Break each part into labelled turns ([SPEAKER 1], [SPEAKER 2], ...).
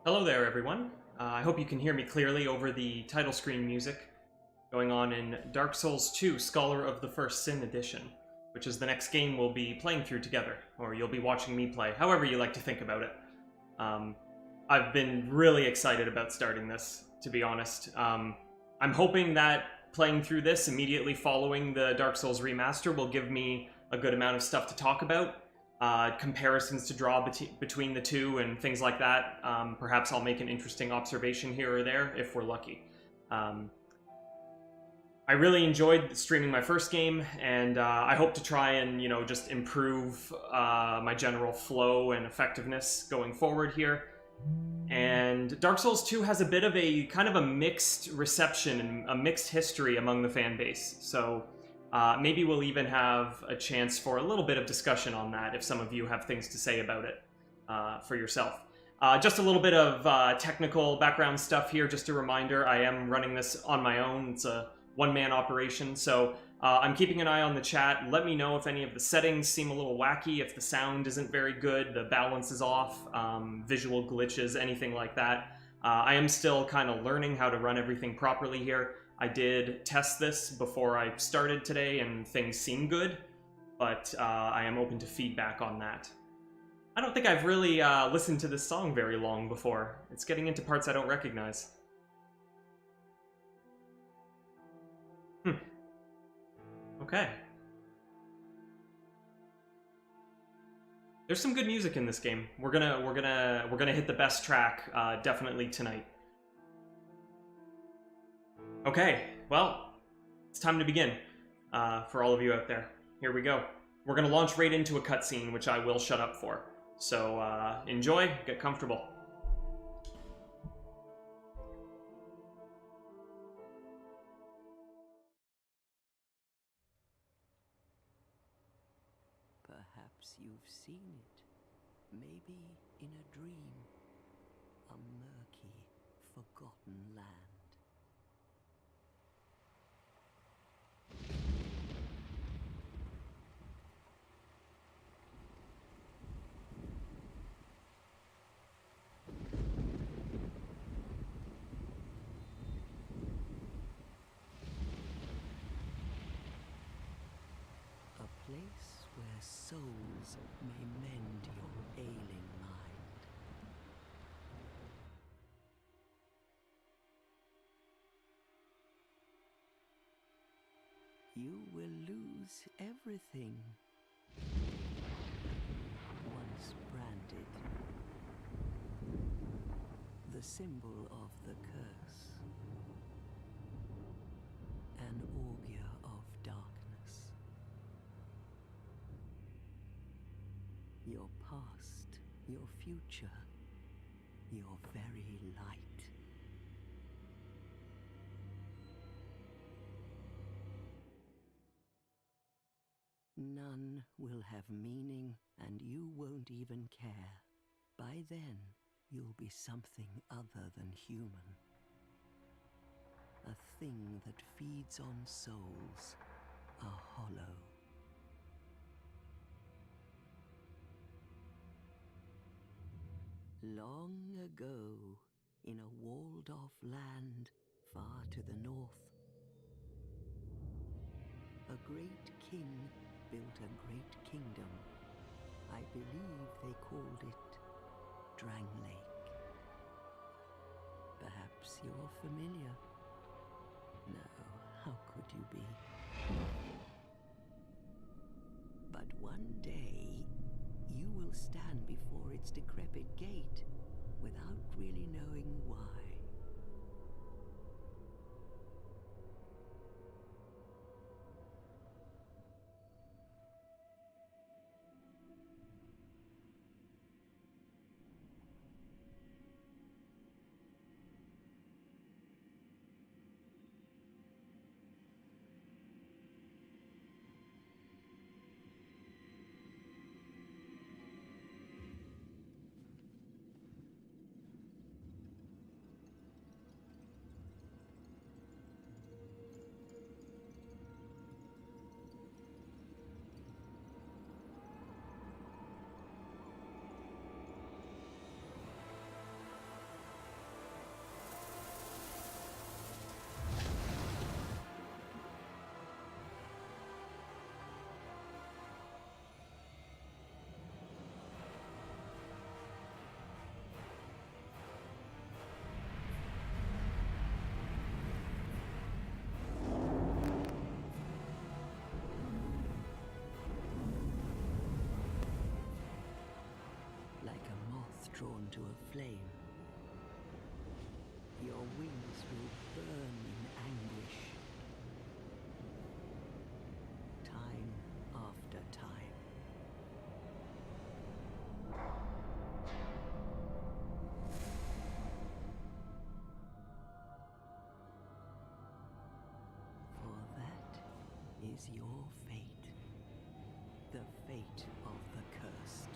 [SPEAKER 1] Hello there, everyone. I hope you can hear me clearly over the title screen music going on in Dark Souls 2 Scholar of the First Sin Edition, which is the next game we'll be playing through together, or you'll be watching me play, however you like to think about it. Um, I've been really excited about starting this, to be honest. I'm hoping that playing through this immediately following the Dark Souls remaster will give me a good amount of stuff to talk about, comparisons to draw between the two and things like that. Perhaps I'll make an interesting observation here or there if we're lucky. I really enjoyed streaming my first game, and I hope to try and just improve my general flow and effectiveness going forward here. And Dark Souls 2 has a bit of a kind of a mixed reception and a mixed history among the fan base. So maybe we'll even have a chance for a little bit of discussion on that if some of you have things to say about it for yourself. Just a little bit of technical background stuff here. Just a reminder, I am running this on my own. It's a one-man operation, so I'm keeping an eye on the chat. Let me know if any of the settings seem a little wacky, if the sound isn't very good, the balance is off, visual glitches, anything like that. I am still kind of learning how to run everything properly here. I did test this before I started today, and things seem good, but I am open to feedback on that. I don't think I've really listened to this song very long before. It's getting into parts I don't recognize. Okay. There's some good music in this game. We're gonna hit the best track definitely tonight. Okay, well, it's time to begin. For all of you out there, here we go. We're gonna launch right into a cutscene, which I will shut up for. So enjoy, get comfortable.
[SPEAKER 2] Perhaps you've seen it, maybe in a dream, a murky, forgotten land. A place where souls may mend your ailing mind. You will lose everything. Once branded, the symbol of the curse, an augur of darkness. Your past, your future, your very light. None will have meaning, and you won't even care. By then, you'll be something other than human. A thing that feeds on souls, a hollow. Long ago, in a walled-off land far to the north, a great king built a great kingdom. I believe they called it Drangleic. Perhaps you're familiar. No, how could you be? But one day, you will stand before its decrepit gate without really knowing why. drawn to a flame. Your wings will burn in anguish. Time after time. For that is your fate. The fate of the cursed.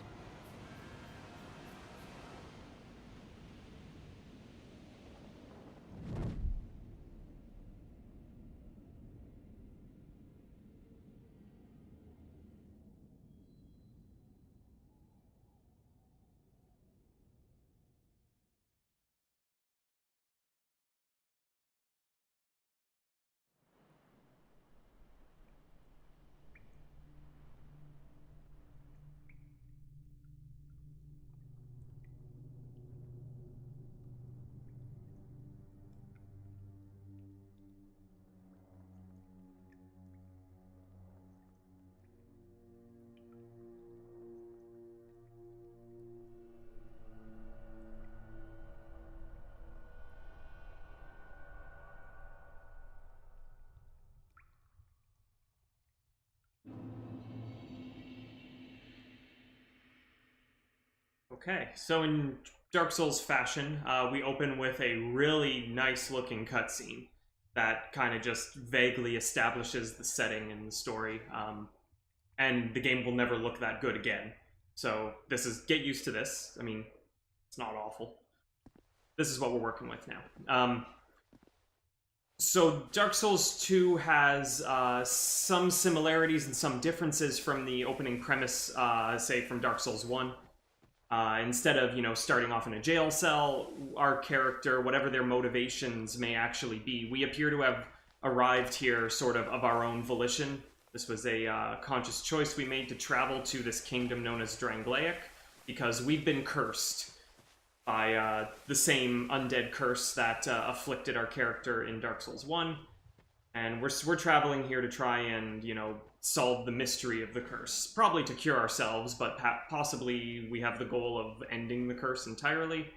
[SPEAKER 1] Okay, so in Dark Souls fashion, we open with a really nice looking cutscene that kind of just vaguely establishes the setting and the story. And the game will never look that good again. So this is, get used to this. I mean, it's not awful. This is what we're working with now. So Dark Souls 2 has some similarities and some differences from the opening premise, say from Dark Souls 1. Instead of, starting off in a jail cell, our character, whatever their motivations may actually be, we appear to have arrived here sort of our own volition. This was a conscious choice we made to travel to this kingdom known as Drangleic, because we've been cursed by the same undead curse that afflicted our character in Dark Souls 1. And we're traveling here to try and, solve the mystery of the curse. Probably to cure ourselves, but possibly we have the goal of ending the curse entirely.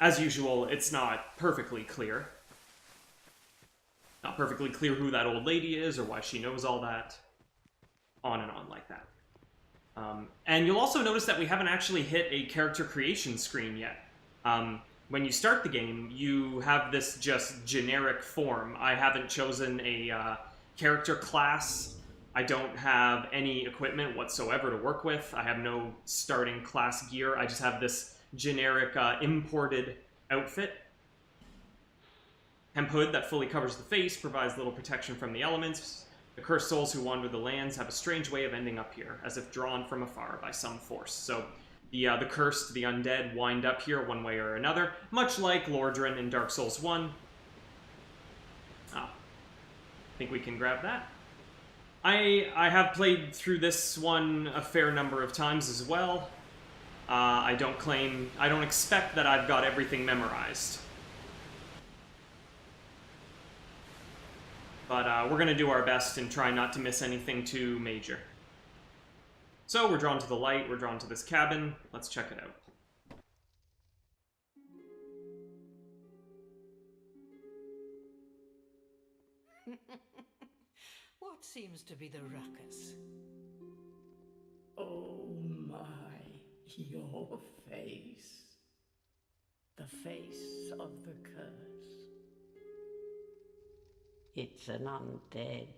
[SPEAKER 1] As usual, it's not perfectly clear. Not perfectly clear who that old lady is or why she knows all that. On and on like that. And you'll also notice that we haven't actually hit a character creation screen yet. When you start the game, you have this just generic form. I haven't chosen a character class. I don't have any equipment whatsoever to work with. I have no starting class gear. I just have this generic imported outfit. Hemp hood that fully covers the face, provides little protection from the elements. The cursed souls who wander the lands have a strange way of ending up here, as if drawn from afar by some force. So the cursed, the undead, wind up here one way or another, much like Lordran in Dark Souls 1. I think we can grab that. I have played through this one a fair number of times as well. I don't expect that I've got everything memorized. But we're going to do our best and try not to miss anything too major. So we're drawn to the light, we're drawn to this cabin. Let's check it out.
[SPEAKER 3] What seems to be the ruckus?
[SPEAKER 4] Oh my, your face. The face of the curse. It's an undead.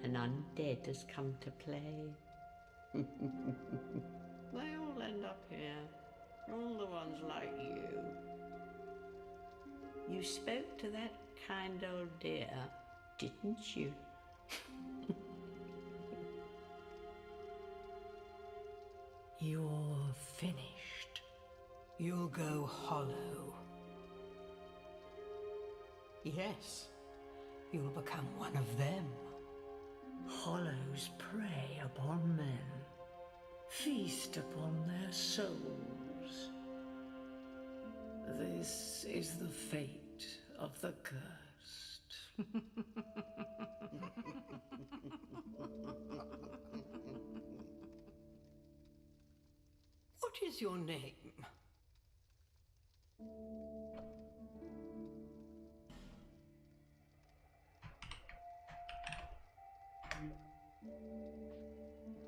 [SPEAKER 4] An undead has come to play. They all end up here. All the ones like you. You spoke to that kind old dear, didn't you?
[SPEAKER 3] You're finished. You'll go hollow. Yes, you'll become one of them.
[SPEAKER 4] Hollows prey upon men, feast upon their souls. This is the fate of the cursed.
[SPEAKER 3] What is your name?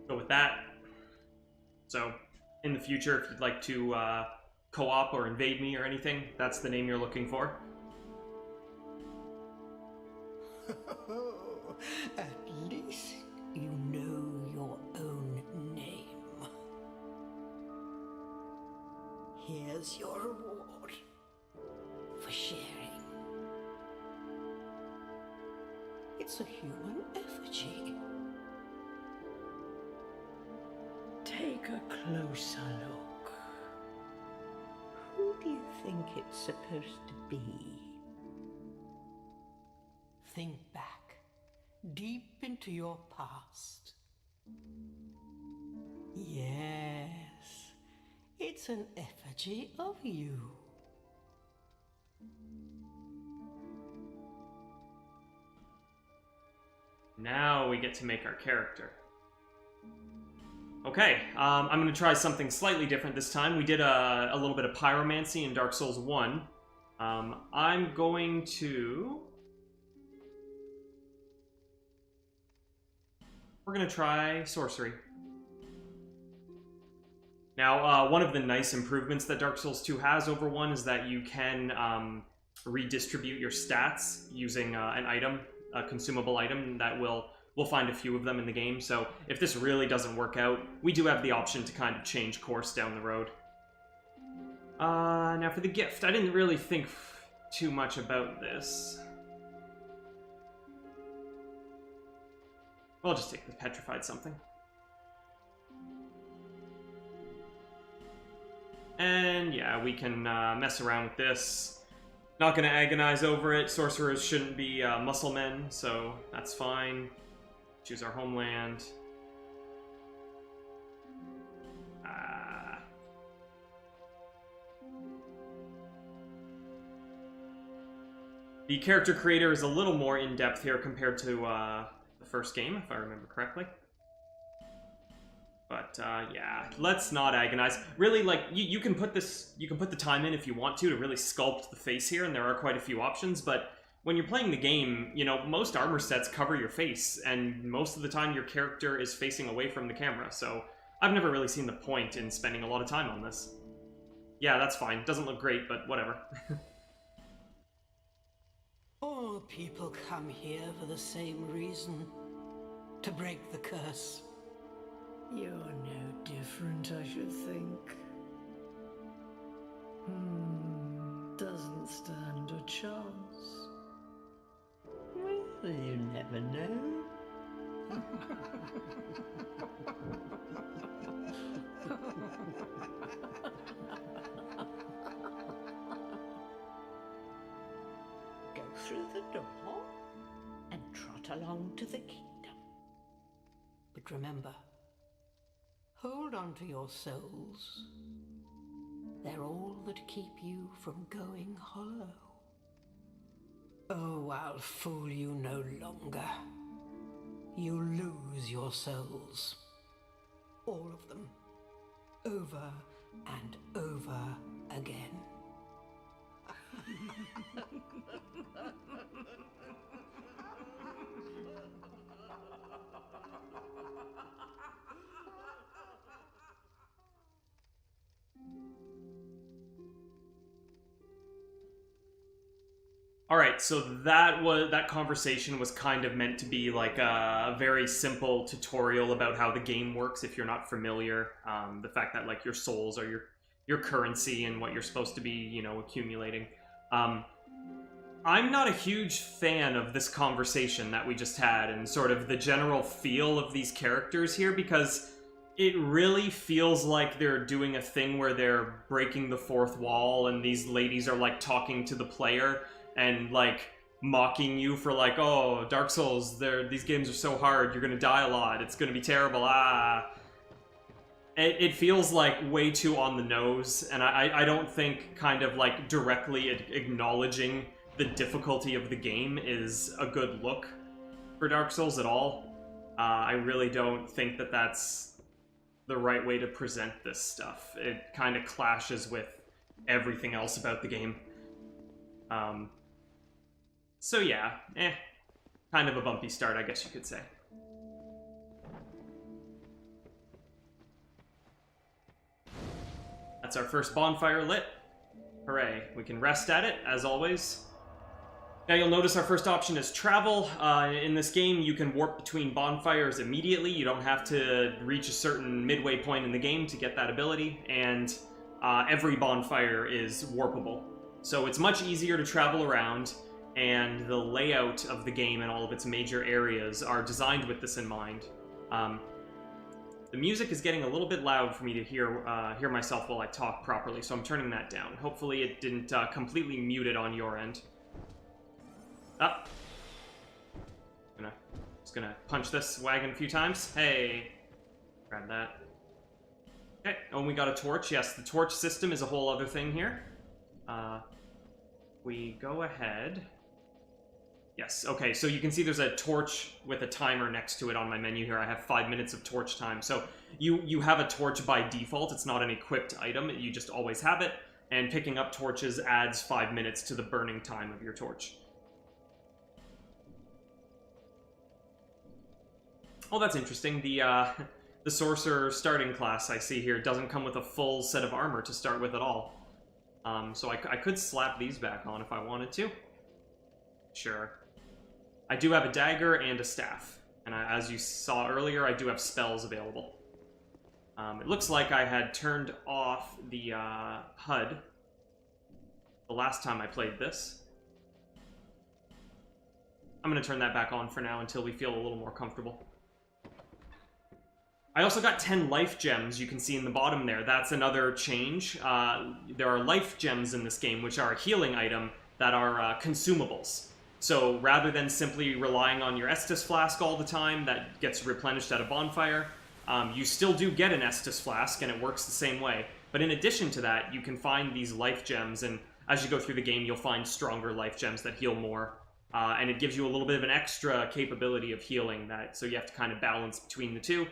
[SPEAKER 1] Go with that. So, in the future, if you'd like to co-op or invade me or anything, that's the name you're looking for.
[SPEAKER 3] At least you know your own name. Here's your reward for sharing. It's a human effigy. Take a closer look.
[SPEAKER 4] Who do you think it's supposed to be?
[SPEAKER 3] Think back, deep into your past. Yes, it's an effigy of you.
[SPEAKER 1] Now we get to make our character. Okay, I'm going to try something slightly different this time. We did a little bit of pyromancy in Dark Souls 1. I'm going to... We're going to try sorcery. Now, one of the nice improvements that Dark Souls 2 has over 1 is that you can redistribute your stats using an item, a consumable item that we'll find a few of them in the game. So if this really doesn't work out, we do have the option to kind of change course down the road. Now for the gift, I didn't really think too much about this. I'll just take the petrified something. And yeah, we can mess around with this. Not going to agonize over it. Sorcerers shouldn't be muscle men, so that's fine. Choose our homeland. The character creator is a little more in-depth here compared to the first game, if I remember correctly. But yeah, let's not agonize. Really, like you can put the time in if you want to really sculpt the face here, and there are quite a few options. But when you're playing the game, you know, most armor sets cover your face, and most of the time your character is facing away from the camera. So I've never really seen the point in spending a lot of time on this. Yeah, that's fine. Doesn't look great, but whatever.
[SPEAKER 3] All people come here for the same reason, to break the curse.
[SPEAKER 5] You're no different, I should think. Doesn't stand a chance.
[SPEAKER 4] Well, you never know. Go through the door and trot along to the kingdom.
[SPEAKER 3] But remember, hold on to your souls. They're all that keep you from going hollow. Oh, I'll fool you no longer. You lose your souls. All of them. Over and over again.
[SPEAKER 1] Alright, so that conversation was kind of meant to be like a very simple tutorial about how the game works if you're not familiar. The fact that like your souls are your currency and what you're supposed to be, you know, accumulating. I'm not a huge fan of this conversation that we just had and sort of the general feel of these characters here, because it really feels like they're doing a thing where they're breaking the fourth wall and these ladies are like talking to the player and like mocking you for like, oh, Dark Souls, these games are so hard, you're gonna die a lot, it's gonna be terrible, It feels like way too on the nose, and I don't think kind of like directly acknowledging the difficulty of the game is a good look for Dark Souls at all. I really don't think that that's the right way to present this stuff. It kind of clashes with everything else about the game. So yeah, kind of a bumpy start, I guess you could say. That's our first bonfire lit. Hooray. We can rest at it, as always. Now you'll notice our first option is travel. In this game, you can warp between bonfires immediately. You don't have to reach a certain midway point in the game to get that ability, and every bonfire is warpable. So it's much easier to travel around, and the layout of the game and all of its major areas are designed with this in mind. The music is getting a little bit loud for me to hear myself while I talk properly, so I'm turning that down. Hopefully it didn't completely mute it on your end. Up. Just gonna punch this wagon a few times. Hey, grab that. Okay, oh, and we got a torch. Yes, the torch system is a whole other thing here. We go ahead. Yes, okay, so you can see there's a torch with a timer next to it on my menu here. I have 5 minutes of torch time. So you have a torch by default. It's not an equipped item. You just always have it. And picking up torches adds 5 minutes to the burning time of your torch. Oh, that's interesting. The Sorcerer starting class I see here doesn't come with a full set of armor to start with at all. So I could slap these back on if I wanted to. Sure. I do have a dagger and a staff. And as you saw earlier, I do have spells available. It looks like I had turned off the HUD the last time I played this. I'm going to turn that back on for now until we feel a little more comfortable. I also got 10 life gems you can see in the bottom there. That's another change. There are life gems in this game, which are a healing item that are consumables. So rather than simply relying on your Estus Flask all the time that gets replenished at a bonfire, you still do get an Estus Flask, and it works the same way. But in addition to that, you can find these life gems, and as you go through the game, you'll find stronger life gems that heal more. And it gives you a little bit of an extra capability of healing, so you have to kind of balance between the two.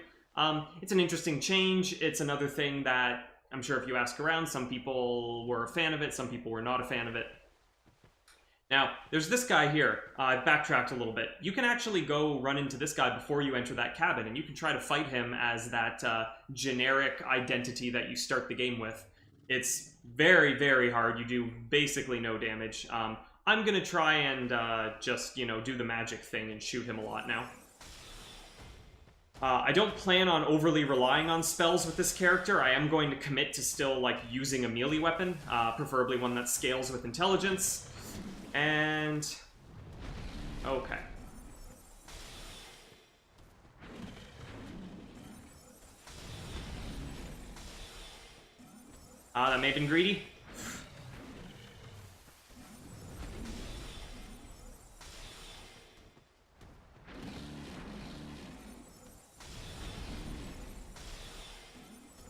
[SPEAKER 1] It's an interesting change. It's another thing that I'm sure if you ask around, some people were a fan of it, some people were not a fan of it. Now, there's this guy here. I've backtracked a little bit. You can actually go run into this guy before you enter that cabin, and you can try to fight him as that generic identity that you start the game with. It's very, very hard. You do basically no damage. I'm going to try and just, do the magic thing and shoot him a lot now. I don't plan on overly relying on spells with this character. I am going to commit to still, using a melee weapon, preferably one that scales with intelligence. And... okay. That may have been greedy.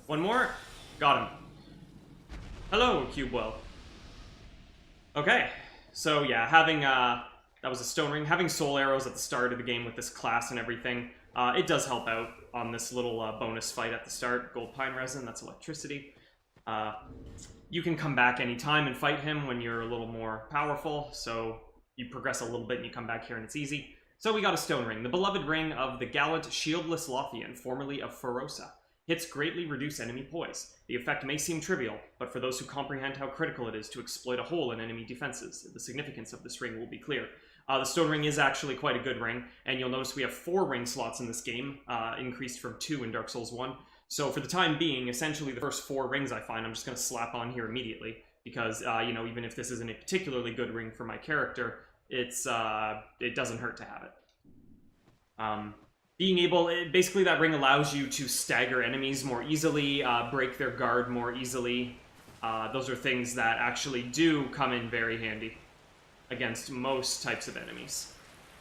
[SPEAKER 1] One more. Got him. Hello, Cubewell. Okay. So yeah, having, that was a stone ring. Having soul arrows at the start of the game with this class and everything, it does help out on this little bonus fight at the start. Gold pine resin, that's electricity. You can come back anytime and fight him when you're a little more powerful, so you progress a little bit and you come back here and it's easy. So we got a stone ring, the beloved ring of the gallant shieldless Lothian, formerly of Ferosa. Hits greatly reduce enemy poise. The effect may seem trivial, but for those who comprehend how critical it is to exploit a hole in enemy defenses, the significance of this ring will be clear. The stone ring is actually quite a good ring, and you'll notice we have 4 ring slots in this game, increased from 2 in Dark Souls 1. So for the time being, essentially the first 4 rings I find, I'm just going to slap on here immediately, because, even if this isn't a particularly good ring for my character, it doesn't hurt to have it. Basically that ring allows you to stagger enemies more easily, break their guard more easily. Those are things that actually do come in very handy against most types of enemies.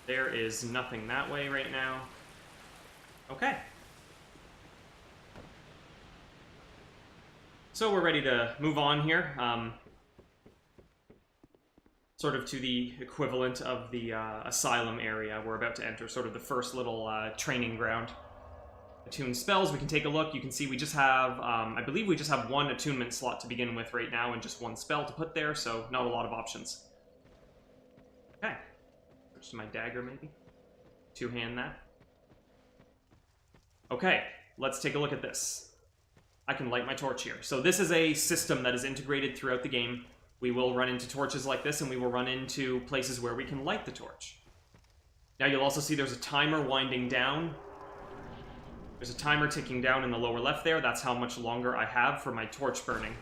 [SPEAKER 1] There is nothing that way right now. Okay. So we're ready to move on here. Sort of to the equivalent of the asylum area we're about to enter, sort of the first little training ground, attune spells. We can take a look. You can see we just have, I believe we just have one attunement slot to begin with right now and just one spell to put there, so not a lot of options. Okay. Switch to my dagger, maybe. Two-hand that. Okay, let's take a look at this. I can light my torch here. So this is a system that is integrated throughout the game. We will run into torches like this, and we will run into places where we can light the torch. Now you'll also see there's a timer winding down. There's a timer ticking down in the lower left there. That's how much longer I have for my torch burning.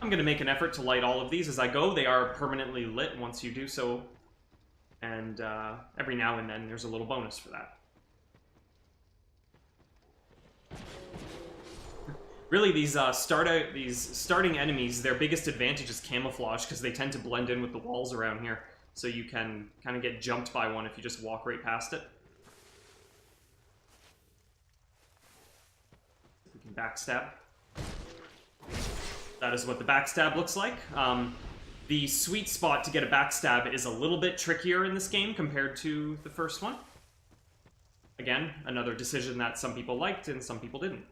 [SPEAKER 1] I'm going to make an effort to light all of these as I go. They are permanently lit once you do so. And every now and then there's a little bonus for that. Really, these starting enemies, their biggest advantage is camouflage, because they tend to blend in with the walls around here. So you can kind of get jumped by one if you just walk right past it. We can backstab. That is what the backstab looks like. The sweet spot to get a backstab is a little bit trickier in this game compared to the first one. Again, another decision that some people liked and some people didn't.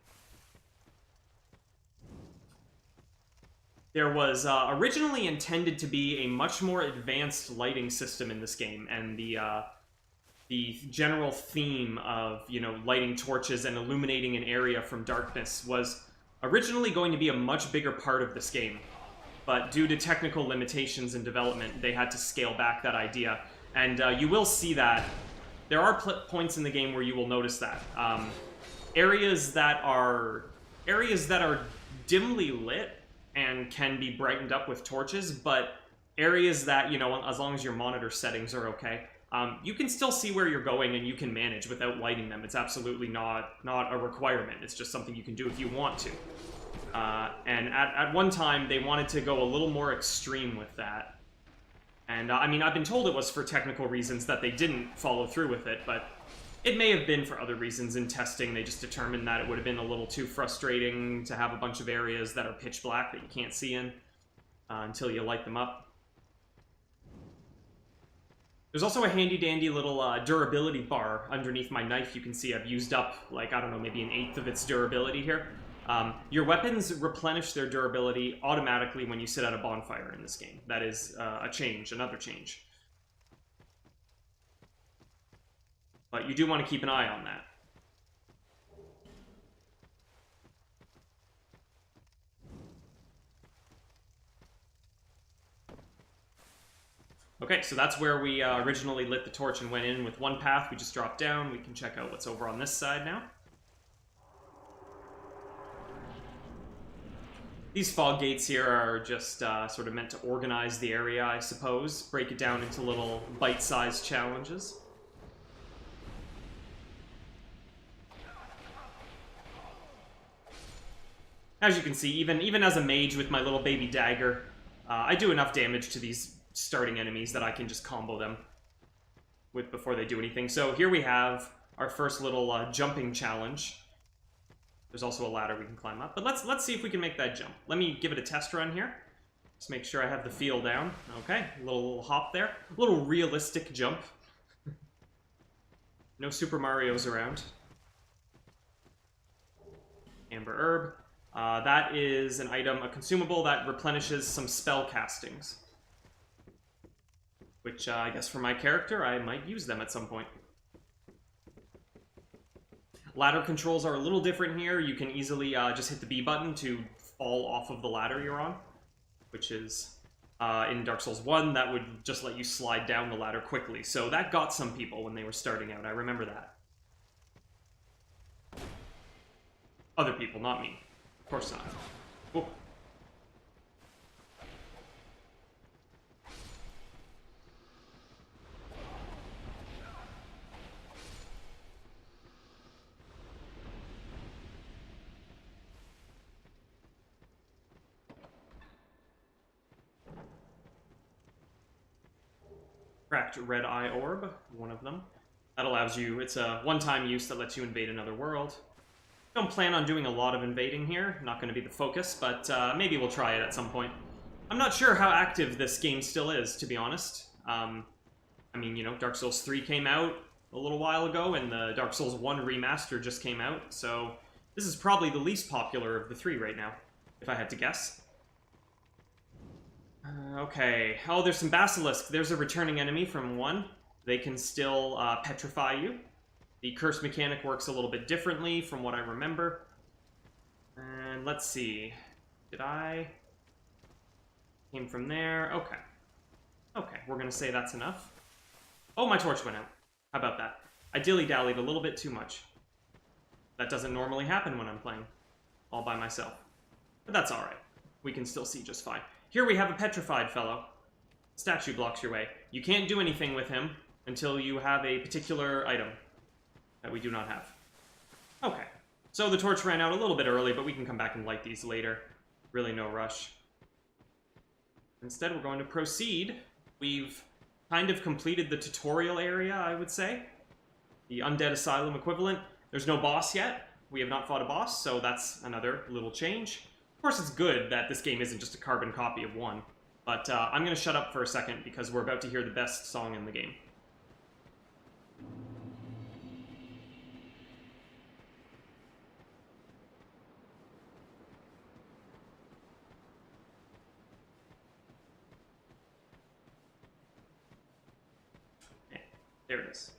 [SPEAKER 1] There was originally intended to be a much more advanced lighting system in this game, and the general theme of, you know, lighting torches and illuminating an area from darkness was originally going to be a much bigger part of this game. But due to technical limitations in development, they had to scale back that idea. And you will see that. There are points in the game where you will notice that. Areas that are dimly lit and can be brightened up with torches, but areas that, you know, as long as your monitor settings are okay, you can still see where you're going and you can manage without lighting them. It's absolutely not a requirement. It's just something you can do if you want to. And at one time, they wanted to go a little more extreme with that. And, I mean, I've been told it was for technical reasons that they didn't follow through with it, but it may have been for other reasons. In testing, they just determined that it would have been a little too frustrating to have a bunch of areas that are pitch black that you can't see in until you light them up. There's also a handy-dandy little durability bar underneath my knife. You can see I've used up, like, I don't know, maybe 1/8 of its durability here. Your weapons replenish their durability automatically when you sit at a bonfire in this game. That is another change. But you do want to keep an eye on that. Okay, so that's where we originally lit the torch and went in with one path. We just dropped down. We can check out what's over on this side now. These fog gates here are just sort of meant to organize the area, I suppose. Break it down into little bite-sized challenges. As you can see, even as a mage with my little baby dagger, I do enough damage to these starting enemies that I can just combo them with before they do anything. So here we have our first little jumping challenge. There's also a ladder we can climb up, but let's see if we can make that jump. Let me give it a test run here. Just make sure I have the feel down. Okay, a little hop there. A little realistic jump. No Super Marios around. Amber Herb. That is an item, a consumable that replenishes some spell castings. Which, I guess for my character, I might use them at some point. Ladder controls are a little different here. You can easily just hit the B button to fall off of the ladder you're on. Which is, in Dark Souls 1, that would just let you slide down the ladder quickly. So that got some people when they were starting out. I remember that. Other people, not me. Of course not. Whoa. Cracked Red Eye Orb, one of them. That allows you, it's a one-time use that lets you invade another world. Don't plan on doing a lot of invading here, not going to be the focus, but maybe we'll try it at some point. I'm not sure how active this game still is, to be honest. I mean, you know, Dark Souls 3 came out a little while ago, and the Dark Souls 1 remaster just came out, so this is probably the least popular of the three right now, if I had to guess. Okay. Oh, there's some Basilisk. There's a returning enemy from 1. They can still petrify you. The curse mechanic works a little bit differently from what I remember. And let's see. Did I... Came from there. Okay. Okay, we're gonna say that's enough. Oh, my torch went out. How about that? I dilly-dallied a little bit too much. That doesn't normally happen when I'm playing all by myself. But that's alright. We can still see just fine. Here we have a petrified fellow. Statue blocks your way. You can't do anything with him until you have a particular item that we do not have. Okay. So the torch ran out a little bit early, but we can come back and light these later. Really no rush. Instead, we're going to proceed. We've kind of completed the tutorial area, I would say. The Undead Asylum equivalent. There's no boss yet. We have not fought a boss, so that's another little change. Of course, it's good that this game isn't just a carbon copy of 1. But I'm going to shut up for a second because we're about to hear the best song in the game. Okay, there it is.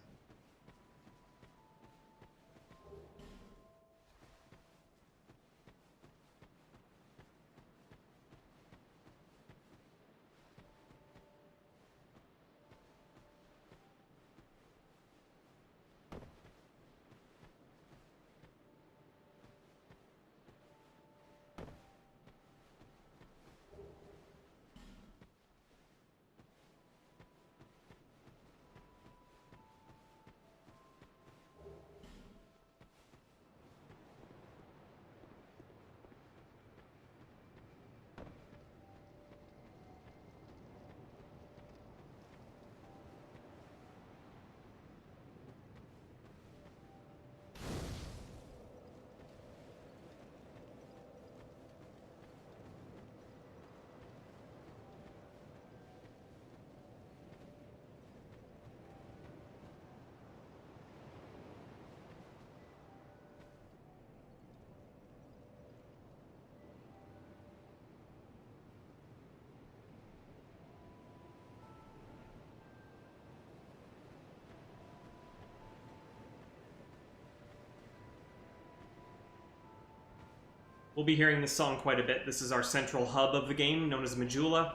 [SPEAKER 1] We'll be hearing this song quite a bit. This is our central hub of the game, known as Majula.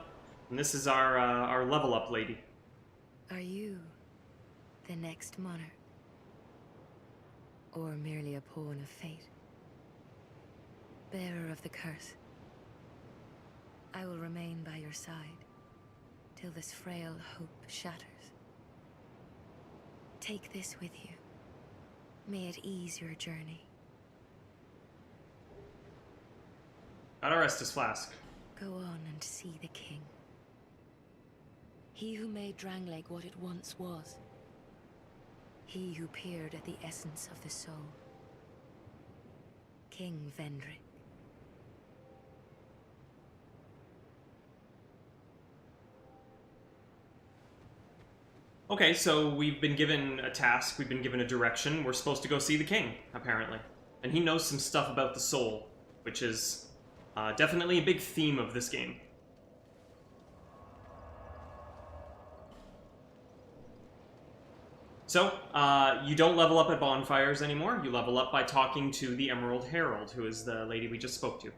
[SPEAKER 1] And this is our level up lady.
[SPEAKER 6] Are you the next monarch? Or merely a pawn of fate? Bearer of the curse, I will remain by your side till this frail hope shatters. Take this with you. May it ease your journey.
[SPEAKER 1] Got our Estus flask.
[SPEAKER 6] Go on and see the king. He who made Drangleic what it once was. He who peered at the essence of the soul. King Vendrick.
[SPEAKER 1] Okay, so we've been given a task, we've been given a direction. We're supposed to go see the king, apparently. And he knows some stuff about the soul, which is definitely a big theme of this game. So, you don't level up at bonfires anymore. You level up by talking to the Emerald Herald, who is the lady we just spoke to.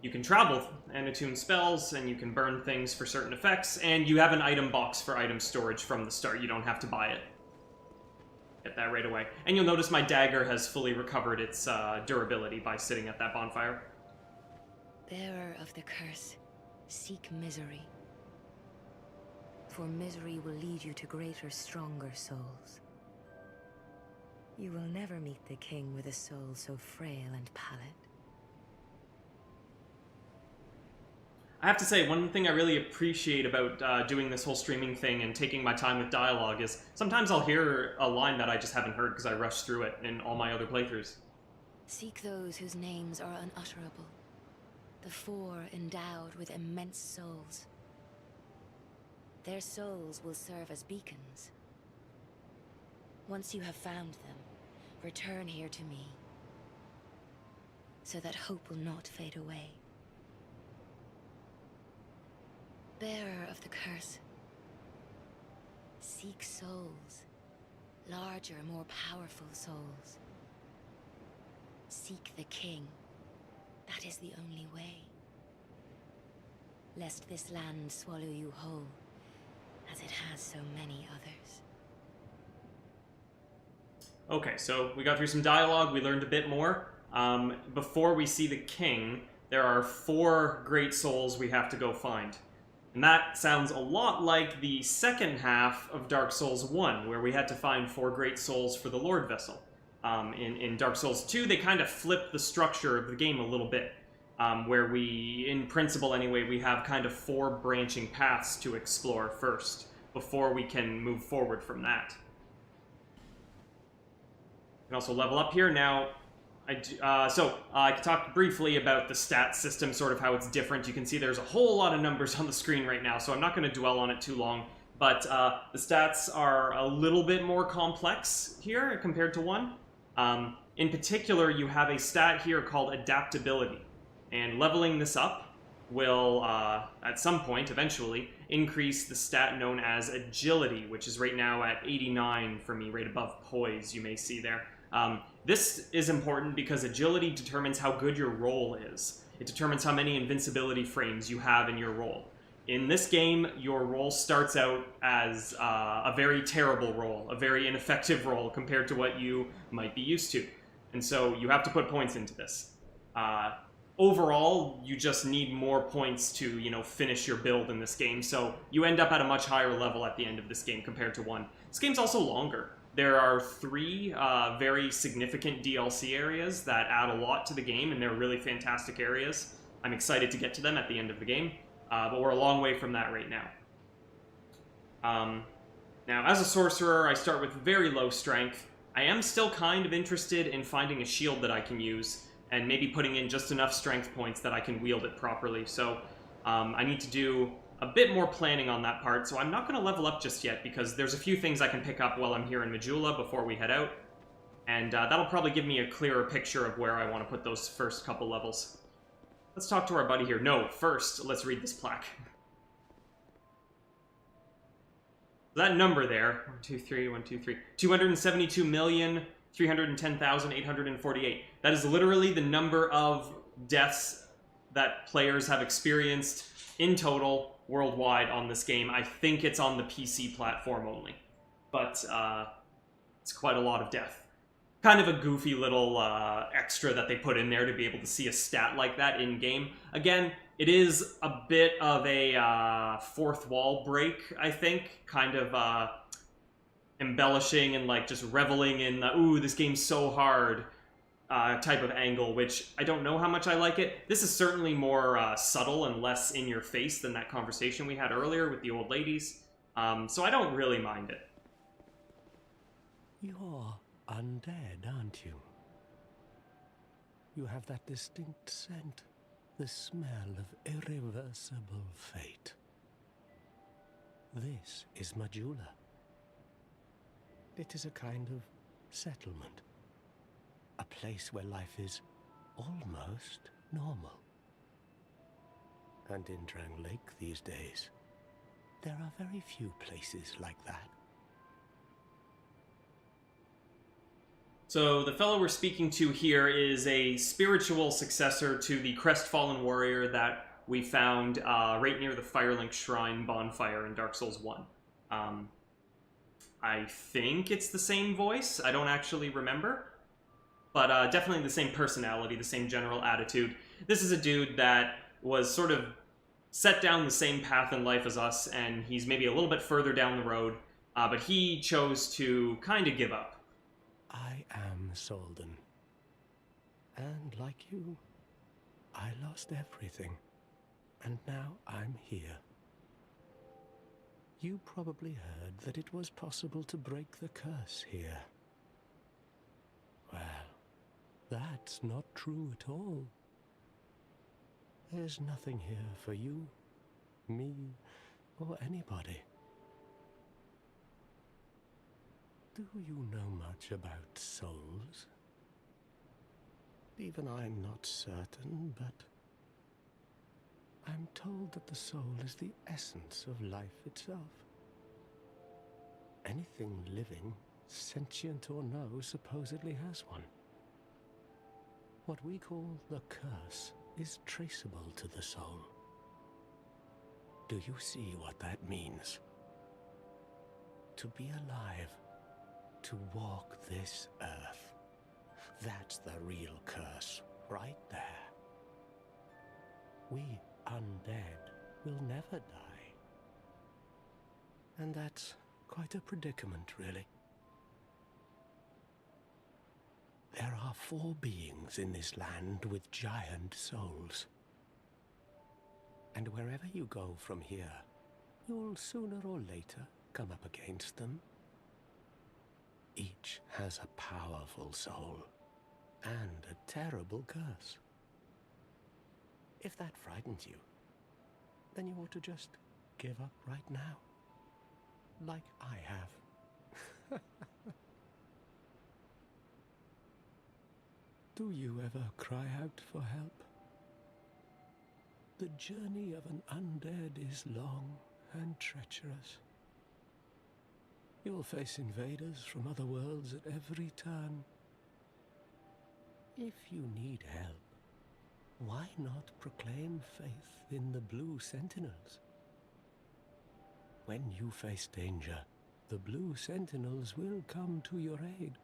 [SPEAKER 1] You can travel and attune spells, and you can burn things for certain effects, and you have an item box for item storage from the start. You don't have to buy it. Get that right away. And you'll notice my dagger has fully recovered its durability by sitting at that bonfire.
[SPEAKER 6] Bearer of the curse, seek misery. For misery will lead you to greater, stronger souls. You will never meet the king with a soul so frail and pallid.
[SPEAKER 1] I have to say, one thing I really appreciate about doing this whole streaming thing and taking my time with dialogue is sometimes I'll hear a line that I just haven't heard because I rushed through it in all my other playthroughs.
[SPEAKER 6] Seek those whose names are unutterable. The four endowed with immense souls. Their souls will serve as beacons. Once you have found them, return here to me, so that hope will not fade away. Bearer of the curse, seek souls, larger, more powerful souls. Seek the king. That is the only way. Lest this land swallow you whole, as it has so many others.
[SPEAKER 1] Okay, so we got through some dialogue, we learned a bit more. Before we see the king, there are 4 great souls we have to go find. And that sounds a lot like the second half of Dark Souls 1, where we had to find 4 great souls for the Lord Vessel. In Dark Souls 2, they kind of flipped the structure of the game a little bit, where we, in principle anyway, we have kind of 4 branching paths to explore first, before we can move forward from that. We can also level up here. Now, I can talk briefly about the stat system, sort of how it's different. You can see there's a whole lot of numbers on the screen right now, so I'm not going to dwell on it too long. But the stats are a little bit more complex here compared to 1. In particular, you have a stat here called adaptability. And leveling this up will, at some point, eventually, increase the stat known as agility, which is right now at 89 for me, right above poise, you may see there. This is important because agility determines how good your roll is. It determines how many invincibility frames you have in your roll. In this game, your roll starts out as a very terrible roll, a very ineffective roll compared to what you might be used to. And so you have to put points into this. Overall, you just need more points to, finish your build in this game, so you end up at a much higher level at the end of this game compared to 1. This game's also longer. There are 3 very significant DLC areas that add a lot to the game, and they're really fantastic areas. I'm excited to get to them at the end of the game, but we're a long way from that right now. Now, as a sorcerer, I start with very low strength. I am still kind of interested in finding a shield that I can use, and maybe putting in just enough strength points that I can wield it properly. So I need to do a bit more planning on that part, so I'm not going to level up just yet, because there's a few things I can pick up while I'm here in Majula before we head out, and that'll probably give me a clearer picture of where I want to put those first couple levels. Let's talk to our buddy here. No, first, let's read this plaque. That number there, 272,310,848. That is literally the number of deaths that players have experienced in total worldwide on this game. I think it's on the PC platform only, but it's quite a lot of death. Kind of a goofy little extra that they put in there to be able to see a stat like that in-game. Again, it is a bit of a fourth wall break, I think, kind of embellishing and just reveling in the, ooh, this game's so hard type of angle, which I don't know how much I like it. This is certainly more subtle and less in your face than that conversation we had earlier with the old ladies, so I don't really mind it.
[SPEAKER 7] You're undead, aren't you? You have that distinct scent, the smell of irreversible fate. This is Majula. It is a kind of settlement. A place where life is almost normal. And in Drang Lake these days, there are very few places like that.
[SPEAKER 1] So the fellow we're speaking to here is a spiritual successor to the crestfallen warrior that we found right near the Firelink Shrine bonfire in Dark Souls 1. I think it's the same voice. I don't actually remember. But definitely the same personality, the same general attitude. This is a dude that was sort of set down the same path in life as us, and he's maybe a little bit further down the road, but he chose to kind of give up.
[SPEAKER 7] I am Soldan. And like you, I lost everything. And now I'm here. You probably heard that it was possible to break the curse here. Well, that's not true at all. There's nothing here for you, me, or anybody. Do you know much about souls? Even I'm not certain, but I'm told that the soul is the essence of life itself. Anything living, sentient or no, supposedly has one. What we call the curse is traceable to the soul. Do you see what that means? To be alive, to walk this earth. That's the real curse, right there. We undead will never die. And that's quite a predicament, really. There are 4 beings in this land with giant souls. And wherever you go from here, you'll sooner or later come up against them. Each has a powerful soul and a terrible curse. If that frightens you, then you ought to just give up right now. Like I have. Do you ever cry out for help? The journey of an undead is long and treacherous. You'll face invaders from other worlds at every turn. If you need help, why not proclaim faith in the Blue Sentinels? When you face danger, the Blue Sentinels will come to your aid.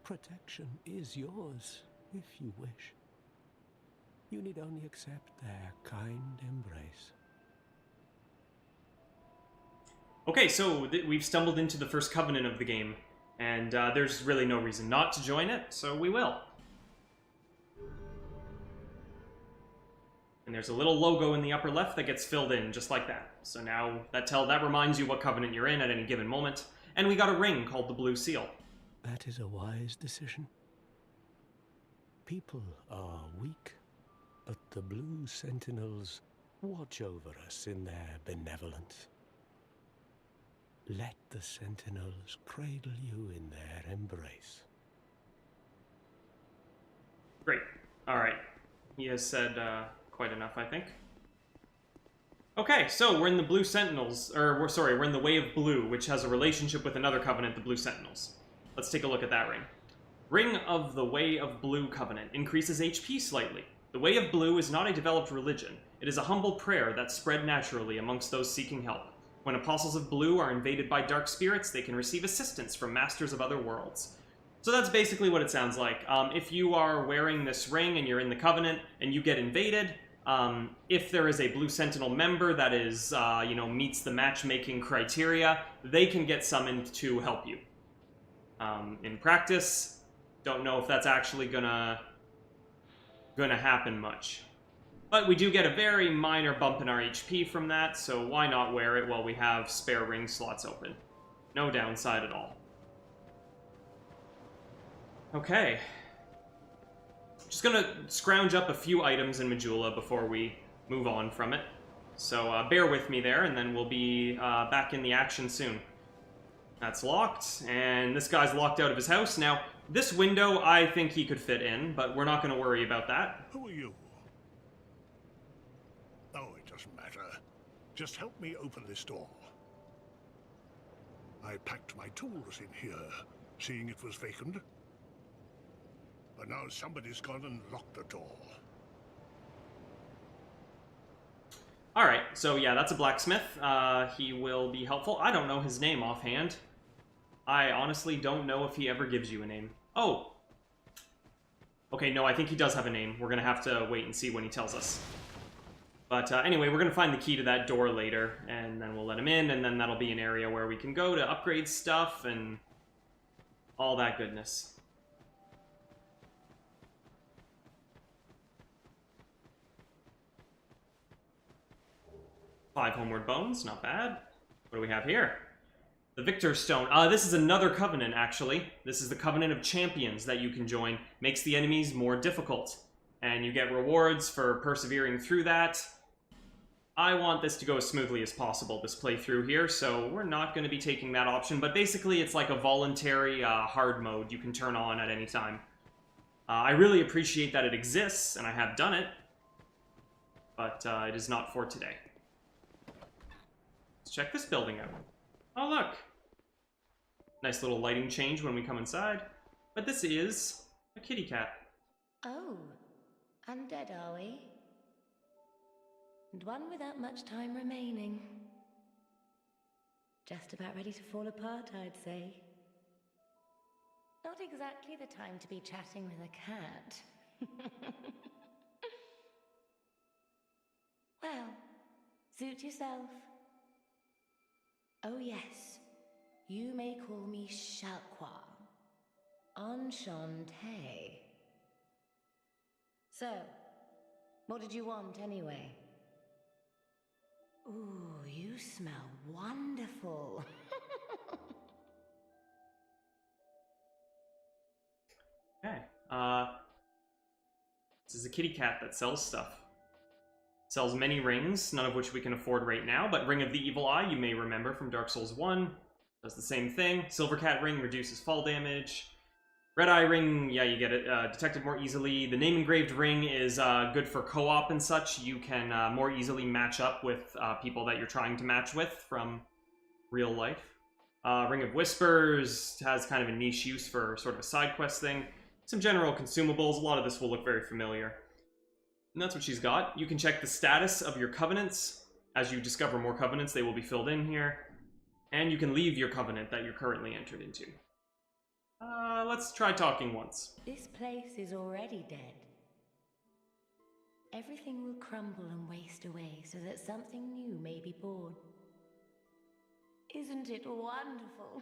[SPEAKER 7] Protection is yours, if you wish. You need only accept their kind embrace.
[SPEAKER 1] Okay, so we've stumbled into the first covenant of the game, and there's really no reason not to join it, so we will. And there's a little logo in the upper left that gets filled in, just like that. So now that reminds you what covenant you're in at any given moment. And we got a ring called the Blue Seal.
[SPEAKER 7] That is a wise decision. People are weak, but the Blue Sentinels watch over us in their benevolence. Let the Sentinels cradle you in their embrace.
[SPEAKER 1] Great. Alright. He has said quite enough, I think. Okay, so we're in the Blue Sentinels, we're in the Way of Blue, which has a relationship with another covenant, the Blue Sentinels. Let's take a look at that ring. Ring of the Way of Blue Covenant increases HP slightly. The Way of Blue is not a developed religion. It is a humble prayer that spread naturally amongst those seeking help. When Apostles of Blue are invaded by dark spirits, they can receive assistance from Masters of Other Worlds. So that's basically what it sounds like. If you are wearing this ring and you're in the Covenant and you get invaded, if there is a Blue Sentinel member that is, meets the matchmaking criteria, they can get summoned to help you. In practice, don't know if that's actually gonna happen much. But we do get a very minor bump in our HP from that, so why not wear it while we have spare ring slots open? No downside at all. Okay. Just gonna scrounge up a few items in Majula before we move on from it. So bear with me there, and then we'll be back in the action soon. That's locked, and this guy's locked out of his house. Now, this window I think he could fit in, but we're not going to worry about that.
[SPEAKER 8] Who are you? Oh, it doesn't matter. Just help me open this door. I packed my tools in here, seeing it was vacant. But now somebody's gone and locked the door.
[SPEAKER 1] Alright, so yeah, that's a blacksmith. He will be helpful. I don't know his name offhand. I honestly don't know if he ever gives you a name. Oh! Okay, no, I think he does have a name. We're gonna have to wait and see when he tells us. But anyway, we're gonna find the key to that door later, and then we'll let him in, and then that'll be an area where we can go to upgrade stuff and all that goodness. Five homeward bones, not bad. What do we have here? The Victor Stone. This is another covenant, actually. This is the Covenant of Champions that you can join. Makes the enemies more difficult. and you get rewards for persevering through that. I want this to go as smoothly as possible, this playthrough here, so we're not going to be taking that option, but basically it's like a voluntary hard mode you can turn on at any time. I really appreciate that it exists, and I have done it, but it is not for today. Let's check this building out. Oh, look! Nice little lighting change when we come inside. But this is a kitty cat.
[SPEAKER 6] Oh, undead are we? And one without much time remaining. Just about ready to fall apart, I'd say. Not exactly the time to be chatting with a cat. Well, suit yourself. Oh yes, you may call me Shalqua. Enchanté. So, what did you want anyway? Ooh, you smell wonderful.
[SPEAKER 1] Okay, this is a kitty cat that sells stuff. Sells many rings, none of which we can afford right now, but Ring of the Evil Eye, you may remember from Dark Souls 1, does the same thing. Silver Cat Ring reduces fall damage. Red Eye Ring, yeah, you get it detected more easily. The Name Engraved Ring is good for co-op and such. You can more easily match up with people that you're trying to match with from real life. Ring of Whispers has kind of a niche use for sort of a side quest thing. Some general consumables, a lot of this will look very familiar. And that's what she's got. You can check the status of your covenants. As you discover more covenants, they will be filled in here. And you can leave your covenant that you're currently entered into. Let's try talking once.
[SPEAKER 6] This place is already dead. Everything will crumble and waste away so that something new may be born. Isn't it wonderful?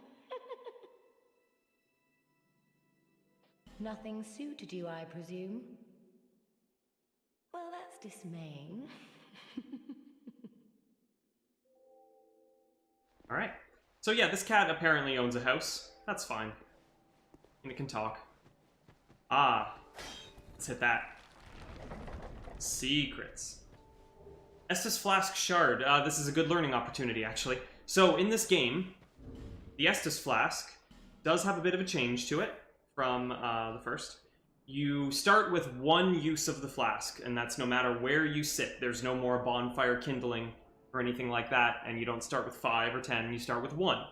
[SPEAKER 6] Nothing suited you, I presume? Well, that's dismaying.
[SPEAKER 1] Alright. So yeah, this cat apparently owns a house. That's fine. And it can talk. Ah. Let's hit that. Secrets. Estus Flask Shard. This is a good learning opportunity, actually. So, in this game, the Estus Flask does have a bit of a change to it from the first. You start with one use of the flask, and that's no matter where you sit. There's no more bonfire kindling or anything like that, and you don't start with 5 or 10, you start with 1.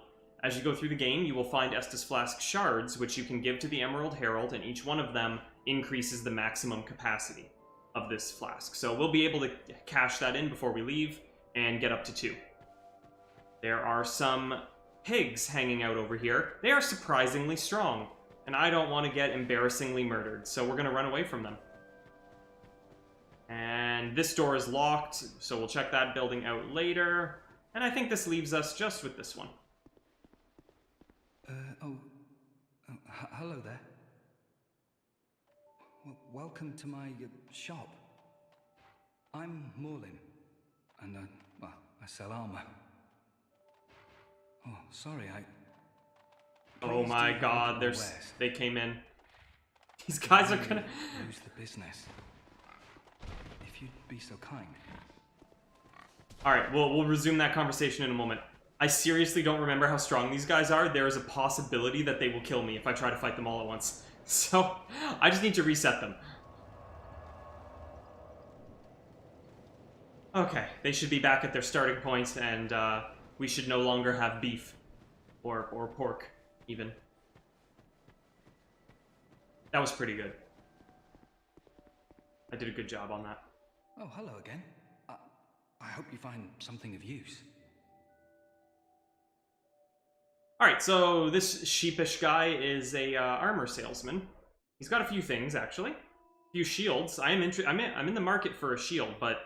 [SPEAKER 1] As you go through the game, you will find Estus Flask Shards, which you can give to the Emerald Herald, and each one of them increases the maximum capacity of this flask. So we'll be able to cash that in before we leave, and get up to 2. There are some pigs hanging out over here. They are surprisingly strong, and I don't want to get embarrassingly murdered, so we're going to run away from them. And this door is locked, so we'll check that building out later. And I think this leaves us just with this one.
[SPEAKER 9] Hello there. Welcome to my shop. I'm Morlin, and well, I sell armor. Oh, sorry,
[SPEAKER 1] Oh my god, they came in. These guys are gonna
[SPEAKER 9] lose the business. If you'd be so kind.
[SPEAKER 1] Alright, we'll resume that conversation in a moment. I seriously don't remember how strong these guys are. There is a possibility that they will kill me if I try to fight them all at once. So, I just need to reset them. Okay, they should be back at their starting point, and we should no longer have beef. Or pork, even. That was pretty good. I did a good job on that.
[SPEAKER 9] Oh, hello again. I hope you find something of use.
[SPEAKER 1] Alright, so this sheepish guy is a armor salesman. He's got a few things, actually. A few shields. I'm in the market for a shield, but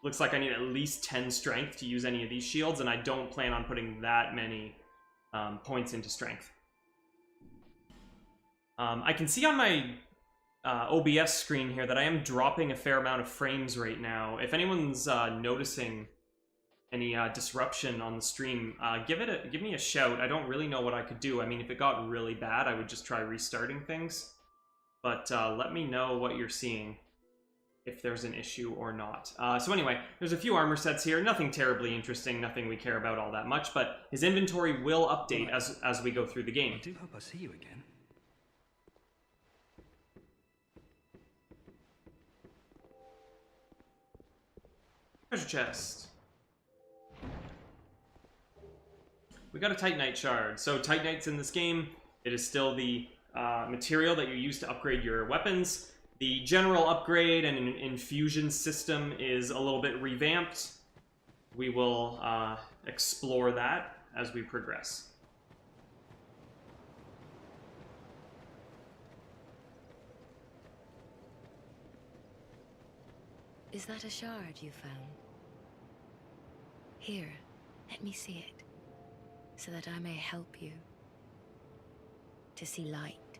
[SPEAKER 1] looks like I need at least 10 strength to use any of these shields, and I don't plan on putting that many points into strength. I can see on my OBS screen here that I am dropping a fair amount of frames right now. If anyone's noticing any disruption on the stream, give me a shout. I don't really know what I could do. I mean, if it got really bad, I would just try restarting things. but let me know what you're seeing, if there's an issue or not. So anyway, there's a few armor sets here, nothing terribly interesting, nothing we care about all that much, but his inventory will update as we go through the game.
[SPEAKER 9] I do hope I see you again.
[SPEAKER 1] Treasure chest. We got a Titanite shard. So Titanites in this game, it is still the material that you use to upgrade your weapons. The general upgrade and infusion system is a little bit revamped. We will explore that as we progress.
[SPEAKER 6] Is that a shard you found? Here, let me see it, so that I may help you. To see light,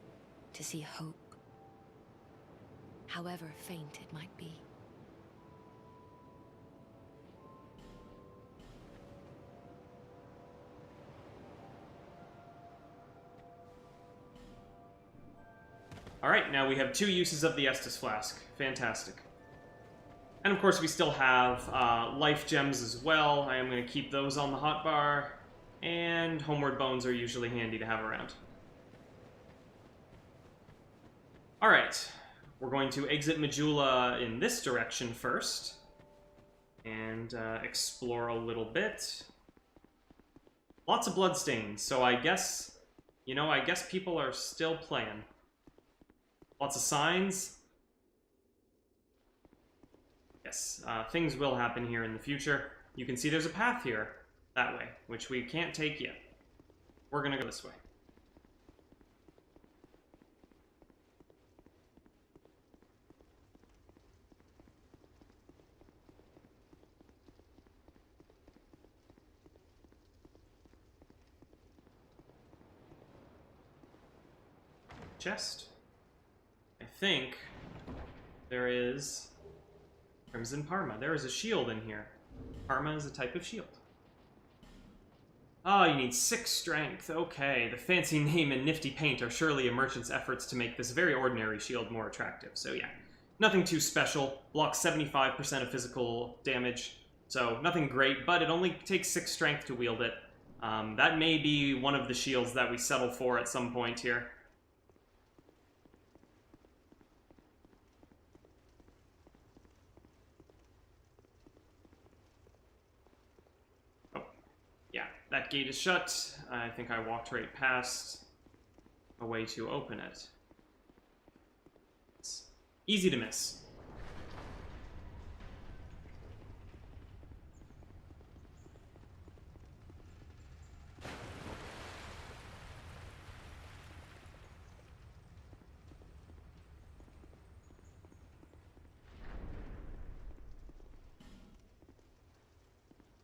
[SPEAKER 6] to see hope, however faint it might be.
[SPEAKER 1] Alright, now we have 2 uses of the Estus Flask. Fantastic. And of course we still have life gems as well. I am going to keep those on the hotbar. And Homeward Bones are usually handy to have around. Alright, we're going to exit Majula in this direction first. And explore a little bit. Lots of bloodstains, so I guess, you know, I guess people are still playing. Lots of signs. Yes, things will happen here in the future. You can see there's a path here, that way, which we can't take yet. We're gonna go this way. Chest. I think there is Crimson Parma. There is a shield in here. Parma is a type of shield. Oh, you need 6 strength. Okay, the fancy name and nifty paint are surely a merchant's efforts to make this very ordinary shield more attractive. So yeah, nothing too special. Blocks 75% of physical damage. So nothing great, but it only takes 6 strength to wield it. That may be one of the shields that we settle for at some point here. That gate is shut. I think I walked right past a way to open it. It's easy to miss.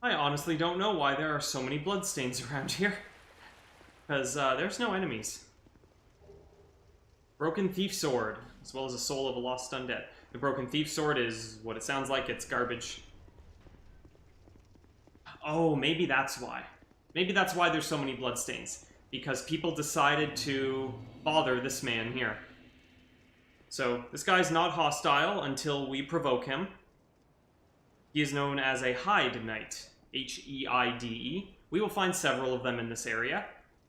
[SPEAKER 1] I honestly don't know why there are so many bloodstains around here. Because there's no enemies. Broken Thief Sword, as well as a Soul of a Lost Undead. The Broken Thief Sword is what it sounds like, it's garbage. Oh, maybe that's why. Maybe that's why there's so many bloodstains. Because people decided to bother this man here. So, this guy's not hostile until we provoke him. He is known as a Hide Knight. H-E-I-D-E. We will find several of them in this area.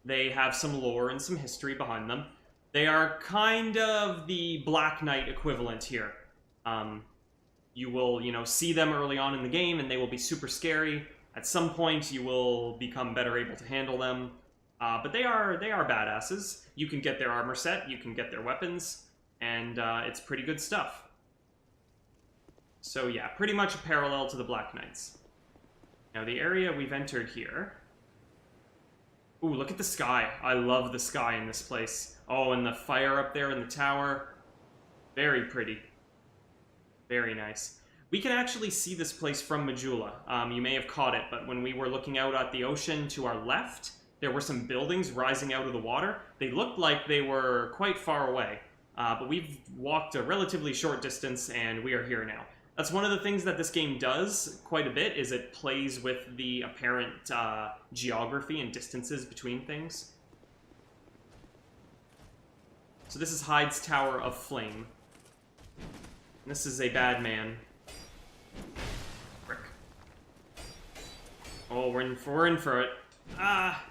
[SPEAKER 1] They have some lore and some history behind them. They are kind of the Black Knight equivalent here. You will, you know, see them early on in the game, and they will be super scary. At some point, you will become better able to handle them. But they are badasses. You can get their armor set, you can get their weapons, and it's pretty good stuff. So yeah, pretty much a parallel to the Black Knights. Now the area we've entered here... Ooh, look at the sky. I love the sky in this place. Oh, and the fire up there in the tower. Very pretty. Very nice. We can actually see this place from Majula. You may have caught it, but when we were looking out at the ocean to our left, there were some buildings rising out of the water. They looked like they were quite far away. But we've walked a relatively short distance, and we are here now. That's one of the things that this game does quite a bit, is it plays with the apparent geography and distances between things. So this is Hyde's Tower of Flame. And this is a bad man. Frick. Oh, we're in for it. Ah!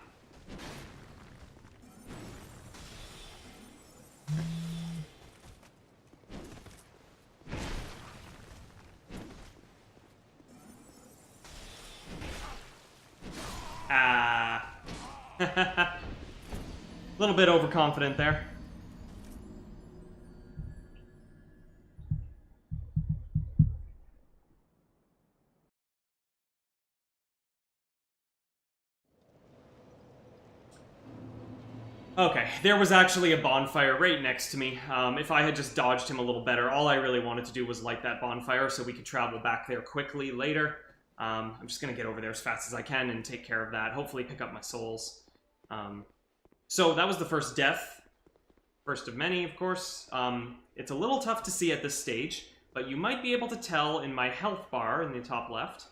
[SPEAKER 1] Ah. A little bit overconfident there. Okay, there was actually a bonfire right next to me. If I had just dodged him a little better, all I really wanted to do was light that bonfire so we could travel back there quickly later. I'm just going to get over there as fast as I can and take care of that. Hopefully pick up my souls. So that was the first death. First of many, of course. It's a little tough to see at this stage, but you might be able to tell in my health bar in the top left.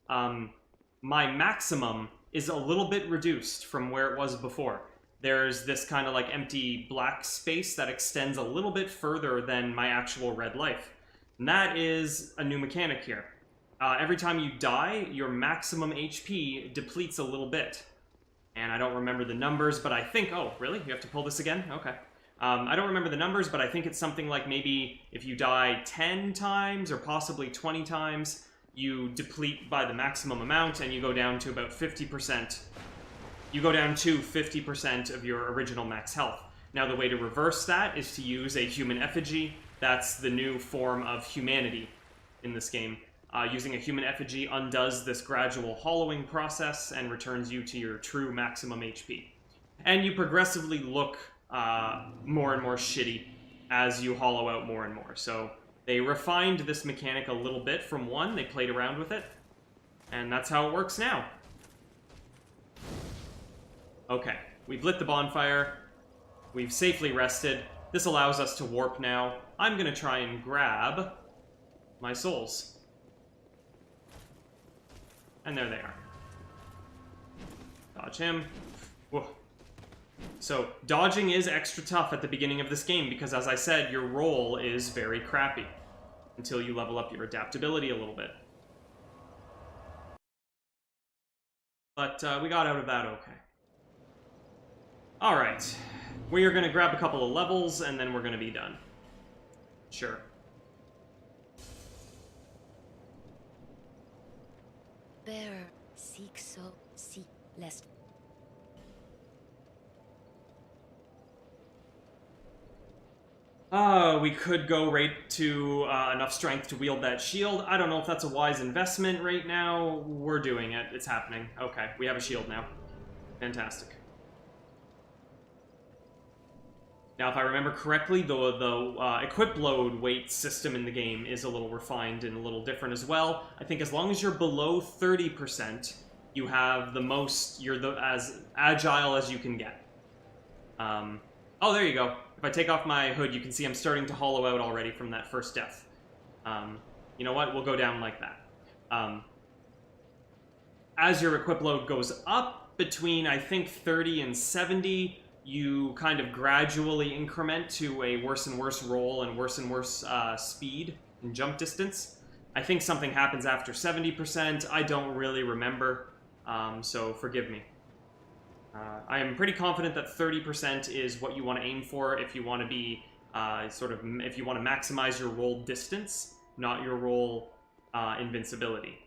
[SPEAKER 1] My maximum is a little bit reduced from where it was before. There's this kind of like empty black space that extends a little bit further than my actual red life. And that is a new mechanic here. Every time you die, your maximum HP depletes a little bit. And I don't remember the numbers, but I think... Oh, really? You have to pull this again? Okay. I don't remember the numbers, but I think it's something like maybe if you die 10 times or possibly 20 times, you deplete by the maximum amount and you go down to about 50%. You go down to 50% of your original max health. Now, the way to reverse that is to use a human effigy. That's the new form of humanity in this game. Using a human effigy undoes this gradual hollowing process and returns you to your true maximum HP. And you progressively look more and more shitty as you hollow out more and more. So they refined this mechanic a little bit from 1. They played around with it. And that's how it works now. Okay, we've lit the bonfire. We've safely rested. This allows us to warp now. I'm going to try and grab my souls. And there they are. Dodge him. Whoa. So, dodging is extra tough at the beginning of this game because, as I said, your roll is very crappy until you level up your adaptability a little bit. But we got out of that okay. Alright. We are going to grab a couple of levels and then we're going to be done. Sure.
[SPEAKER 6] Bearer, seek so, seek lest.
[SPEAKER 1] We could go right to enough strength to wield that shield. I don't know if that's a wise investment right now. We're doing it. It's happening. Okay, we have a shield now. Fantastic. Now, if I remember correctly, the equip load weight system in the game is a little refined and a little different as well. I think as long as you're below 30%, you have the most, you're as agile as you can get. Oh, there you go. If I take off my hood, you can see I'm starting to hollow out already from that first death. You know what? We'll go down like that. As your equip load goes up between, I think, 30 and 70, you kind of gradually increment to a worse and worse roll and worse speed and jump distance. I think something happens after 70%. I don't really remember, so forgive me. I am pretty confident that 30% is what you want to aim for if you want to be if you want to maximize your roll distance, not your roll invincibility.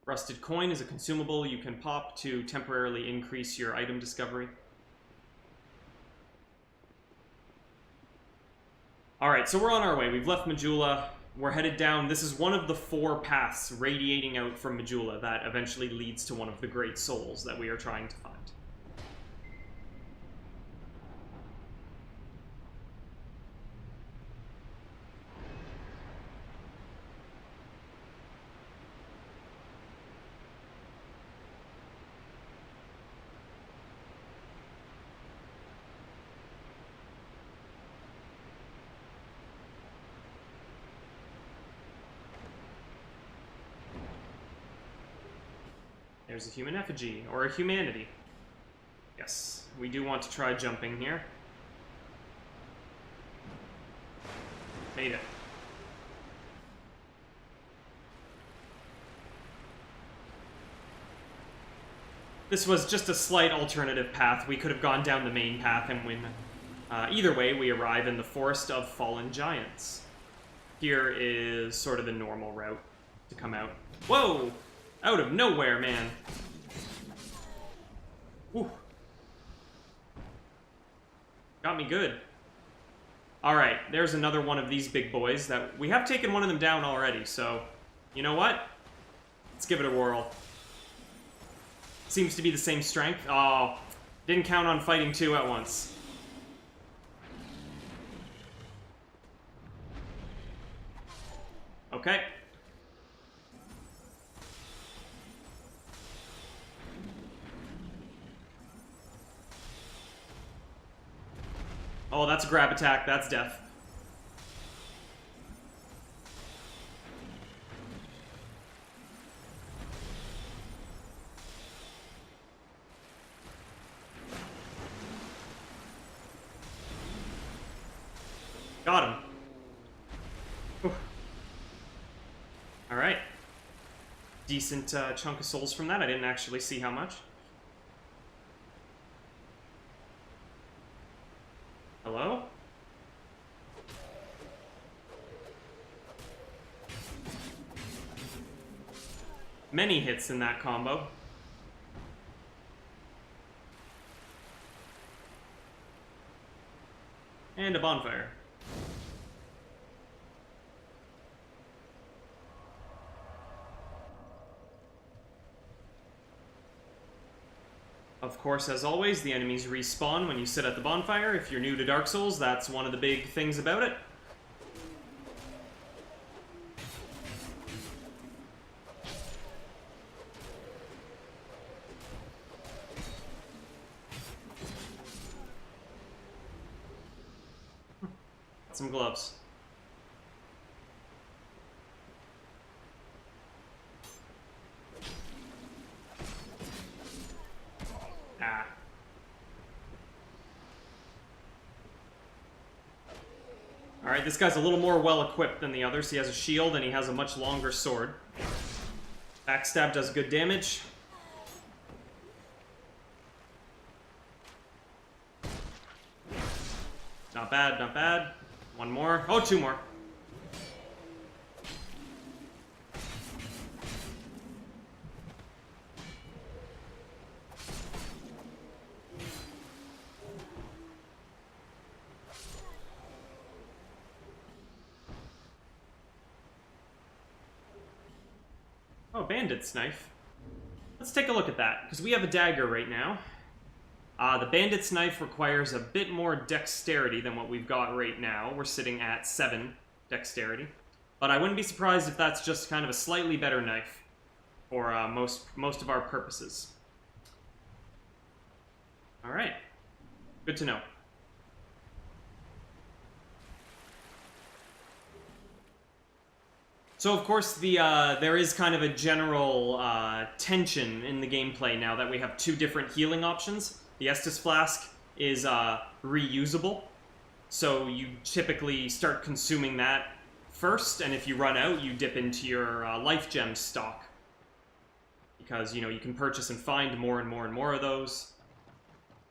[SPEAKER 1] Rusted coin is a consumable you can pop to temporarily increase your item discovery. Alright, so we're on our way. We've left Majula. We're headed down. This is one of the 4 paths radiating out from Majula that eventually leads to one of the Great Souls that we are trying to find. there's a human effigy, or a humanity. Yes, we do want to try jumping here. Made it. This was just a slight alternative path. We could have gone down the main path and win. Either way, we arrive in the Forest of Fallen Giants. Here is sort of the normal route to come out. Whoa! Out of nowhere, man. Whew. Got me good. Alright, there's another one of these big boys that we have taken one of them down already, so you know what? Let's give it a whirl. Seems to be the same strength. Oh, didn't count on fighting two at once. Okay. Oh, that's a grab attack. That's death. Got him. Whew. All right. Decent chunk of souls from that. I didn't actually see how much. Hello? Many hits in that combo. And a bonfire. Of course, as always, the enemies respawn when you sit at the bonfire. If you're new to Dark Souls, that's one of the big things about it. Some gloves. Ah. Alright, this guy's a little more well-equipped than the others. He has a shield and he has a much longer sword. Backstab does good damage. Not bad, not bad. One more. Oh, two more. Oh, bandit's knife. Let's take a look at that, because we have a dagger right now. The bandit's knife requires a bit more dexterity than what we've got right now. We're sitting at 7 dexterity. But I wouldn't be surprised if that's just kind of a slightly better knife for most of our purposes. Alright. Good to know. So, of course, there is kind of a general tension in the gameplay now that we have two different healing options. The Estus Flask is reusable, so you typically start consuming that first, and if you run out, you dip into your Life Gem stock. Because, you know, you can purchase and find more and more and more of those,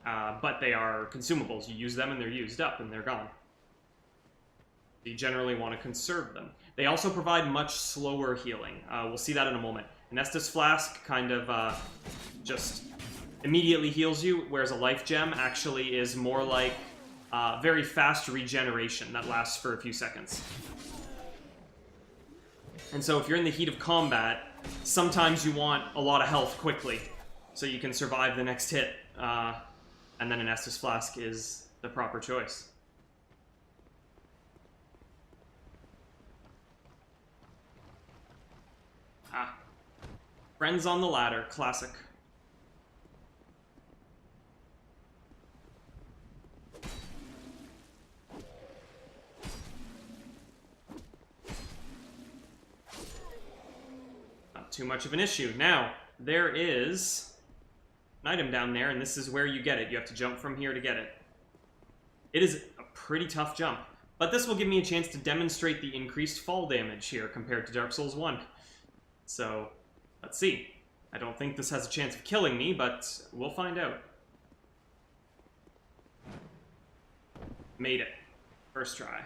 [SPEAKER 1] but they are consumables. You use them and they're used up and they're gone. You generally want to conserve them. They also provide much slower healing. We'll see that in a moment. An Estus Flask kind of just immediately heals you, whereas a Life Gem actually is more like very fast regeneration that lasts for a few seconds. And so if you're in the heat of combat, sometimes you want a lot of health quickly, so you can survive the next hit, and then an Estus Flask is the proper choice. Ah. Friends on the Ladder, classic. Not too much of an issue. Now, there is an item down there, and this is where you get it. You have to jump from here to get it. It is a pretty tough jump, but this will give me a chance to demonstrate the increased fall damage here compared to Dark Souls 1. So, let's see. I don't think this has a chance of killing me, but we'll find out. Made it. First try.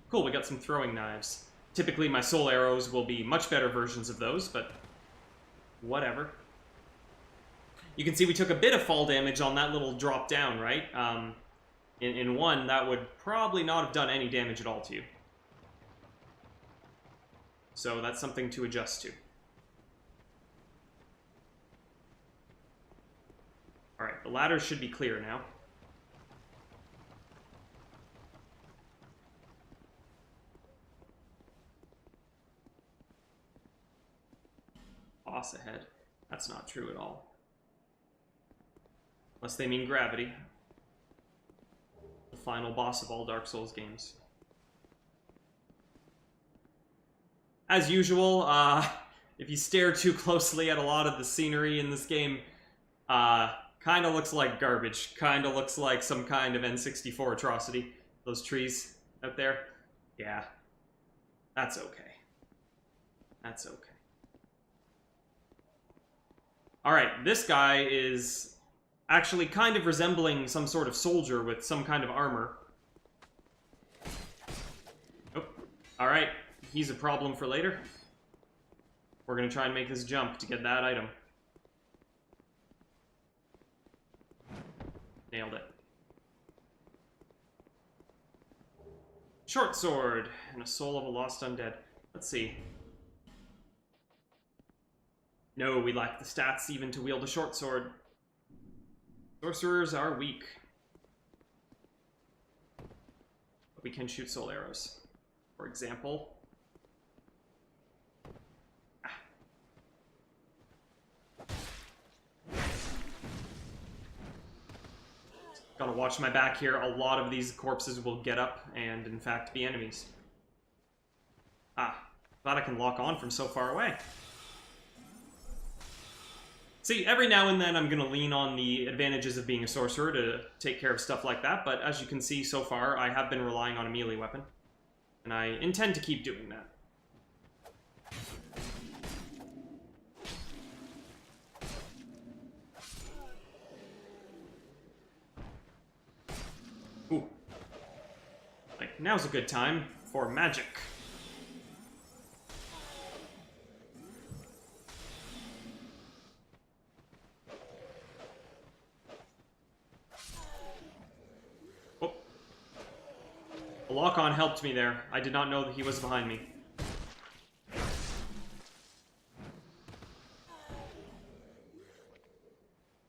[SPEAKER 1] Cool, we got some throwing knives. Typically my soul arrows will be much better versions of those, but whatever. You can see we took a bit of fall damage on that little drop down, right? In one, that would probably not have done any damage at all to you. So that's something to adjust to. Alright, the ladder should be clear now. Boss ahead. That's not true at all. Unless they mean gravity. The final boss of all Dark Souls games. As usual, if you stare too closely at a lot of the scenery in this game, kind of looks like garbage. Kind of looks like some kind of N64 atrocity. Those trees out there. Yeah. That's okay. That's okay. Alright, this guy is actually kind of resembling some sort of soldier with some kind of armor. Oh, alright. He's a problem for later. We're gonna try and make this jump to get that item. Nailed it. Short sword and a soul of a lost undead. Let's see. No, we lack the stats even to wield a short sword. Sorcerers are weak. But we can shoot soul arrows. For example. Gotta watch my back here. A lot of these corpses will get up and, in fact, be enemies. Ah, glad I can lock on from so far away. See, every now and then I'm gonna lean on the advantages of being a sorcerer to take care of stuff like that, but as you can see so far, I have been relying on a melee weapon. And I intend to keep doing that. Ooh. Like, now's a good time for magic. Oh. The lock-on helped me there. I did not know that he was behind me.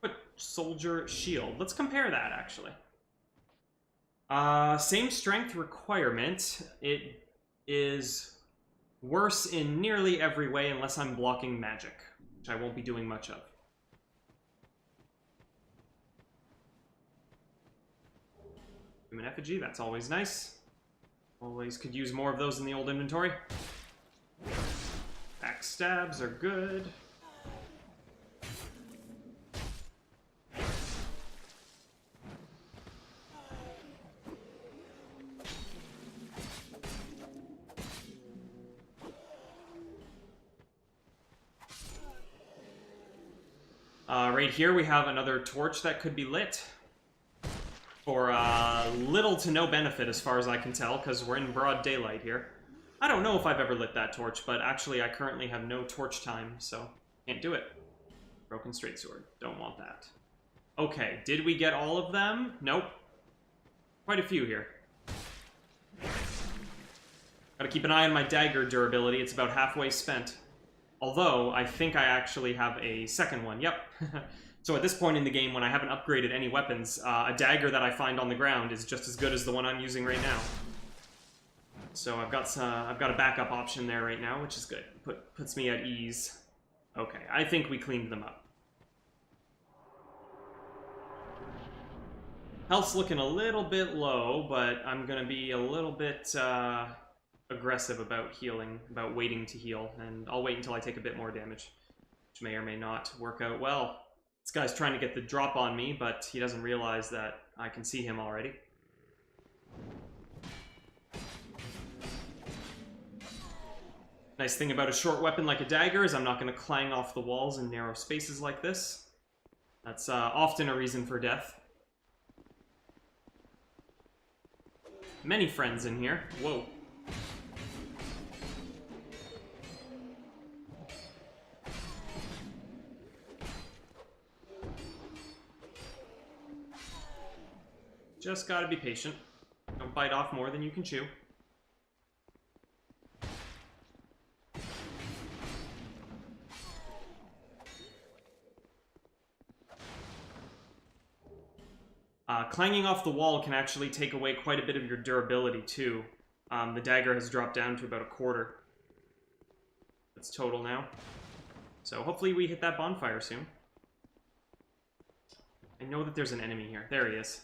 [SPEAKER 1] But soldier shield. Let's compare that, actually. Same strength requirement. It is worse in nearly every way unless I'm blocking magic, which I won't be doing much of. Human effigy, that's always nice. Always could use more of those in the old inventory. Backstabs are good. Right here we have another torch that could be lit. For little to no benefit as far as I can tell, because we're in broad daylight here. I don't know if I've ever lit that torch, but actually I currently have no torch time, so can't do it. Broken straight sword. Don't want that. Okay, did we get all of them? Nope. Quite a few here. Gotta keep an eye on my dagger durability. It's about halfway spent. Although, I think I actually have a second one. Yep. So at this point in the game, when I haven't upgraded any weapons, a dagger that I find on the ground is just as good as the one I'm using right now. So I've got a backup option there right now, which is good. Puts me at ease. Okay, I think we cleaned them up. Health's looking a little bit low, but I'm gonna be a little bit aggressive about healing, about waiting to heal, and I'll wait until I take a bit more damage, which may or may not work out well. This guy's trying to get the drop on me, but he doesn't realize that I can see him already. Nice thing about a short weapon like a dagger is I'm not going to clang off the walls in narrow spaces like this. That's often a reason for death. Many friends in here. Whoa. Just gotta be patient. Don't bite off more than you can chew. Clanging off the wall can actually take away quite a bit of your durability, too. The dagger has dropped down to about a quarter. That's total now. So hopefully we hit that bonfire soon. I know that there's an enemy here. There he is.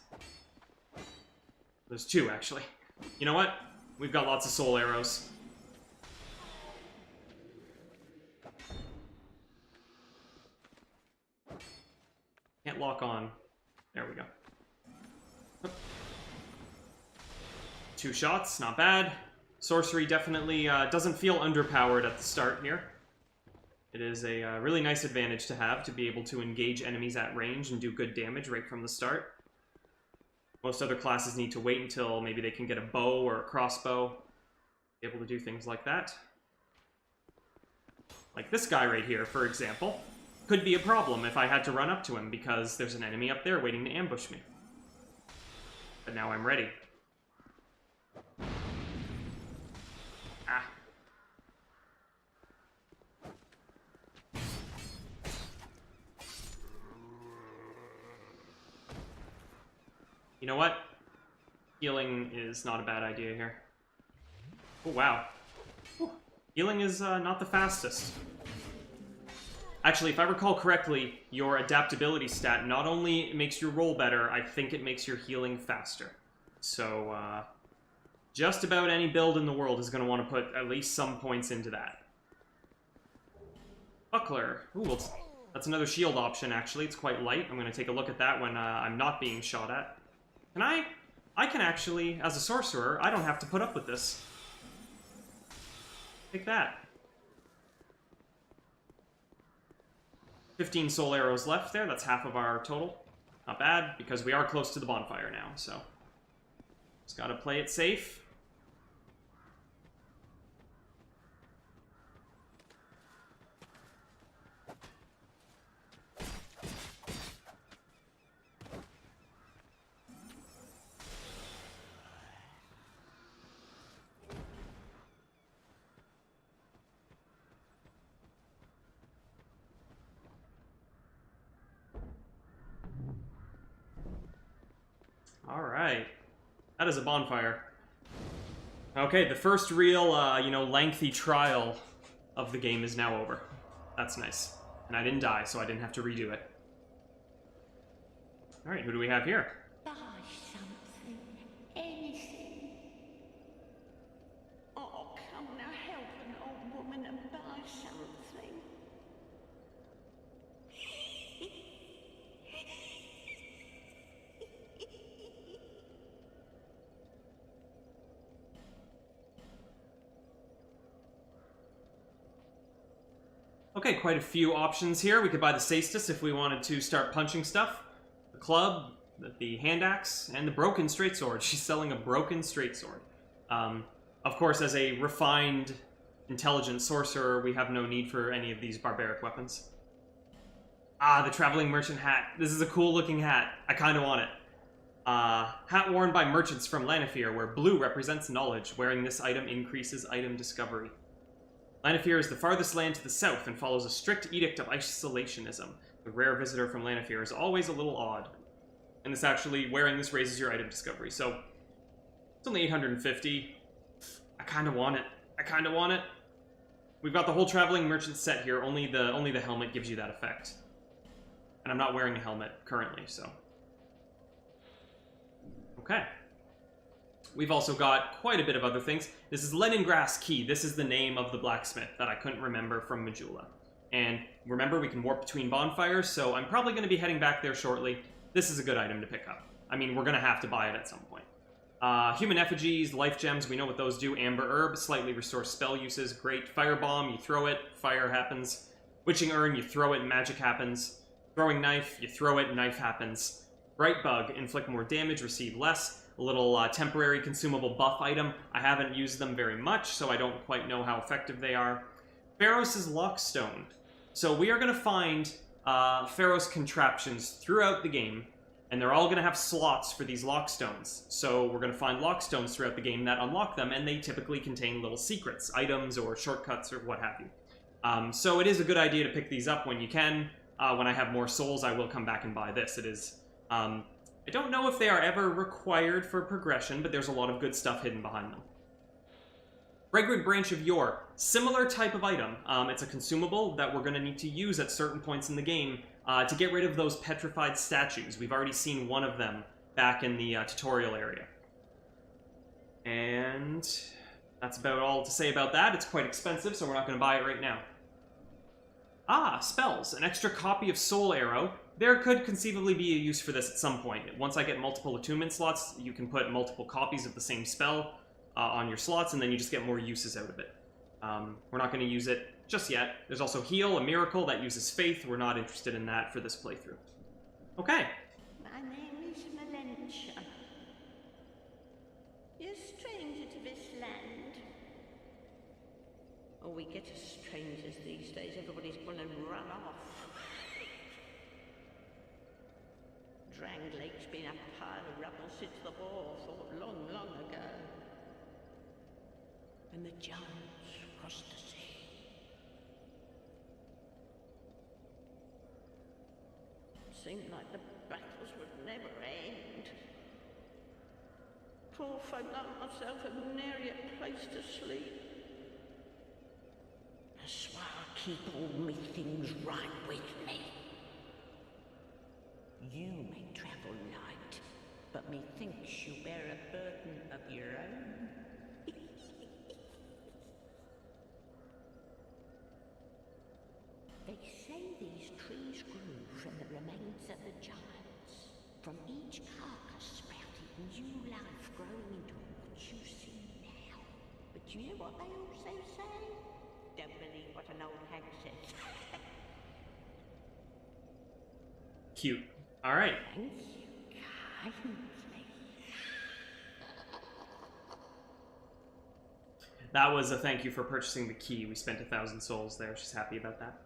[SPEAKER 1] There's two, actually. You know what? We've got lots of soul arrows. Can't lock on. There we go. 2 shots, not bad. Sorcery definitely doesn't feel underpowered at the start here. It is a really nice advantage to have, to be able to engage enemies at range and do good damage right from the start. Most other classes need to wait until maybe they can get a bow or a crossbow, be able to do things like that. Like this guy right here, for example, could be a problem if I had to run up to him because there's an enemy up there waiting to ambush me. But now I'm ready. Ah. You know what? Healing is not a bad idea here. Oh, wow. Whew. Healing is not the fastest. Actually, if I recall correctly, your adaptability stat not only makes your roll better, I think it makes your healing faster. So, just about any build in the world is going to want to put at least some points into that. Buckler. Ooh, well, that's another shield option, actually. It's quite light. I'm going to take a look at that when I'm not being shot at. Can I can actually, as a sorcerer, I don't have to put up with this. Take that. 15 soul arrows left there. That's half of our total. Not bad, because we are close to the bonfire now, so just gotta play it safe. Alright. That is a bonfire. Okay, the first real, lengthy trial of the game is now over. That's nice. And I didn't die, so I didn't have to redo it. Alright, who do we have here?
[SPEAKER 10] Buy something. Anything. Oh, come now, help an old woman and buy something.
[SPEAKER 1] Okay, quite a few options here. We could buy the Cestus if we wanted to start punching stuff. The club, the hand axe, and the broken straight sword. She's selling a broken straight sword. Of course, as a refined, intelligent sorcerer, we have no need for any of these barbaric weapons. Ah, the traveling merchant hat. This is a cool looking hat. I kind of want it. Hat worn by merchants from Lannifer, where blue represents knowledge. Wearing this item increases item discovery. Lannifer is the farthest land to the south and follows a strict edict of isolationism. The rare visitor from Lannifer is always a little odd. And this actually, wearing this raises your item discovery. So, it's only 850. I kind of want it. I kind of want it. We've got the whole traveling merchant set here. Only the helmet gives you that effect. And I'm not wearing a helmet currently, so. Okay. We've also got quite a bit of other things. This is Leningrass Key. This is the name of the blacksmith that I couldn't remember from Majula. And remember, we can warp between bonfires, so I'm probably going to be heading back there shortly. This is a good item to pick up. I mean, we're going to have to buy it at some point. Human effigies, life gems, we know what those do. Amber herb, slightly restores spell uses. Great. Firebomb, you throw it, fire happens. Witching urn, you throw it, magic happens. Throwing knife, you throw it, knife happens. Bright bug, inflict more damage, receive less. A little temporary consumable buff item. I haven't used them very much, so I don't quite know how effective they are. Pharos' Lockstone. So we are going to find Pharos contraptions throughout the game, and they're all going to have slots for these lockstones. So we're going to find lockstones throughout the game that unlock them, and they typically contain little secrets, items, or shortcuts, or what have you. So it is a good idea to pick these up when you can. When I have more souls, I will come back and buy this. It is... I don't know if they are ever required for progression, but there's a lot of good stuff hidden behind them. Fragrant Branch of Yore. Similar type of item. It's a consumable that we're going to need to use at certain points in the game to get rid of those petrified statues. We've already seen one of them back in the tutorial area. And that's about all to say about that. It's quite expensive, so we're not going to buy it right now. Ah, spells. An extra copy of Soul Arrow. There could conceivably be a use for this at some point. Once I get multiple attunement slots, you can put multiple copies of the same spell on your slots, and then you just get more uses out of it. We're not going to use it just yet. There's also Heal, a miracle that uses faith. We're not interested in that for this playthrough. Okay.
[SPEAKER 10] My name is Valentia. You're a stranger to this land.
[SPEAKER 4] Oh, we get as strangers these days. Everybody's gone and run off. Dranglake's been a pile of rubble since the war fought long, long ago. And the giants crossed the sea. Seemed like the battles would never end. Poor folk like myself have nary a place to sleep. I swear I'll keep all me things right with me. You may travel light, but methinks you bear a burden of your own. They say these trees grew from the remains of the giants. From each carcass sprouted new life growing into what you see now. But you know what they also say? Don't believe what an old hag says.
[SPEAKER 1] Cute. All right.
[SPEAKER 4] Thank you kindly.
[SPEAKER 1] That was a thank you for purchasing the key. We spent 1,000 souls there. She's happy about that.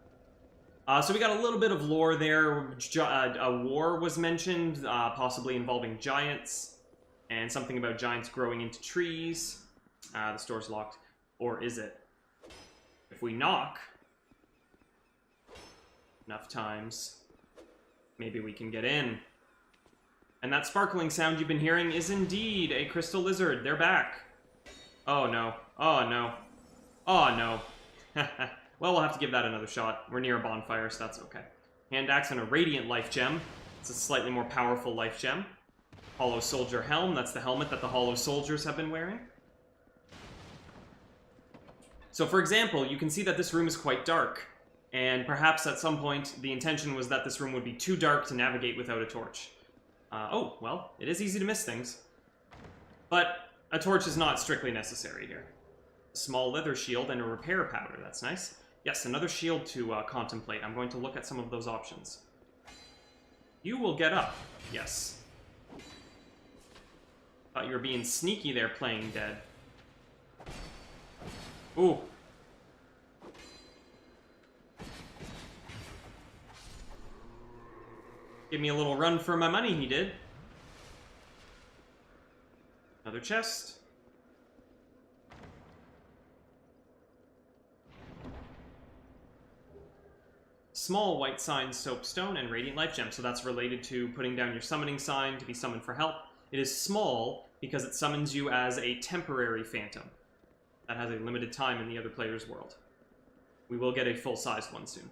[SPEAKER 1] So we got a little bit of lore there. A war was mentioned, possibly involving giants, and something about giants growing into trees. The store's locked. Or is it? If we knock enough times, maybe we can get in. And that sparkling sound you've been hearing is indeed a crystal lizard. They're back. Oh no. Oh no. Oh no. Well, we'll have to give that another shot. We're near a bonfire, so that's okay. Hand axe and a radiant life gem. It's a slightly more powerful life gem. Hollow soldier helm. That's the helmet that the hollow soldiers have been wearing. So for example, you can see that this room is quite dark. And perhaps at some point, the intention was that this room would be too dark to navigate without a torch. Oh, well, it is easy to miss things. But a torch is not strictly necessary here. A small leather shield and a repair powder, that's nice. Yes, another shield to contemplate. I'm going to look at some of those options. You will get up. Yes. Thought you were being sneaky there, playing dead. Ooh. Give me a little run for my money, he did. Another chest. Small white sign, soapstone, and radiant life gem. So that's related to putting down your summoning sign to be summoned for help. It is small because it summons you as a temporary phantom. That has a limited time in the other player's world. We will get a full-sized one soon.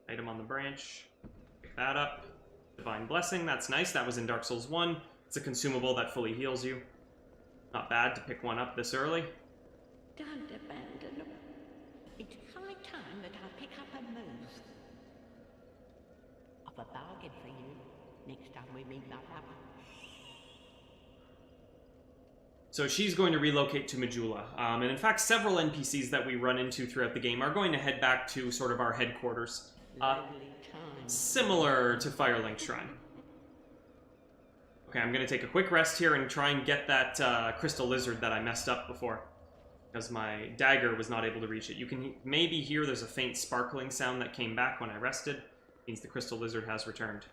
[SPEAKER 1] Item on the branch. Pick that up. Divine Blessing, that's nice. That was in Dark Souls 1. It's a consumable that fully heals you. Not bad to pick one up this early.
[SPEAKER 4] Don't abandon them. It's high time that I pick up a move. I've a bargain for you next time we meet my lover.
[SPEAKER 1] So she's going to relocate to Majula. And in fact, several NPCs that we run into throughout the game are going to head back to sort of our headquarters. Similar to Firelink Shrine. Okay, I'm going to take a quick rest here and try and get that crystal lizard that I messed up before. Because my dagger was not able to reach it. You can maybe hear there's a faint sparkling sound that came back when I rested. Means the crystal lizard has returned.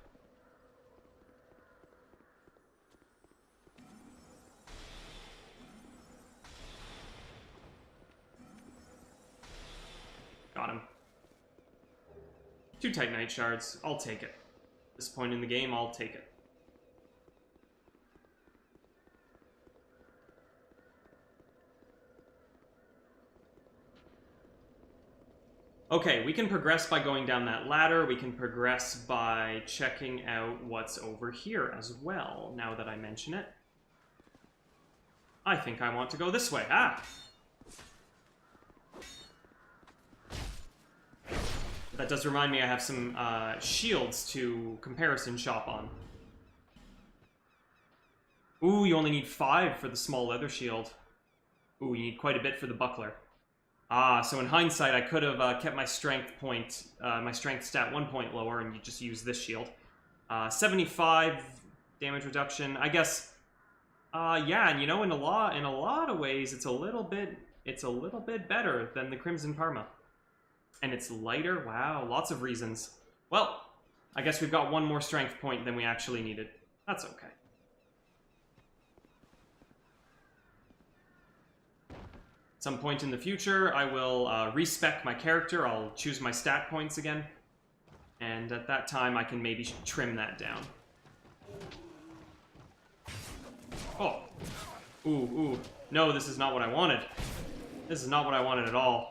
[SPEAKER 1] Got him. 2 Titanite shards. I'll take it. At this point in the game, I'll take it. Okay, we can progress by going down that ladder. We can progress by checking out what's over here as well, now that I mention it. I think I want to go this way. Ah! That does remind me I have some shields to comparison shop on. Ooh, you only need 5 for the small leather shield. Ooh, you need quite a bit for the buckler. Ah, so in hindsight, I could have kept my strength point, my strength stat 1 point lower, and you just use this shield. 75 damage reduction. I guess. Yeah, and you know, in a lot of ways, it's a little bit better than the Crimson Parma. And it's lighter. Wow, lots of reasons. Well, I guess we've got 1 more strength point than we actually needed. That's okay. At some point in the future, I will respec my character. I'll choose my stat points again. And at that time, I can maybe trim that down. Oh. Ooh, ooh. No, this is not what I wanted. This is not what I wanted at all.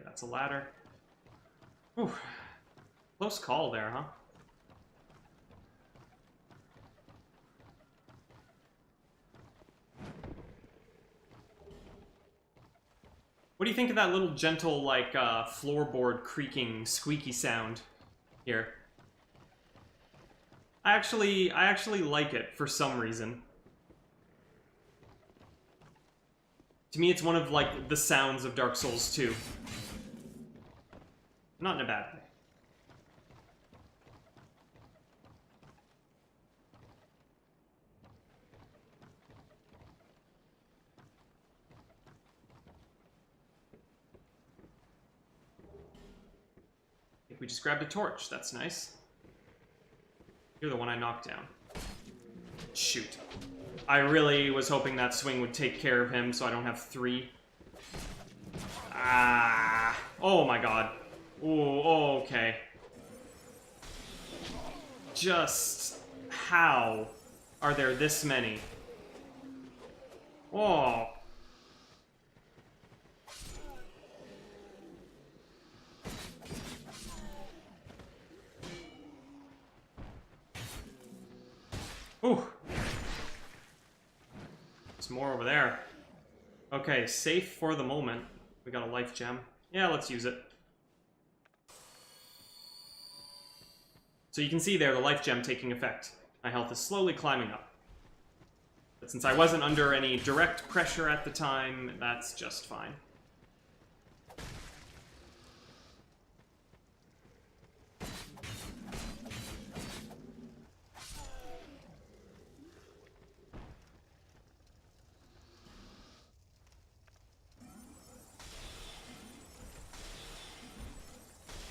[SPEAKER 1] That's a ladder. Whew. Close call there, huh? What do you think of that little gentle, like, floorboard creaking, squeaky sound here? I actually like it for some reason. To me, it's one of, like, the sounds of Dark Souls 2. Not in a bad way. I think we just grabbed a torch. That's nice. You're the one I knocked down. Shoot. I really was hoping that swing would take care of him so I don't have 3. Ah. Oh my god. Oh, okay. Just how are there this many? Oh. Ooh. There's more over there. Okay, safe for the moment. We got a life gem. Yeah, let's use it. So you can see there the life gem taking effect. My health is slowly climbing up. But since I wasn't under any direct pressure at the time, that's just fine.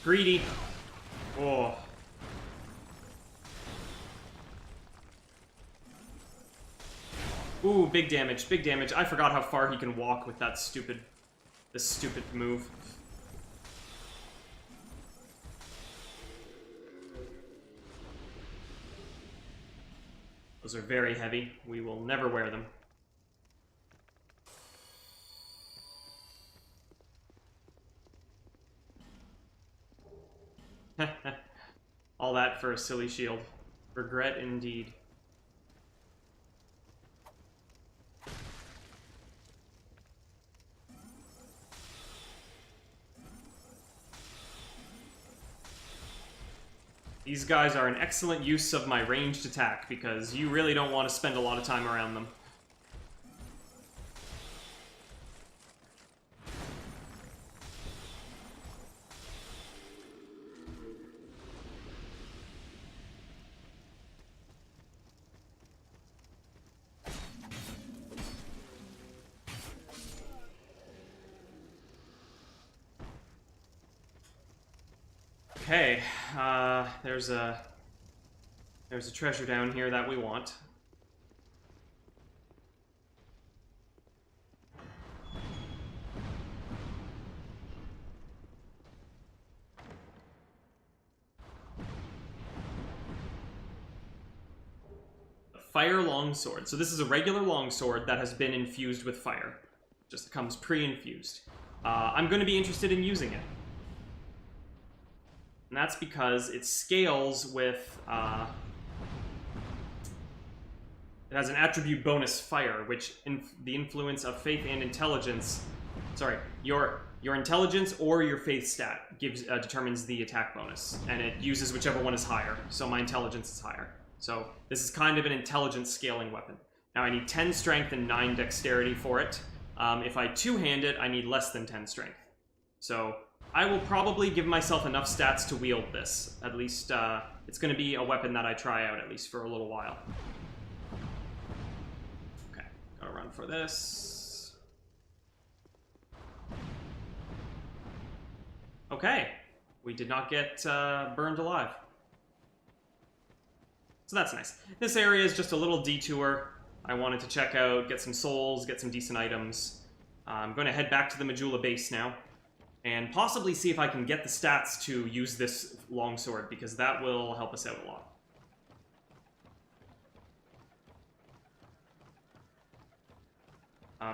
[SPEAKER 1] Greedy. Oh. Ooh, big damage, big damage. I forgot how far he can walk with that this stupid move. Those are very heavy. We will never wear them. All that for a silly shield. Regret indeed. These guys are an excellent use of my ranged attack, because you really don't want to spend a lot of time around them. Okay, there's a treasure down here that we want. A fire longsword. So this is a regular longsword that has been infused with fire. Just comes pre-infused. I'm going to be interested in using it. And that's because it scales with, it has an attribute bonus fire, which the influence of faith and intelligence, sorry, your intelligence or your faith stat determines the attack bonus, and it uses whichever one is higher. So my intelligence is higher. So this is kind of an intelligence scaling weapon. Now I need 10 strength and 9 dexterity for it. If I two-hand it, I need less than 10 strength. So I will probably give myself enough stats to wield this. At least, it's going to be a weapon that I try out, at least for a little while. Okay, gotta run for this. Okay, we did not get burned alive. So that's nice. This area is just a little detour. I wanted to check out, get some souls, get some decent items. I'm going to head back to the Majula base now, and possibly see if I can get the stats to use this longsword, because that will help us out a lot.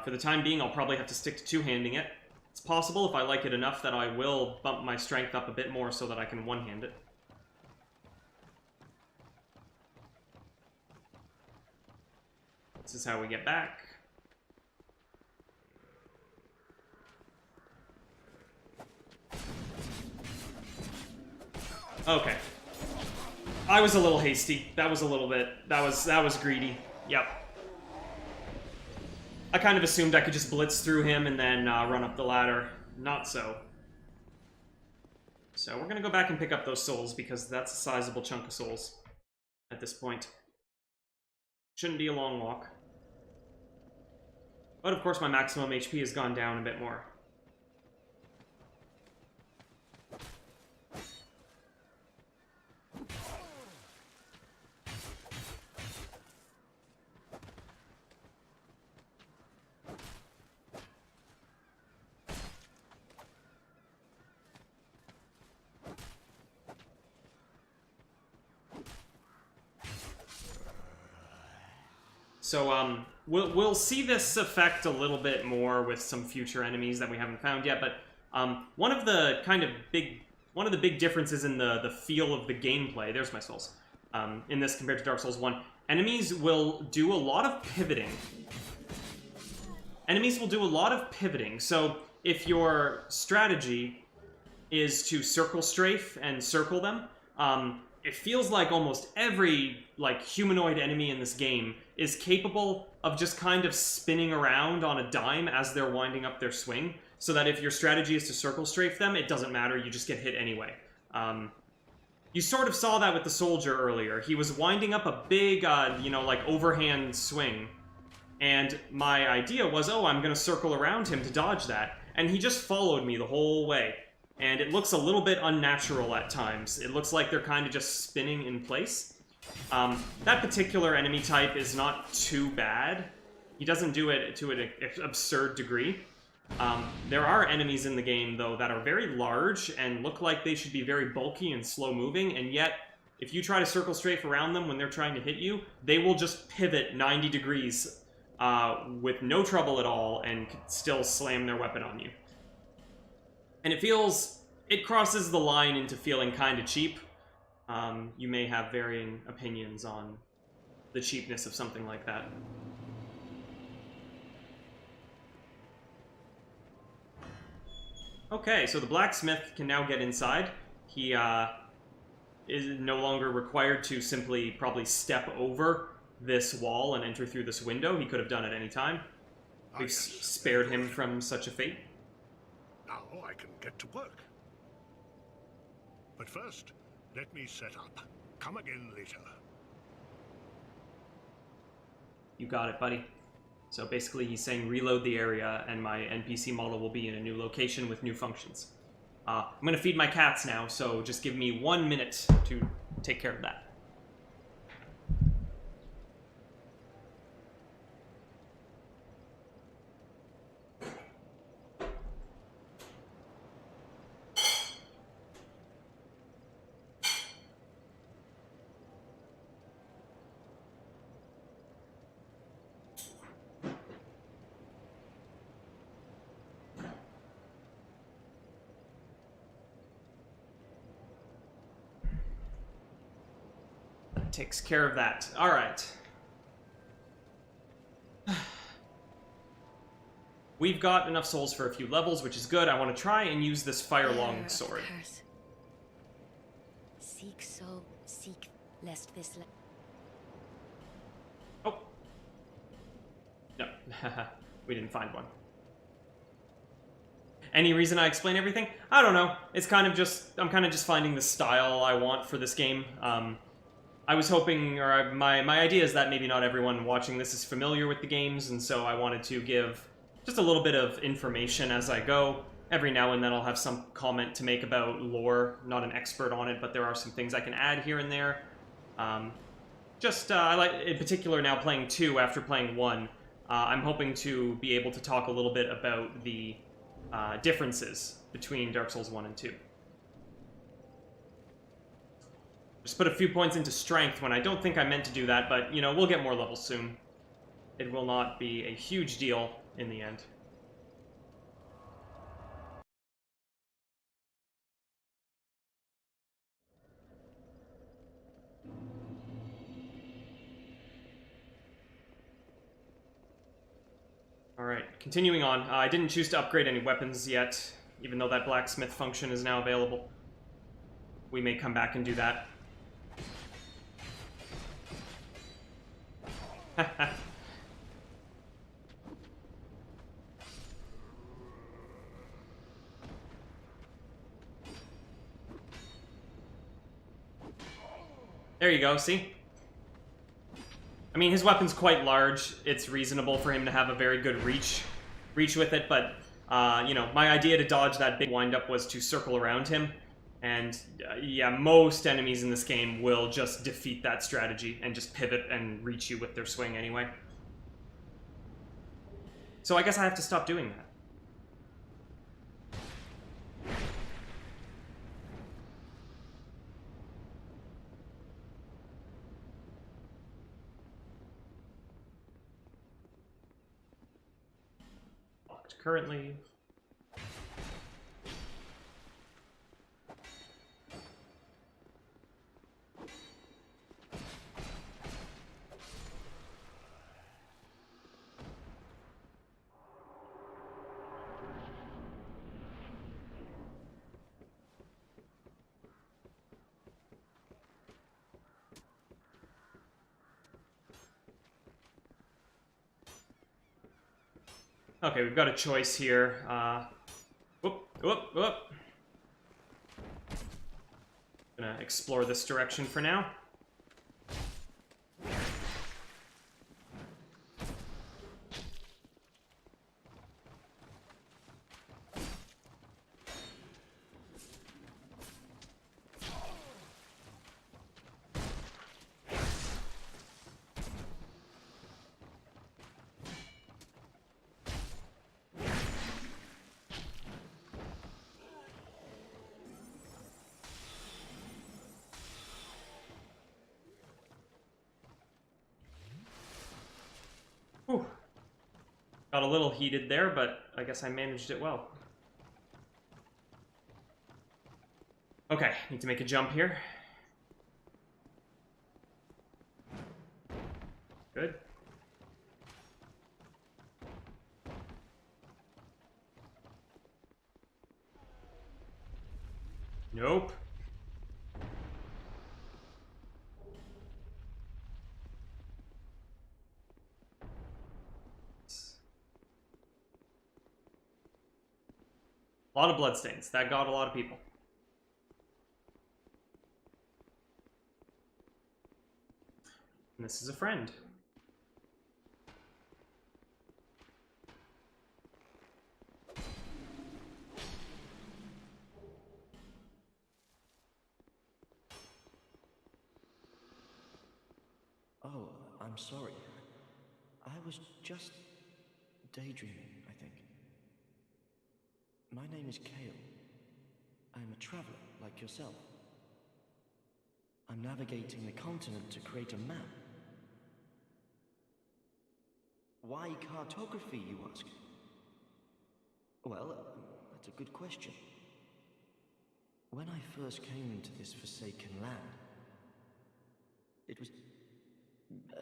[SPEAKER 1] For the time being, I'll probably have to stick to two-handing it. It's possible, if I like it enough, that I will bump my strength up a bit more so that I can one-hand it. This is how we get back. Okay. I was a little hasty. That was a little bit... That was greedy. Yep. I kind of assumed I could just blitz through him and then run up the ladder. Not so. So we're gonna go back and pick up those souls, because that's a sizable chunk of souls at this point. Shouldn't be a long walk. But of course my maximum HP has gone down a bit more. So, we'll see this effect a little bit more with some future enemies that we haven't found yet, but one of the big differences in the feel of the gameplay, there's my souls, in this compared to Dark Souls 1, enemies will do a lot of pivoting. Enemies will do a lot of pivoting, so if your strategy is to circle strafe and circle them, it feels like almost every humanoid enemy in this game is capable of just kind of spinning around on a dime as they're winding up their swing, so that if your strategy is to circle strafe them, it doesn't matter, you just get hit anyway. You sort of saw that with the soldier earlier. He was winding up a big, overhand swing, and my idea was, oh, I'm gonna circle around him to dodge that, and he just followed me the whole way. And it looks a little bit unnatural at times. It looks like they're kind of just spinning in place. That particular enemy type is not too bad. He doesn't do it to an absurd degree. There are enemies in the game, though, that are very large and look like they should be very bulky and slow-moving, and yet If you try to circle strafe around them when they're trying to hit you, they will just pivot 90 degrees with no trouble at all and still slam their weapon on you. And it crosses the line into feeling kind of cheap. You may have varying opinions on the cheapness of something like that. Okay, so the blacksmith can now get inside. He is no longer required to simply probably step over this wall and enter through this window. He could have done it any time. We've spared him from such a fate.
[SPEAKER 8] Now I can get to work. But first, let me set up. Come again later.
[SPEAKER 1] You got it, buddy. So basically he's saying reload the area and my NPC model will be in a new location with new functions. I'm going to feed my cats now, so just give me 1 minute to take care of that. Takes care of that. All right. We've got enough souls for a few levels, which is good. I want to try and use this fire-long sword.
[SPEAKER 6] Seek soul, seek lest this.
[SPEAKER 1] Oh. No, we didn't find one. Any reason I explain everything? I don't know. It's kind of just I'm kind of just finding the style I want for this game. I was hoping, or my idea is that maybe not everyone watching this is familiar with the games, and so I wanted to give just a little bit of information as I go. Every now and then I'll have some comment to make about lore. Not an expert on it, but there are some things I can add here and there. I like, in particular, now playing 2 after playing 1. I'm hoping to be able to talk a little bit about the differences between Dark Souls 1 and 2. Just put a few points into strength when I don't think I meant to do that, but, you know, we'll get more levels soon. It will not be a huge deal in the end. Alright, continuing on. I didn't choose to upgrade any weapons yet, even though that blacksmith function is now available. We may come back and do that. There you go, see? I mean, his weapon's quite large. It's reasonable for him to have a very good reach with it, but, you know, my idea to dodge that big wind-up was to circle around him. And, yeah, most enemies in this game will just defeat that strategy and just pivot and reach you with their swing anyway. So I guess I have to stop doing that. Locked currently. Okay, we've got a choice here. Whoop, whoop, whoop. Gonna explore this direction for now. Whew. Got a little heated there, but I guess I managed it well. Okay, need to make a jump here. Good. Nope. A lot of bloodstains. That got a lot of people. And this is a friend.
[SPEAKER 11] Oh, I'm sorry. I was just daydreaming, I think. My name is Kale. I'm a traveler, like yourself. I'm navigating the continent to create a map. Why cartography, you ask? Well, that's a good question. When I first came into this forsaken land, it was...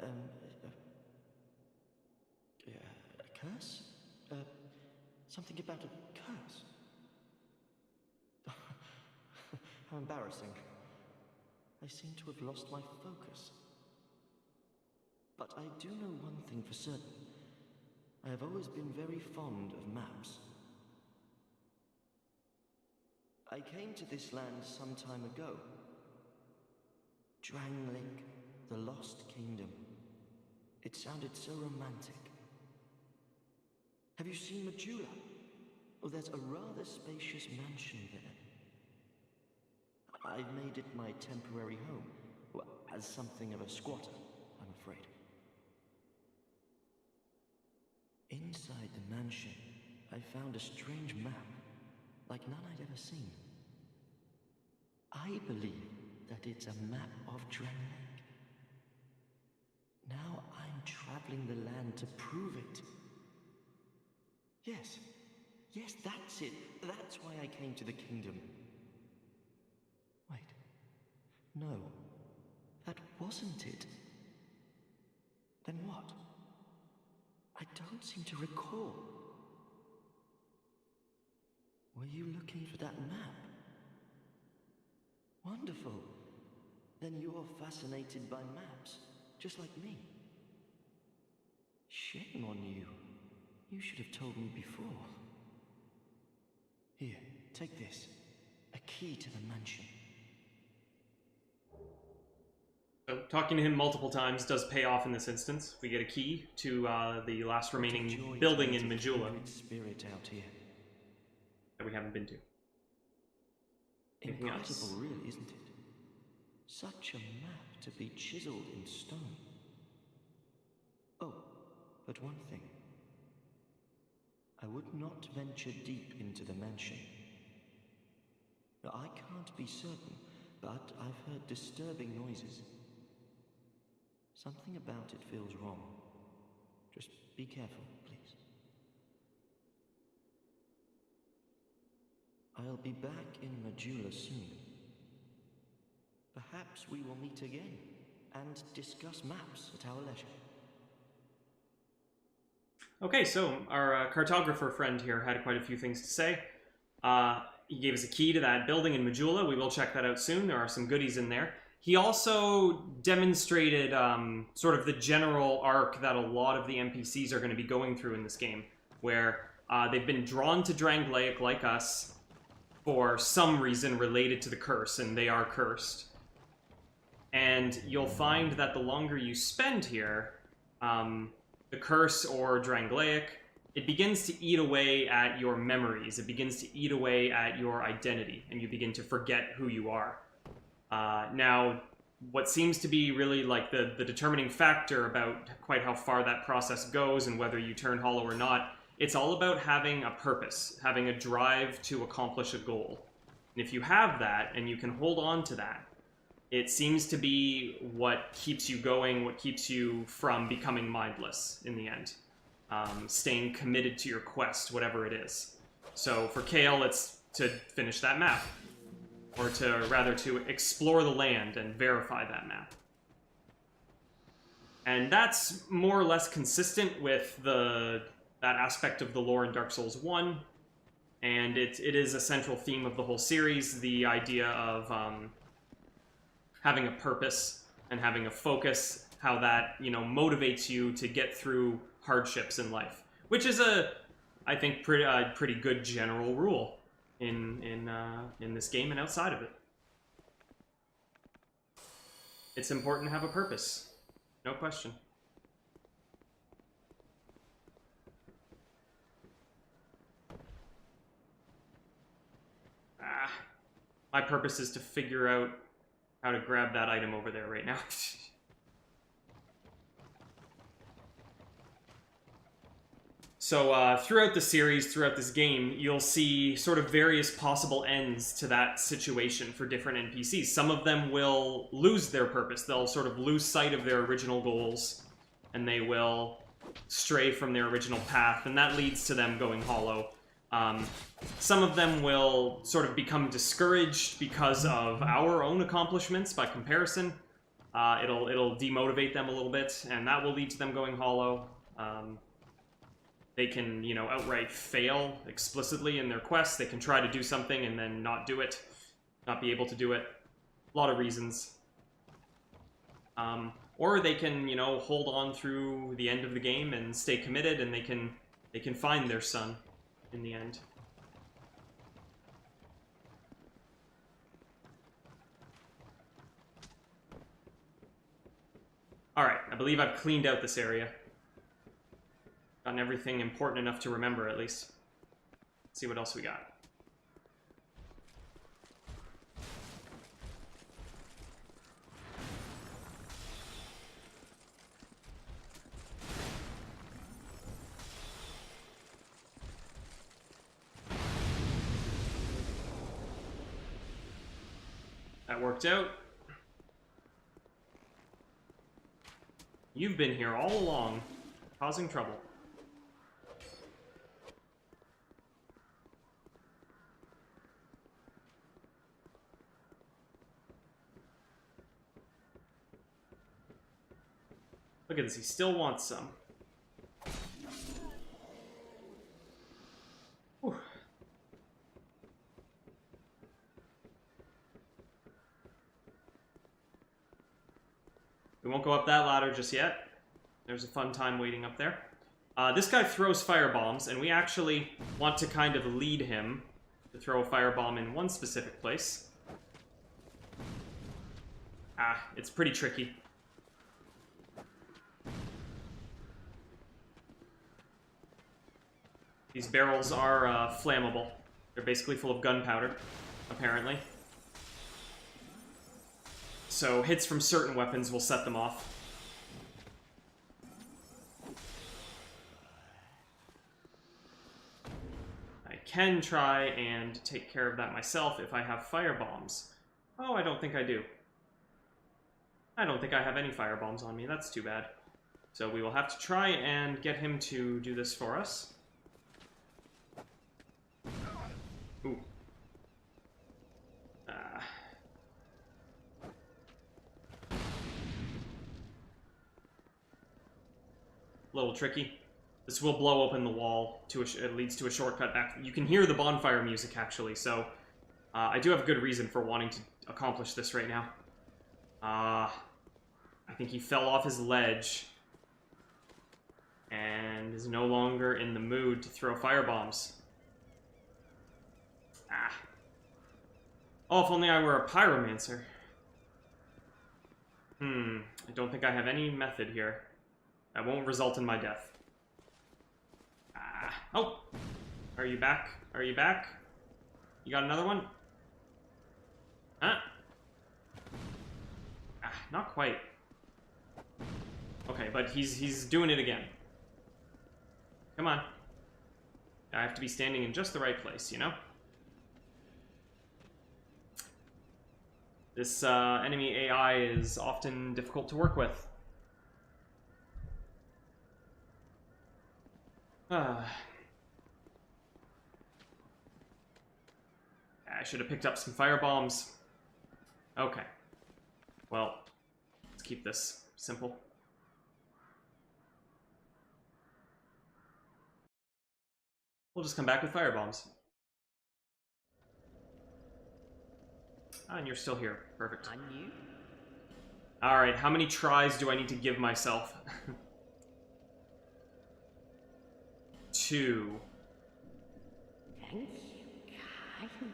[SPEAKER 11] a curse? Something about a curse? How embarrassing. I seem to have lost my focus. But I do know one thing for certain. I have always been very fond of maps. I came to this land some time ago. Drangleic, the Lost Kingdom. It sounded so romantic. Have you seen Majula? Oh, there's a rather spacious mansion there. I've made it my temporary home. Well, as something of a squatter, I'm afraid. Inside the mansion, I found a strange map, like none I'd ever seen. I believe that it's a map of Drangleic. Now I'm traveling the land to prove it. Yes, that's it. That's why I came to the kingdom. Wait. No. That wasn't it. Then what? I don't seem to recall. Were you looking for that map? Wonderful. Then you're fascinated by maps, just like me. Shame on you. You should have told me before. Here, take this. A key to the mansion.
[SPEAKER 1] So, talking to him multiple times does pay off in this instance. We get a key to the last remaining building in Majula
[SPEAKER 11] Spirit out here.
[SPEAKER 1] that we haven't been to. Anything else?
[SPEAKER 11] Incredible, really, isn't it? Such a map to be chiseled in stone. Oh, but one thing. I would not venture deep into the mansion. Now, I can't be certain, but I've heard disturbing noises. Something about it feels wrong. Just be careful, please. I'll be back in Majula soon. Perhaps we will meet again and discuss maps at our leisure.
[SPEAKER 1] Okay, so our cartographer friend here had quite a few things to say. He gave us a key to that building in Majula. We will check that out soon. There are some goodies in there. He also demonstrated sort of the general arc that a lot of the NPCs are going to be going through in this game, where they've been drawn to Drangleic, like us, for some reason related to the curse, and they are cursed. And you'll find that the longer you spend here, the curse or Drangleic, it begins to eat away at your memories. It begins to eat away at your identity, and you begin to forget who you are. Now, what seems to be really like the determining factor about quite how far that process goes and whether you turn hollow or not, it's all about having a purpose, having a drive to accomplish a goal. And if you have that, and you can hold on to that, It seems to be what keeps you going, what keeps you from becoming mindless in the end. Staying committed to your quest, whatever it is. So for Kael, it's to finish that map. Or to explore the land and verify that map. And that's more or less consistent with that aspect of the lore in Dark Souls 1. And it is a central theme of the whole series, the idea of having a purpose and having a focus, how that, motivates you to get through hardships in life. Which is I think, pretty good general rule in this game and outside of it. It's important to have a purpose. No question. My purpose is to figure out how to grab that item over there right now. So throughout the series, throughout this game, you'll see sort of various possible ends to that situation for different NPCs. Some of them will lose their purpose. They'll sort of lose sight of their original goals, and they will stray from their original path, and that leads to them going hollow. Some of them will sort of become discouraged because of our own accomplishments by comparison. It'll demotivate them a little bit, and that will lead to them going hollow. They can, outright fail explicitly in their quests. They can try to do something and then not do it, not be able to do it. A lot of reasons. Or they can, hold on through the end of the game and stay committed, and they can find their son in the end. Alright, I believe I've cleaned out this area. Gotten everything important enough to remember, at least. Let's see what else we got. That worked out. You've been here all along, causing trouble. Look at this, he still wants some. Whew. We won't go up that ladder just yet. There's a fun time waiting up there. This guy throws fire bombs, and we actually want to kind of lead him to throw a firebomb in one specific place. It's pretty tricky. These barrels are flammable. They're basically full of gunpowder, apparently. So hits from certain weapons will set them off. I can try and take care of that myself if I have fire bombs. Oh, I don't think I do. I don't think I have any fire bombs on me. That's too bad. So we will have to try and get him to do this for us. Ooh. A little tricky. This will blow open the wall. It leads to a shortcut back. You can hear the bonfire music, actually, so I do have good reason for wanting to accomplish this right now. I think he fell off his ledge and is no longer in the mood to throw firebombs. Oh, if only I were a pyromancer. I don't think I have any method here that won't result in my death. Oh! Are you back? Are you back? You got another one? Huh? Not quite. Okay, but he's doing it again. Come on. I have to be standing in just the right place, you know? This enemy AI is often difficult to work with. I should have picked up some fire bombs. Okay. Well, let's keep this simple. We'll just come back with fire bombs. Ah, and you're still here. Perfect.
[SPEAKER 4] And you?
[SPEAKER 1] Alright, how many tries do I need to give myself? 2.
[SPEAKER 4] Thank you kindly.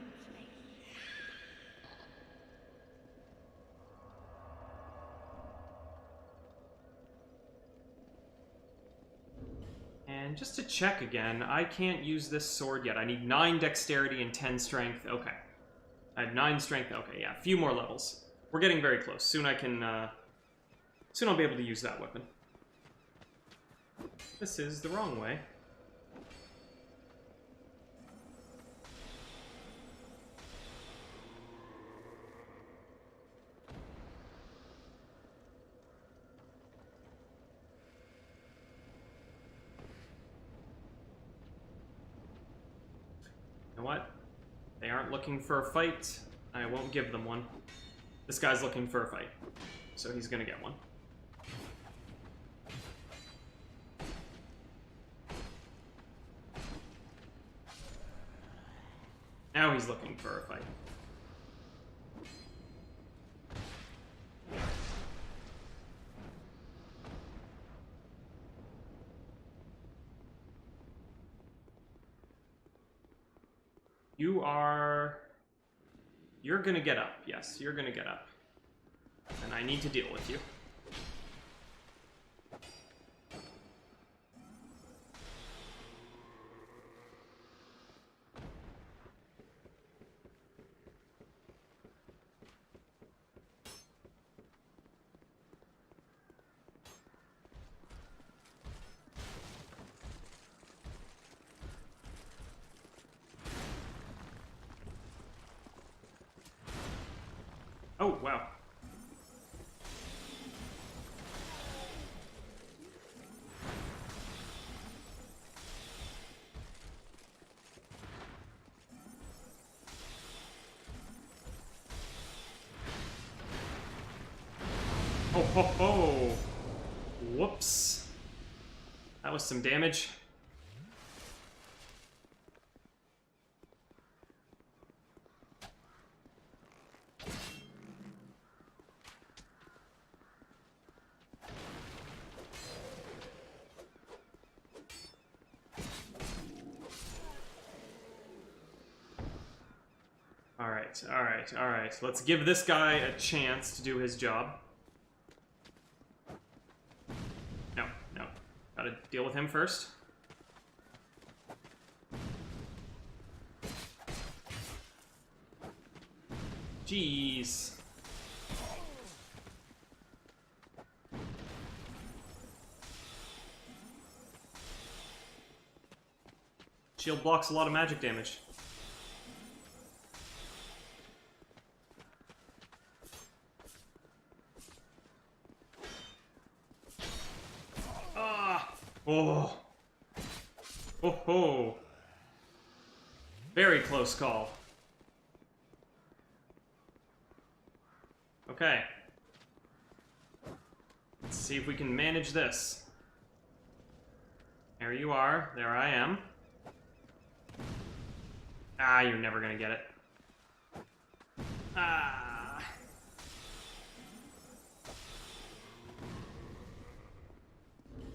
[SPEAKER 1] And just to check again, I can't use this sword yet. I need 9 dexterity and 10 strength. Okay. I have 9 strength. Okay, yeah, a few more levels. We're getting very close. Soon I can, soon I'll be able to use that weapon. This is the wrong way. You know what? They aren't looking for a fight. I won't give them one. This guy's looking for a fight, so he's gonna get one. Now he's looking for a fight. You're gonna get up. Yes, you're gonna get up. And I need to deal with you. Oh, wow. Oh, ho, ho. Whoops. That was some damage. Alright. Let's give this guy a chance to do his job. No. Gotta deal with him first. Jeez. Shield blocks a lot of magic damage. Oh. Oh ho. Very close call. Okay. Let's see if we can manage this. There you are. There I am. Ah, you're never gonna get it. Ah.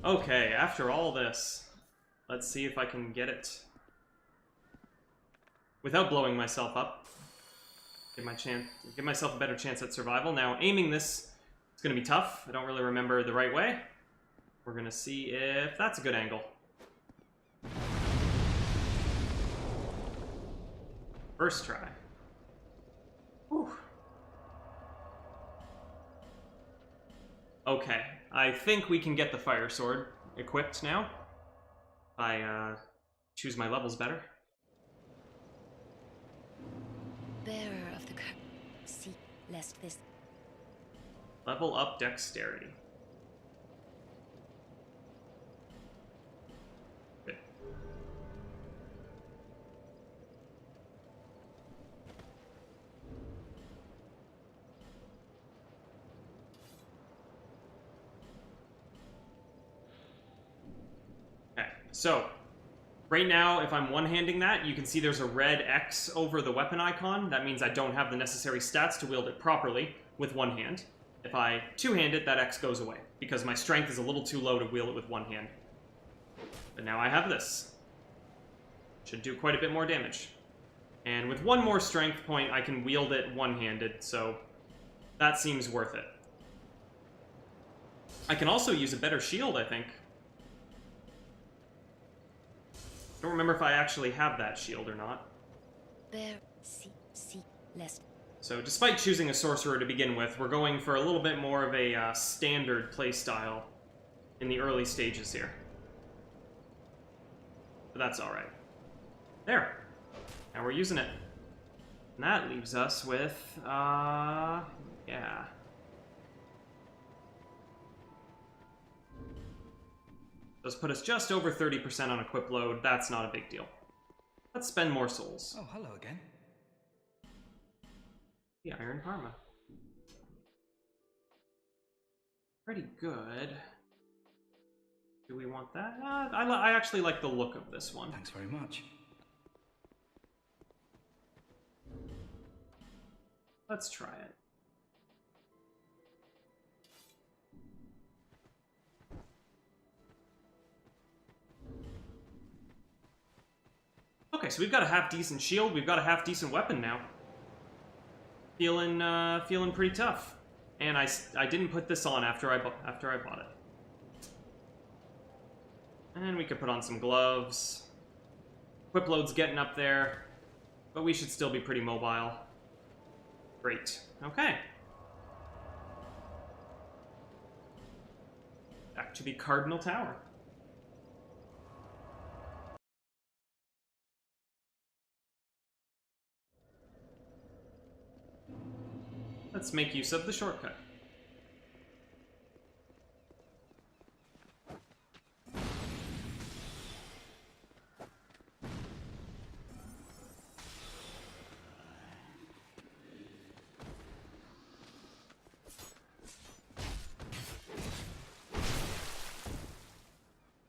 [SPEAKER 1] Okay, after all this, let's see if I can get it without blowing myself up. Give myself a better chance at survival. Now, aiming this is going to be tough. I don't really remember the right way. We're going to see if that's a good angle. First try. Whew. Okay, I think we can get the fire sword equipped now. If I choose my levels better.
[SPEAKER 6] Bearer of the curse, seek lest this...
[SPEAKER 1] Level up dexterity. Good. Okay, so right now, if I'm one-handing that, you can see there's a red X over the weapon icon. That means I don't have the necessary stats to wield it properly with one hand. If I two-hand it, that X goes away, because my strength is a little too low to wield it with one hand. But now I have this. Should do quite a bit more damage. And with one more strength point, I can wield it one-handed, so that seems worth it. I can also use a better shield, I think. I don't remember if I actually have that shield or not.
[SPEAKER 6] There, lest...
[SPEAKER 1] So despite choosing a sorcerer to begin with, we're going for a little bit more of a standard playstyle in the early stages here. But that's alright. There. Now we're using it. And that leaves us with, yeah. Does put us just over 30% on equip load. That's not a big deal. Let's spend more souls.
[SPEAKER 9] Oh, hello again.
[SPEAKER 1] The Iron Karma. Pretty good. Do we want that? I actually like the look of this one.
[SPEAKER 9] Thanks very much.
[SPEAKER 1] Let's try it. Okay, so we've got a half-decent shield, we've got a half-decent weapon now. Feeling pretty tough. And I didn't put this on after I bought it. And we could put on some gloves. Equip load's getting up there, but we should still be pretty mobile. Great. Okay. Back to the Cardinal Tower. Let's make use of the shortcut.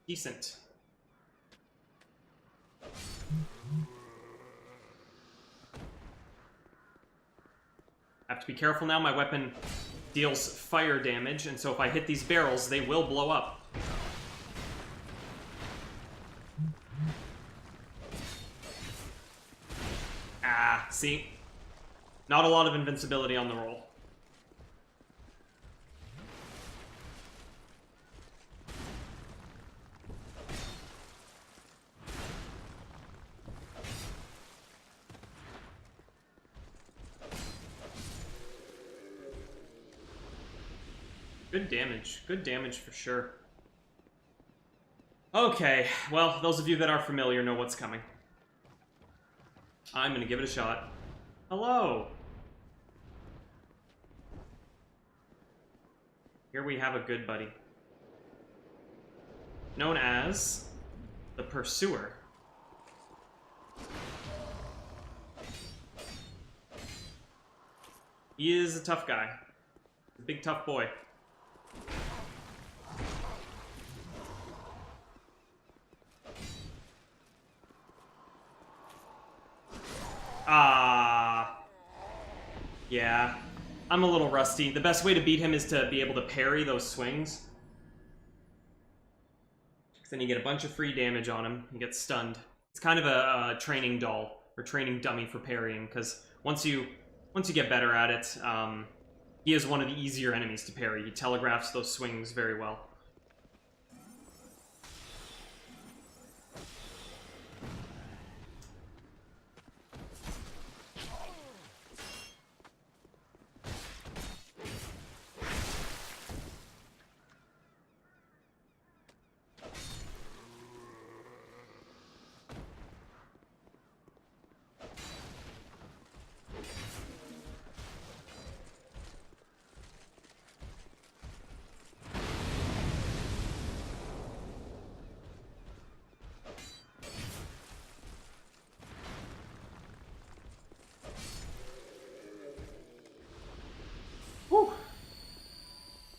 [SPEAKER 1] Decent. I have to be careful now. My weapon deals fire damage, and so if I hit these barrels, they will blow up. Ah, see? Not a lot of invincibility on the roll. Good damage. Good damage for sure. Okay, well, those of you that are familiar know what's coming. I'm gonna give it a shot. Hello! Here we have a good buddy. Known as the Pursuer. He is a tough guy. A big tough boy. Yeah. I'm a little rusty. The best way to beat him is to be able to parry those swings. Then you get a bunch of free damage on him. He gets stunned. It's kind of a training doll, or training dummy for parrying, because once you get better at it, he is one of the easier enemies to parry. He telegraphs those swings very well.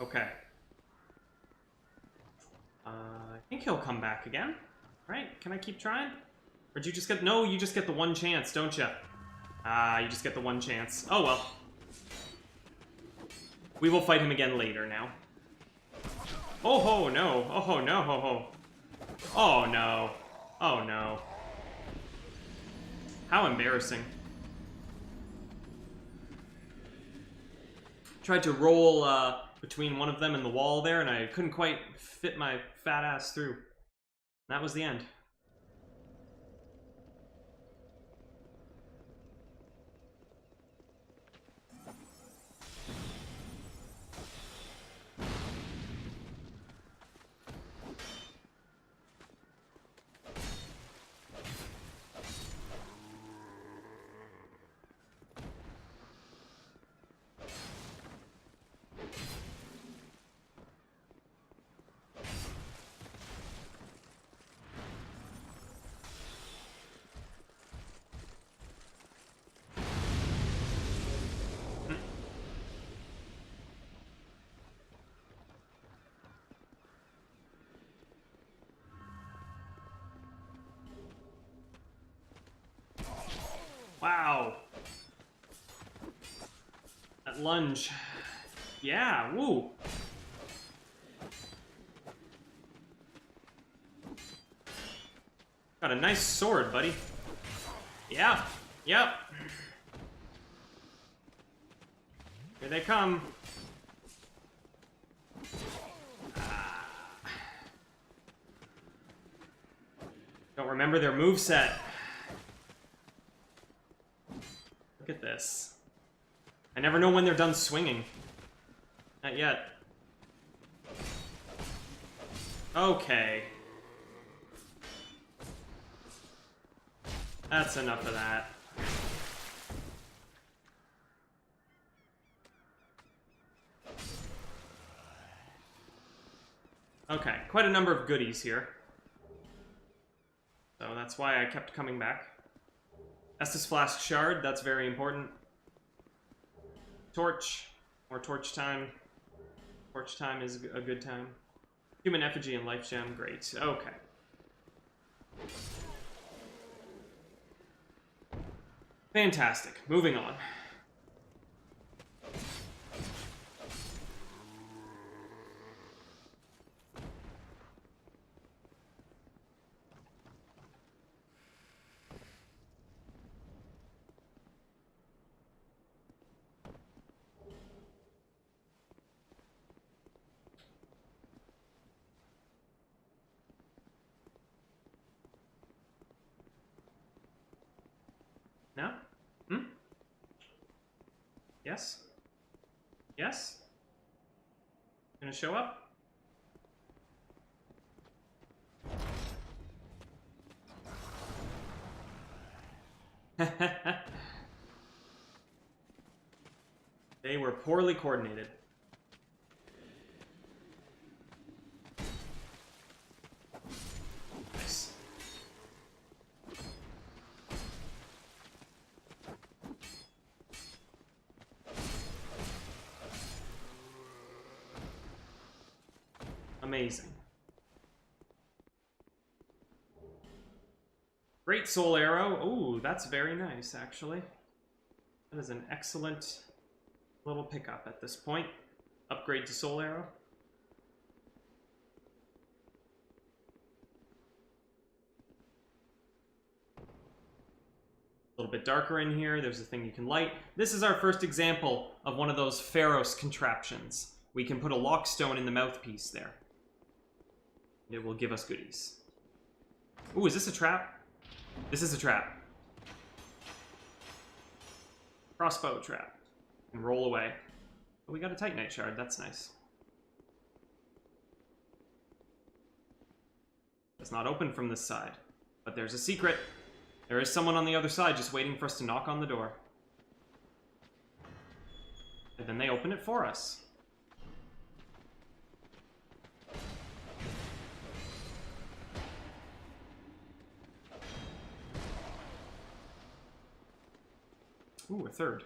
[SPEAKER 1] Okay. I think he'll come back again. Right? Can I keep trying? Or did you just get... No, you just get the one chance, don't you? Ah, you just get the one chance. Oh, well. We will fight him again later now. Oh, ho, no. Oh, ho, no, ho, ho. Oh, no. Oh, no. How embarrassing. Tried to roll between one of them and the wall there, and I couldn't quite fit my fat ass through. That was the end. Wow. That lunge. Yeah, woo. Got a nice sword, buddy. Yeah, yep. Here they come. Don't remember their moveset. Look at this. I never know when they're done swinging. Not yet. Okay. That's enough of that. Okay, quite a number of goodies here. So that's why I kept coming back. Estus Flask Shard, that's very important. Torch, more torch time. Torch time is a good time. Human Effigy and Life Gem, great. Okay. Fantastic. Moving on. No? Hmm? Yes? Yes? Gonna show up? They were poorly coordinated. Nice. Amazing. Great Soul Arrow. Ooh, that's very nice, actually. That is an excellent little pickup at this point. Upgrade to Soul Arrow. A little bit darker in here. There's a thing you can light. This is our first example of one of those Pharos contraptions. We can put a lockstone in the mouthpiece there. It will give us goodies. Ooh, is this a trap? This is a trap. Crossbow trap. And roll away. But we got a Titanite shard, that's nice. It's not open from this side. But there's a secret. There is someone on the other side just waiting for us to knock on the door. And then they open it for us. Ooh, a third.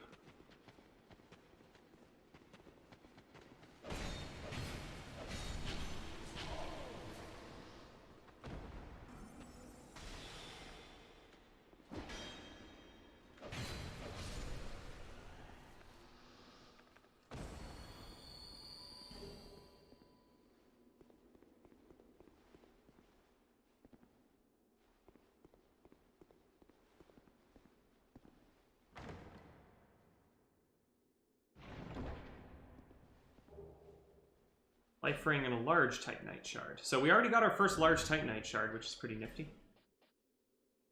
[SPEAKER 1] Life ring and a large Titanite shard. So we already got our first large Titanite shard, which is pretty nifty.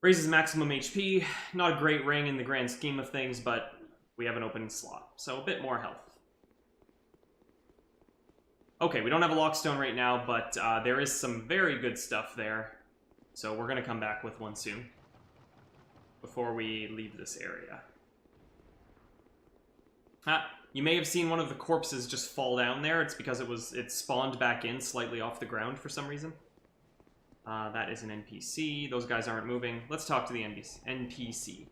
[SPEAKER 1] Raises maximum HP. Not a great ring in the grand scheme of things, but we have an open slot. So a bit more health. Okay, we don't have a lockstone right now, but there is some very good stuff there. So we're going to come back with one soon. Before we leave this area. You may have seen one of the corpses just fall down there. It's because it spawned back in slightly off the ground for some reason. That is an NPC. Those guys aren't moving. Let's talk to the NPC.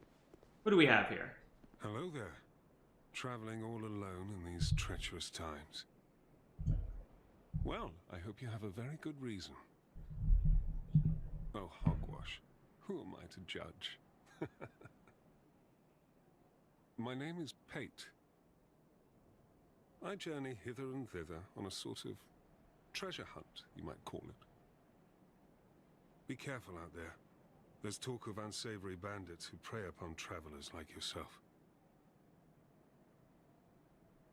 [SPEAKER 1] What do we have here?
[SPEAKER 12] Hello there. Traveling all alone in these treacherous times. Well, I hope you have a very good reason. Oh, hogwash. Who am I to judge? My name is Pate. I journey hither and thither on a sort of treasure hunt, you might call it. Be careful out there. There's talk of unsavory bandits who prey upon travelers like yourself.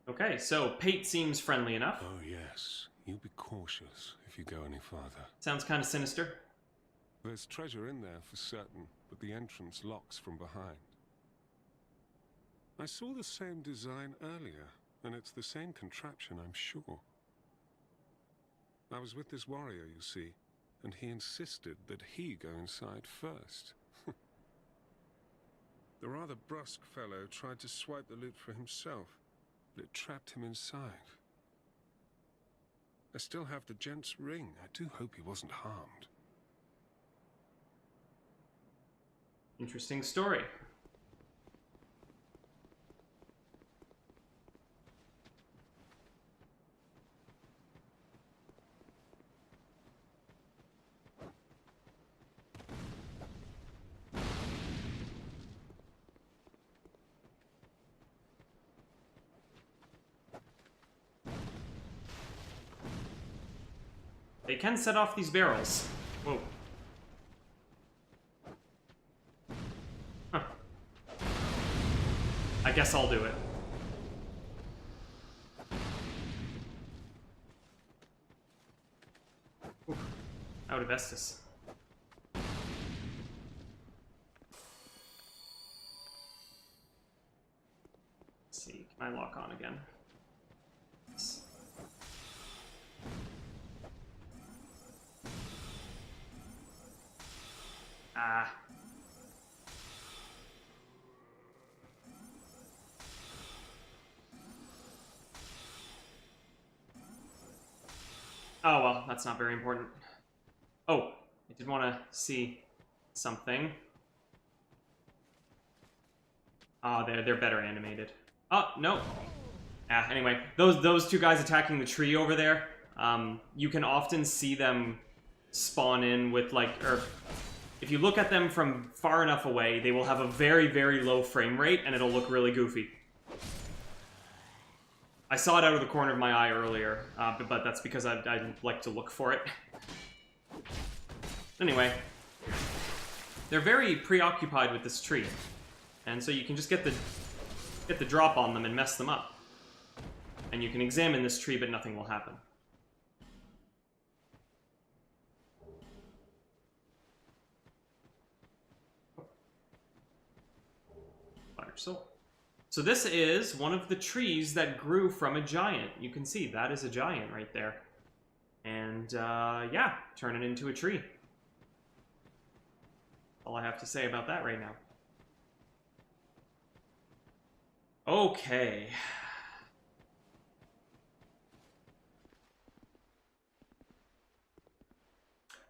[SPEAKER 1] Okay, so Pate seems friendly enough.
[SPEAKER 12] Oh yes, you be cautious if you go any farther.
[SPEAKER 1] Sounds kind of sinister.
[SPEAKER 12] There's treasure in there for certain, but the entrance locks from behind. I saw the same design earlier, and it's the same contraption, I'm sure. I was with this warrior, you see, and he insisted that he go inside first. The rather brusque fellow tried to swipe the loot for himself, but it trapped him inside. I still have the gent's ring. I do hope he wasn't harmed.
[SPEAKER 1] Interesting story. They can set off these barrels. Whoa. Huh. I guess I'll do it. Oof. Out of Estus. Let's see, can I lock on again? Yes. Ah. Oh, well, that's not very important. Oh, I did want to see something. Ah, they're better animated. Oh, no. Ah, anyway, those two guys attacking the tree over there, you can often see them spawn in with, like, or if you look at them from far enough away, they will have a very, very low frame rate, and it'll look really goofy. I saw it out of the corner of my eye earlier, but that's because I like to look for it. Anyway, they're very preoccupied with this tree, and so you can just get the drop on them and mess them up. And you can examine this tree, but nothing will happen. Large soul. So this is one of the trees that grew from a giant. You can see that is a giant right there. And yeah, turn it into a tree. All I have to say about that right now. Okay.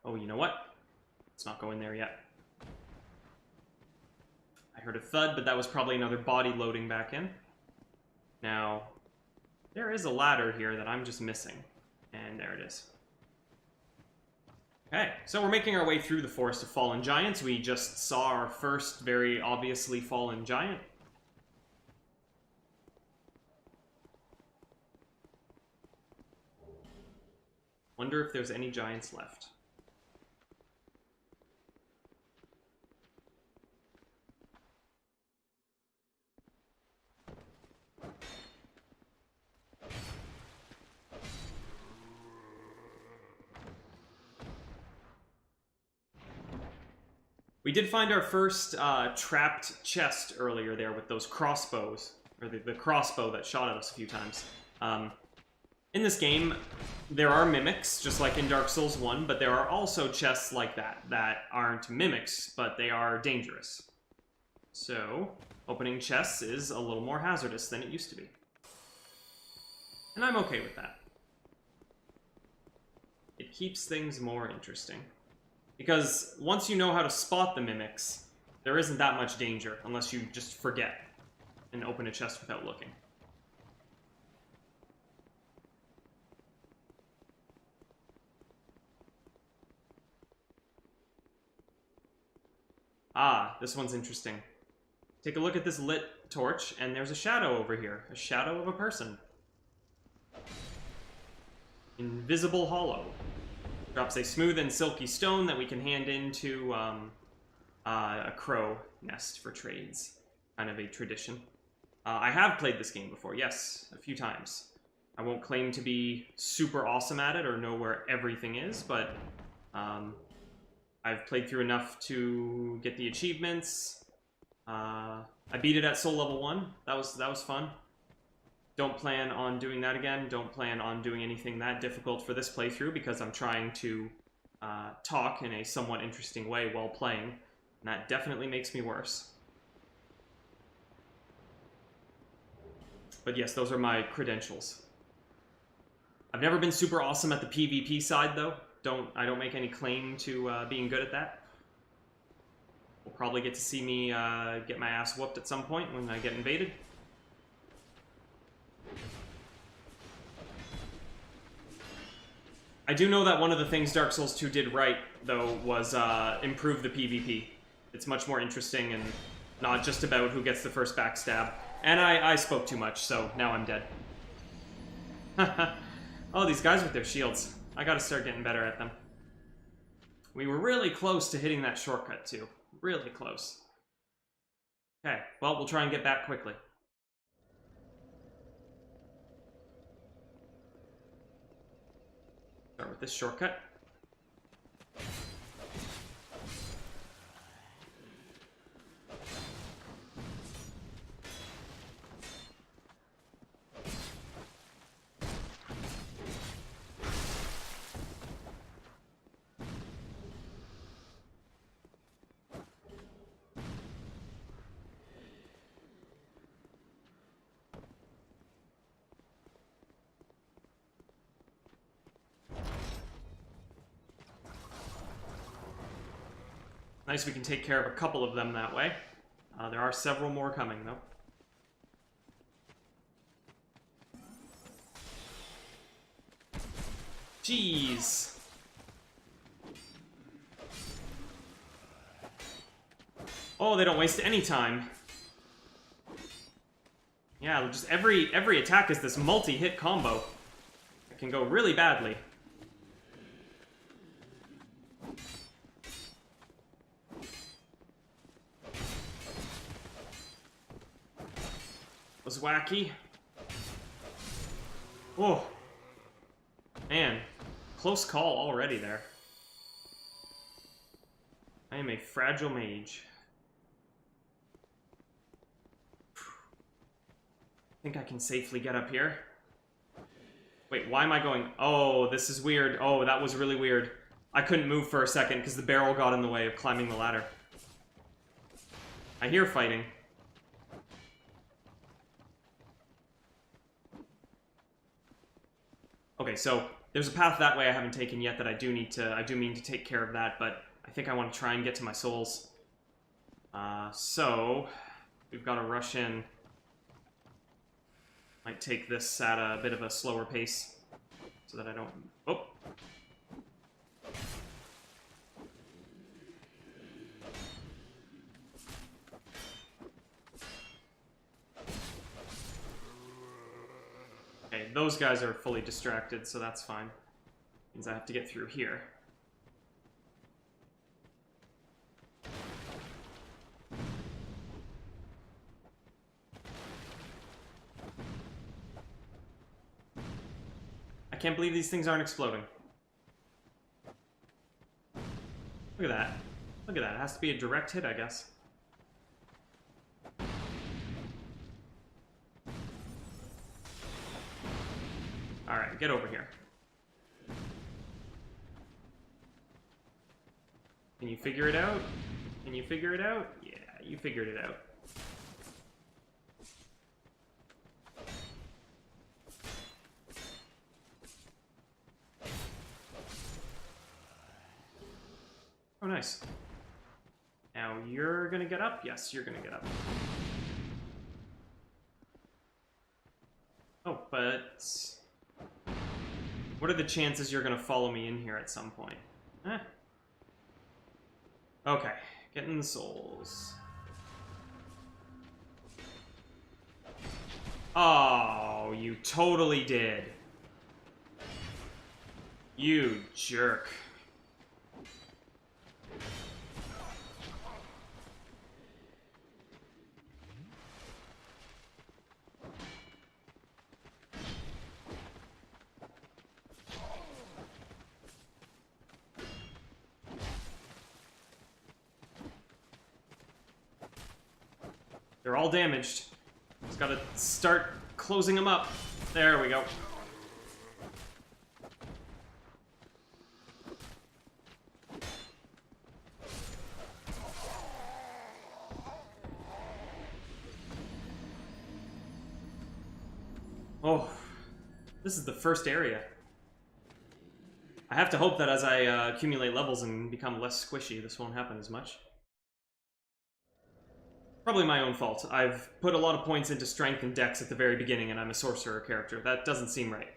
[SPEAKER 1] Oh, you know what? Let's not go in there yet. I heard a thud, but that was probably another body loading back in. Now, there is a ladder here that I'm just missing. And there it is. Okay, so we're making our way through the Forest of Fallen Giants. We just saw our first very obviously fallen giant. Wonder if there's any giants left. We did find our first trapped chest earlier there with those crossbows, or the crossbow that shot at us a few times. In this game, there are mimics, just like in Dark Souls 1, but there are also chests like that aren't mimics, but they are dangerous. So, opening chests is a little more hazardous than it used to be. And I'm okay with that. It keeps things more interesting. Because once you know how to spot the mimics, there isn't that much danger, unless you just forget and open a chest without looking. Ah, this one's interesting. Take a look at this lit torch, and there's a shadow over here. A shadow of a person. Invisible Hollow. Drops a smooth and silky stone that we can hand into a crow nest for trades. Kind of a tradition. I have played this game before, yes, a few times. I won't claim to be super awesome at it or know where everything is, but I've played through enough to get the achievements. I beat it at Soul Level 1. That was fun. Don't plan on doing that again. Don't plan on doing anything that difficult for this playthrough because I'm trying to talk in a somewhat interesting way while playing, and that definitely makes me worse. But yes, those are my credentials. I've never been super awesome at the PvP side, though. I don't make any claim to being good at that. We'll probably get to see me get my ass whooped at some point when I get invaded. I do know that one of the things Dark Souls 2 did right, though, was improve the PvP. It's much more interesting and not just about who gets the first backstab. And I spoke too much, so now I'm dead. Oh, these guys with their shields. I gotta start getting better at them. We were really close to hitting that shortcut, too. Really close. Okay, well, we'll try and get back quickly. Start with this shortcut. Nice, we can take care of a couple of them that way. There are several more coming, though. Jeez. Oh, they don't waste any time. Yeah, just every attack is this multi-hit combo. It can go really badly. Was wacky. Oh. Man. Close call already there. I am a fragile mage. I think I can safely get up here. Wait, why am I going? Oh, this is weird. Oh, that was really weird. I couldn't move for a second because the barrel got in the way of climbing the ladder. I hear fighting. Okay, so there's a path that way I haven't taken yet that I do mean to take care of that, but I think I want to try and get to my souls. So we've got to rush in. Might take this at a bit of a slower pace so that I don't... Oh! Okay, those guys are fully distracted, so that's fine. Means I have to get through here. I can't believe these things aren't exploding. Look at that. Look at that. It has to be a direct hit, I guess. Alright, get over here. Can you figure it out? Can you figure it out? Yeah, you figured it out. Oh, nice. Now you're gonna get up? Yes, you're gonna get up. Oh, but... what are the chances you're gonna follow me in here at some point? Eh. Okay, getting the souls. Oh, you totally did. You jerk. They're all damaged. Just gotta start closing them up. There we go. Oh, this is the first area. I have to hope that as I accumulate levels and become less squishy, this won't happen as much. Probably my own fault. I've put a lot of points into strength and dex at the very beginning, and I'm a sorcerer character. That doesn't seem right.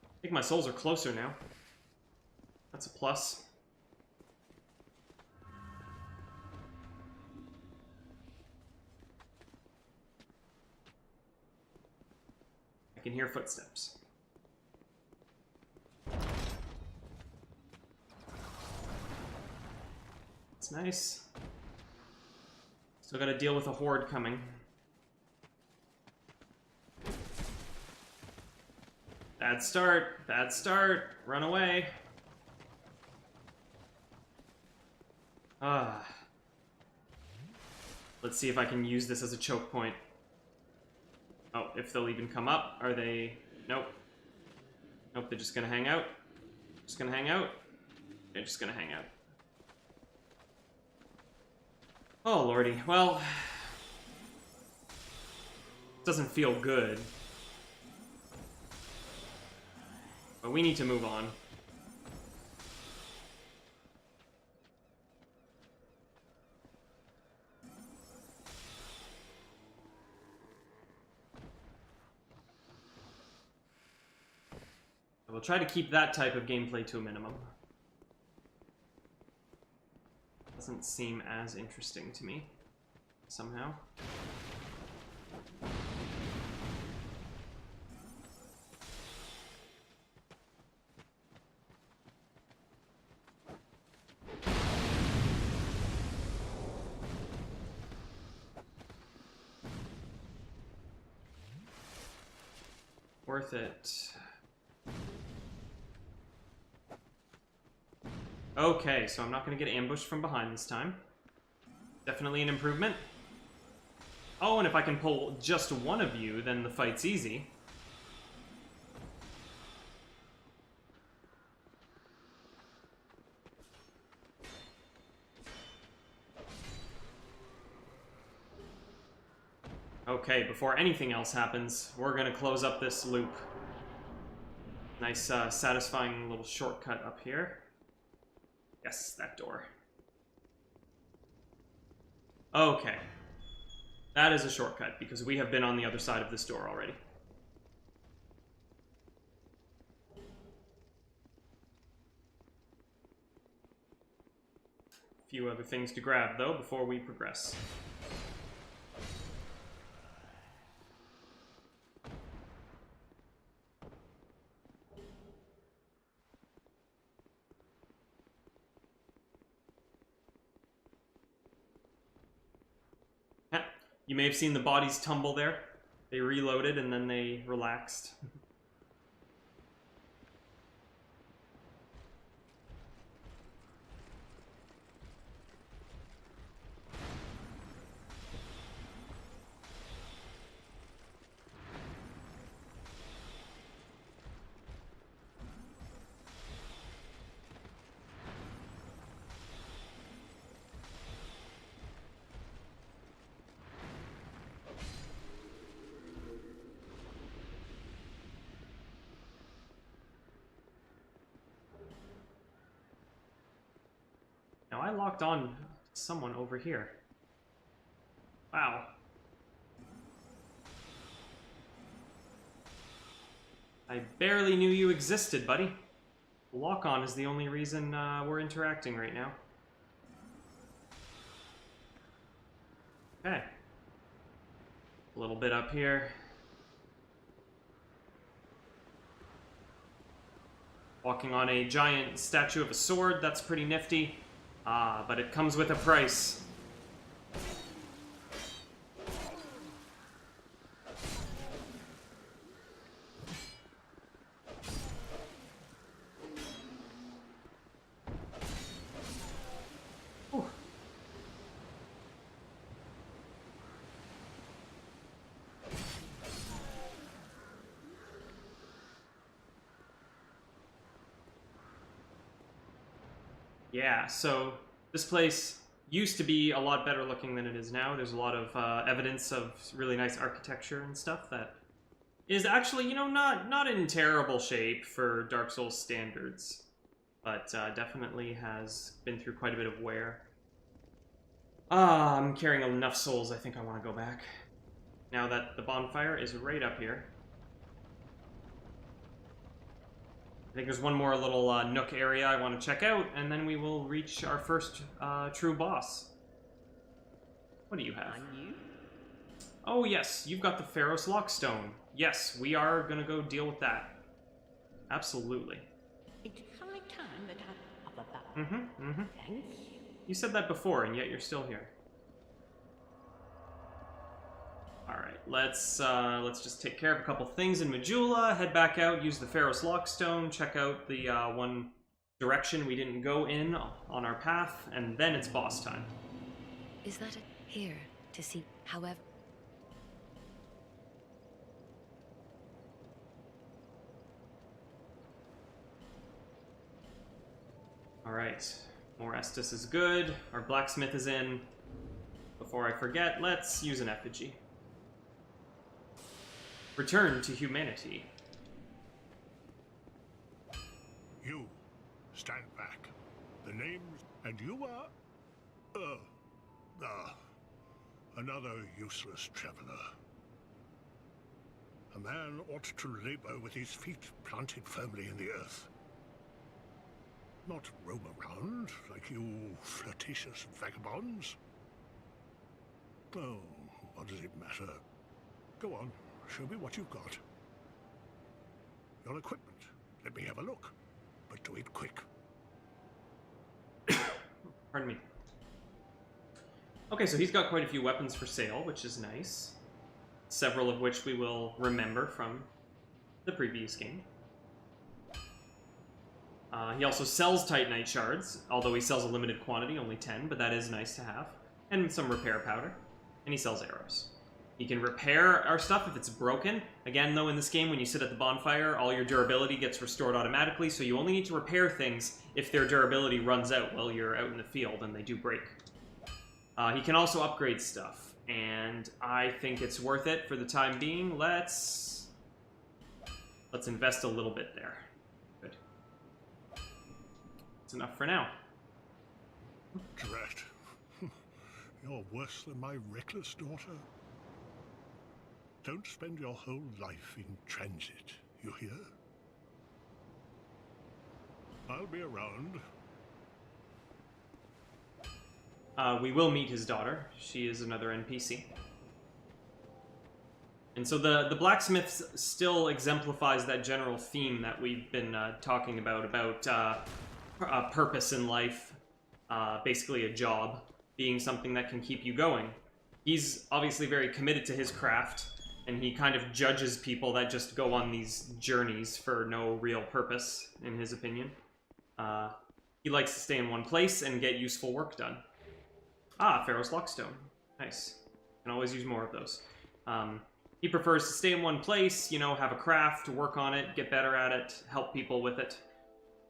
[SPEAKER 1] I think my souls are closer now. That's a plus. I can hear footsteps. That's nice. Still gotta deal with a horde coming. Bad start. Bad start. Run away. Ah. Let's see if I can use this as a choke point. Oh, if they'll even come up. Are they... Nope. Nope, they're just gonna hang out. Just gonna hang out. They're just gonna hang out. Oh, lordy. Well... doesn't feel good. But we need to move on. We'll try to keep that type of gameplay to a minimum. Doesn't seem as interesting to me, somehow. Worth it. Okay, so I'm not going to get ambushed from behind this time. Definitely an improvement. Oh, and if I can pull just one of you, then the fight's easy. Okay, before anything else happens, we're going to close up this loop. Nice, satisfying little shortcut up here. Yes, that door. Okay. That is a shortcut, because we have been on the other side of this door already. A few other things to grab, though, before we progress. You may have seen the bodies tumble there. They reloaded and then they relaxed. Now I locked on someone over here. Wow. I barely knew you existed, buddy. Lock-on is the only reason we're interacting right now. Okay. A little bit up here. Walking on a giant statue of a sword, that's pretty nifty. But it comes with a price. Whew. Yeah, so this place used to be a lot better looking than it is now. There's a lot of evidence of really nice architecture and stuff that is actually, you know, not in terrible shape for Dark Souls standards, but definitely has been through quite a bit of wear. I'm carrying enough souls, I think I want to go back. Now that the bonfire is right up here. I think there's one more little nook area I want to check out, and then we will reach our first true boss. What do you have? Oh yes, you've got the Pharos Lockstone. Yes, we are gonna go deal with that. Absolutely.
[SPEAKER 4] It's high time that I... Thanks.
[SPEAKER 1] You said that before, and yet you're still here. Alright, let's just take care of a couple things in Majula, head back out, use the Pharos Lockstone, check out the one direction we didn't go in on our path, and then it's boss time.
[SPEAKER 6] Is that it? Here, to see, however...
[SPEAKER 1] Alright, more Estus is good, our blacksmith is in. Before I forget, let's use an effigy. Return to humanity.
[SPEAKER 8] You, stand back. The name's... And you are... another useless traveler. A man ought to labor with his feet planted firmly in the earth. Not roam around like you flirtatious vagabonds. Oh, what does it matter? Go on, show me what you've got. Your equipment. Let me have a look. But do it quick.
[SPEAKER 1] Pardon me. Okay, so he's got quite a few weapons for sale, which is nice. Several of which we will remember from the previous game. He also sells Titanite shards, although he sells a limited quantity, only 10, but that is nice to have. And some repair powder. And he sells arrows. He can repair our stuff if it's broken. Again, though, in this game, when you sit at the bonfire, all your durability gets restored automatically, so you only need to repair things if their durability runs out while you're out in the field, and they do break. He can also upgrade stuff, and I think it's worth it for the time being. Let's invest a little bit there. Good. That's enough for now.
[SPEAKER 8] Drat. You're worse than my reckless daughter. Don't spend your whole life in transit, you hear? I'll be around.
[SPEAKER 1] We will meet his daughter. She is another NPC. And so the blacksmith still exemplifies that general theme that we've been talking about purpose in life, basically a job, being something that can keep you going. He's obviously very committed to his craft, and he kind of judges people that just go on these journeys for no real purpose, in his opinion. He likes to stay in one place and get useful work done. Ah, Pharaoh's Lockstone. Nice. Can always use more of those. He prefers to stay in one place, you know, have a craft, work on it, get better at it, help people with it.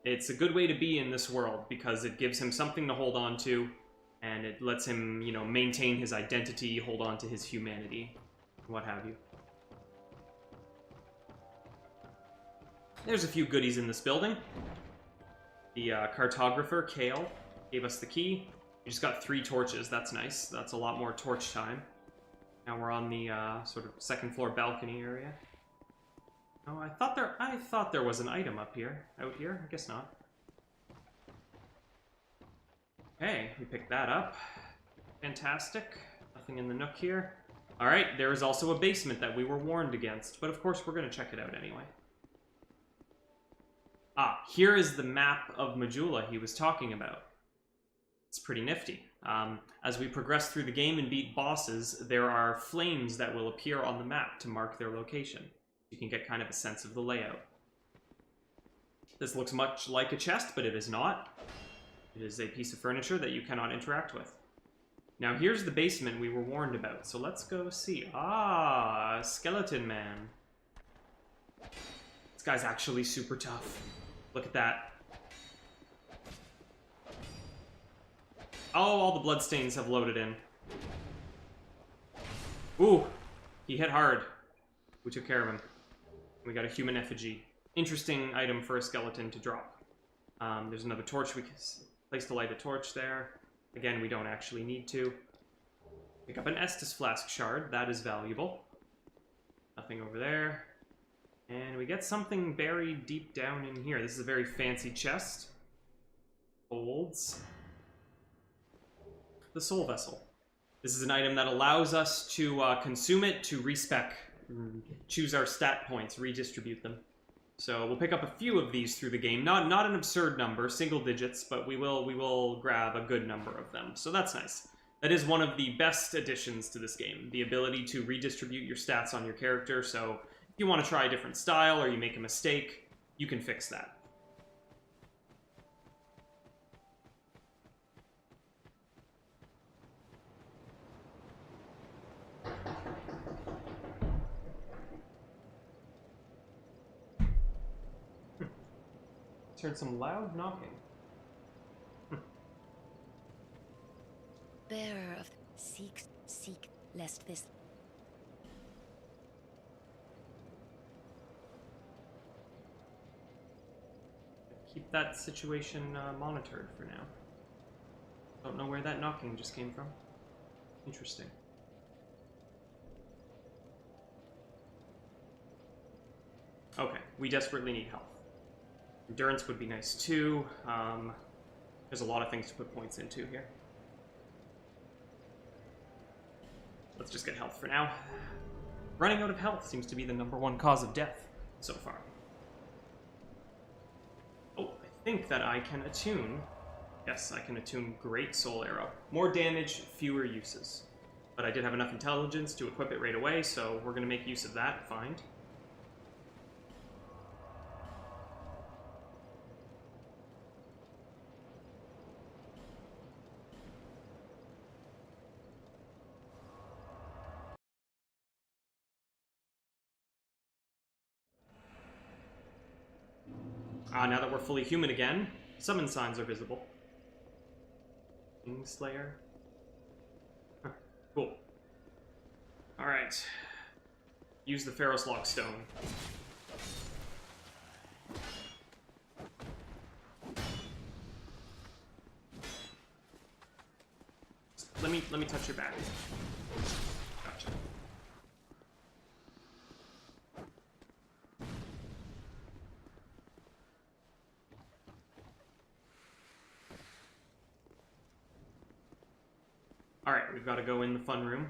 [SPEAKER 1] It's a good way to be in this world because it gives him something to hold on to, and it lets him, you know, maintain his identity, hold on to his humanity, what have you. There's a few goodies in this building. The cartographer, Kale, gave us the key. We just got 3 torches, that's nice. That's a lot more torch time. Now we're on the sort of second floor balcony area. Oh, I thought there was an item up here, out here. I guess not. Okay, we picked that up. Fantastic. Nothing in the nook here. All right, there is also a basement that we were warned against, but of course we're going to check it out anyway. Ah, here is the map of Majula he was talking about. It's pretty nifty. As we progress through the game and beat bosses, there are flames that will appear on the map to mark their location. You can get kind of a sense of the layout. This looks much like a chest, but it is not. It is a piece of furniture that you cannot interact with. Now here's the basement we were warned about, so let's go see. Ah, Skeleton Man. This guy's actually super tough. Look at that. Oh, all the bloodstains have loaded in. Ooh, he hit hard. We took care of him. We got a human effigy. Interesting item for a skeleton to drop. There's another torch. We can place to light a torch there. Again, we don't actually need to. Pick up an Estus Flask shard. That is valuable. Nothing over there. And we get something buried deep down in here. This is a very fancy chest. Holds the Soul Vessel. This is an item that allows us to consume it, to respec, choose our stat points, redistribute them. So we'll pick up a few of these through the game. Not an absurd number, single digits, but we will grab a good number of them. So that's nice. That is one of the best additions to this game, the ability to redistribute your stats on your character. So if you want to try a different style or you make a mistake, you can fix that. Heard some loud knocking.
[SPEAKER 6] Bearer of seek lest this.
[SPEAKER 1] Keep that situation monitored for now. Don't know where that knocking just came from. Interesting. Okay, we desperately need health. Endurance would be nice too. There's a lot of things to put points into here. Let's just get health for now. Running out of health seems to be the #1 cause of death so far. Oh, I think that I can attune. Yes, I can attune Great Soul Arrow. More damage, fewer uses. But I did have enough intelligence to equip it right away, so we're going to make use of that. Find. Now that we're fully human again, summon signs are visible. Kingslayer. Huh, cool. Alright. Use the Pharaoh's Lockstone. Let me touch your back. Gotcha. Alright, we've got to go in the fun room.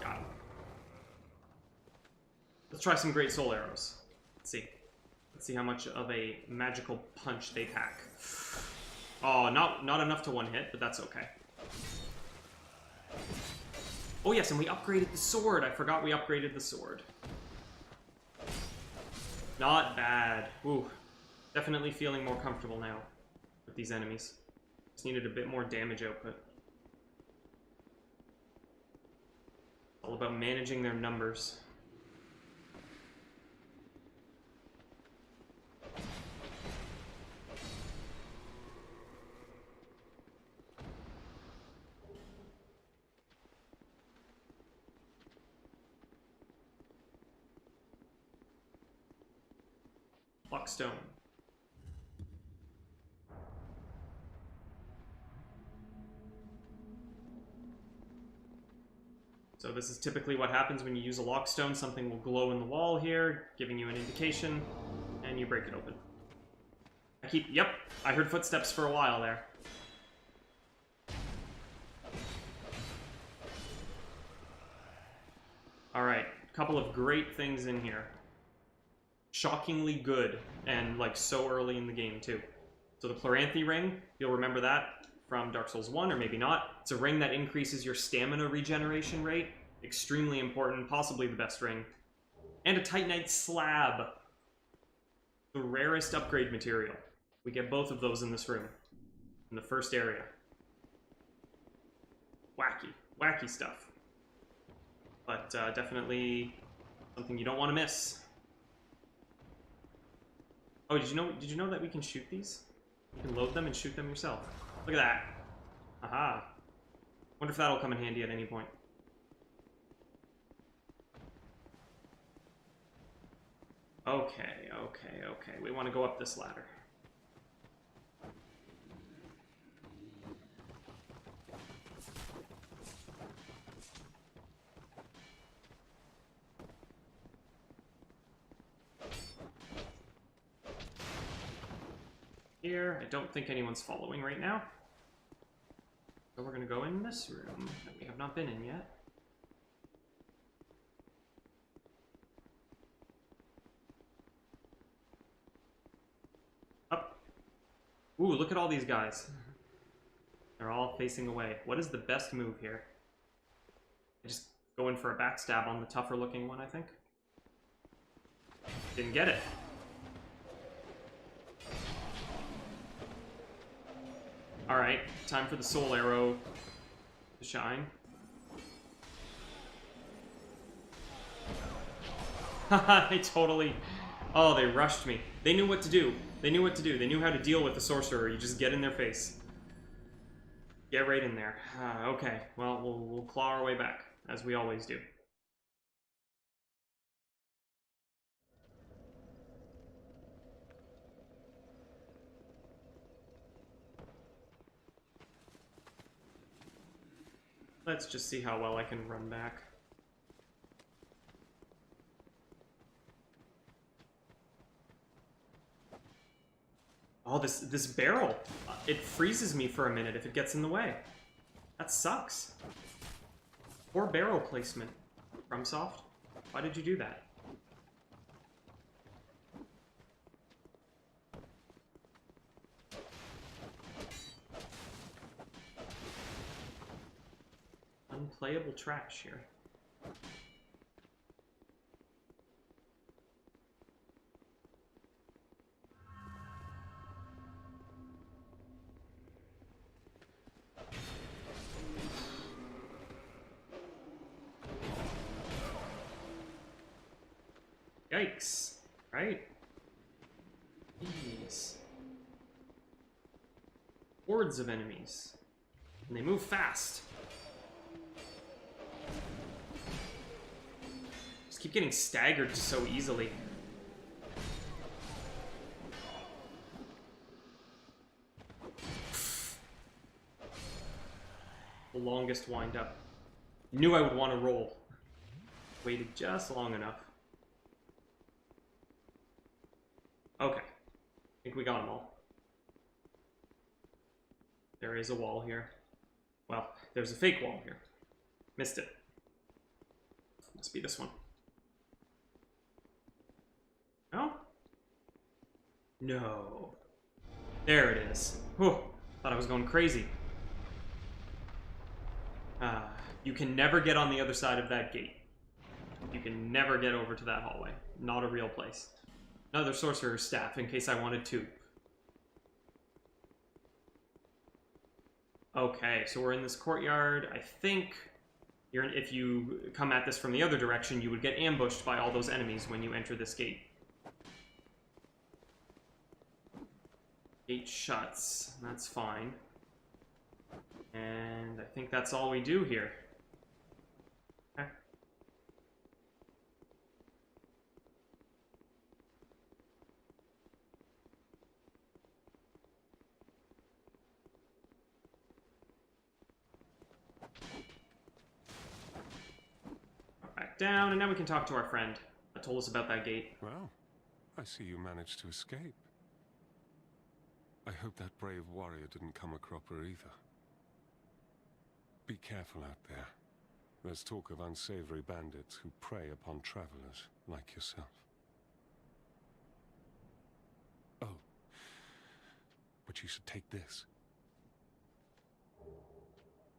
[SPEAKER 1] Got him. Let's try some Great Soul Arrows. Let's see how much of a magical punch they pack. Oh, not enough to one hit, but that's okay. Oh yes, and we upgraded the sword. I forgot we upgraded the sword. Not bad. Ooh, definitely feeling more comfortable now with these enemies. Just needed a bit more damage output. All about managing their numbers. Lockstone. So this is typically what happens when you use a lockstone. Something will glow in the wall here, giving you an indication, and you break it open. Yep, I heard footsteps for a while there. Alright, a couple of great things in here. Shockingly good, and like so early in the game too. So the Chloranthy ring, you'll remember that from Dark Souls 1, or maybe not. It's a ring that increases your stamina regeneration rate. Extremely important, possibly the best ring. And a Titanite slab. The rarest upgrade material. We get both of those in this room. In the first area. Wacky stuff. But definitely something you don't want to miss. Oh, did you know that we can shoot these? You can load them and shoot them yourself. Look at that. Aha. Wonder if that'll come in handy at any point. Okay. We want to go up this ladder. Here, I don't think anyone's following right now. So we're gonna go in this room that we have not been in yet. Up. Ooh, look at all these guys. They're all facing away. What is the best move here? I just go in for a backstab on the tougher looking one, I think. Didn't get it. Alright, time for the soul arrow to shine. Haha, they totally... Oh, they rushed me. They knew what to do. They knew what to do. They knew how to deal with the sorcerer. You just get in their face. Get right in there. Okay, well, we'll claw our way back, as we always do. Let's just see how well I can run back. Oh, this barrel. It freezes me for a minute if it gets in the way. That sucks. Poor barrel placement, FromSoft. Why did you do that? Unplayable trash here. Yikes, right? Jeez. Hordes of enemies. And they move fast. Just keep getting staggered so easily. The longest wind up. Knew I would want to roll. Waited just long enough. Okay. I think we got them all. There is a wall here. Well, there's a fake wall here. Missed it. Must be this one. No? No. There it is. Whew. Thought I was going crazy. You can never get on the other side of that gate. You can never get over to that hallway. Not a real place. Another sorcerer's staff in case I wanted to. Okay, so we're in this courtyard. I think if you come at this from the other direction, you would get ambushed by all those enemies when you enter this gate. Gate shuts. That's fine. And I think that's all we do here. Okay. Back down, and now we can talk to our friend that told us about that gate.
[SPEAKER 12] Well, I see you managed to escape. I hope that brave warrior didn't come a cropper either. Be careful out there. There's talk of unsavory bandits who prey upon travelers like yourself. Oh, but you should take this.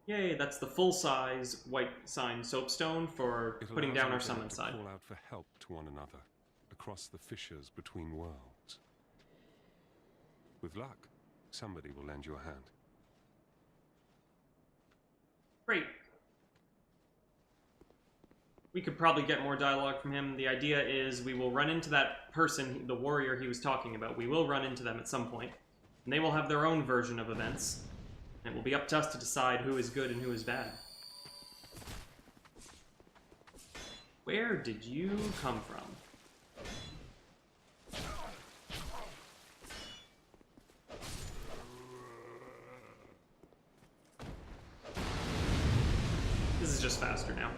[SPEAKER 1] Yay, that's the full-size white sign soapstone for putting down our summon side.
[SPEAKER 12] Call out for help to one another across the fissures between worlds. With luck, somebody will lend you a hand.
[SPEAKER 1] Great. We could probably get more dialogue from him. The idea is we will run into that person, the warrior he was talking about. We will run into them at some point, and they will have their own version of events. And it will be up to us to decide who is good and who is bad. Where did you come from? This is just faster now.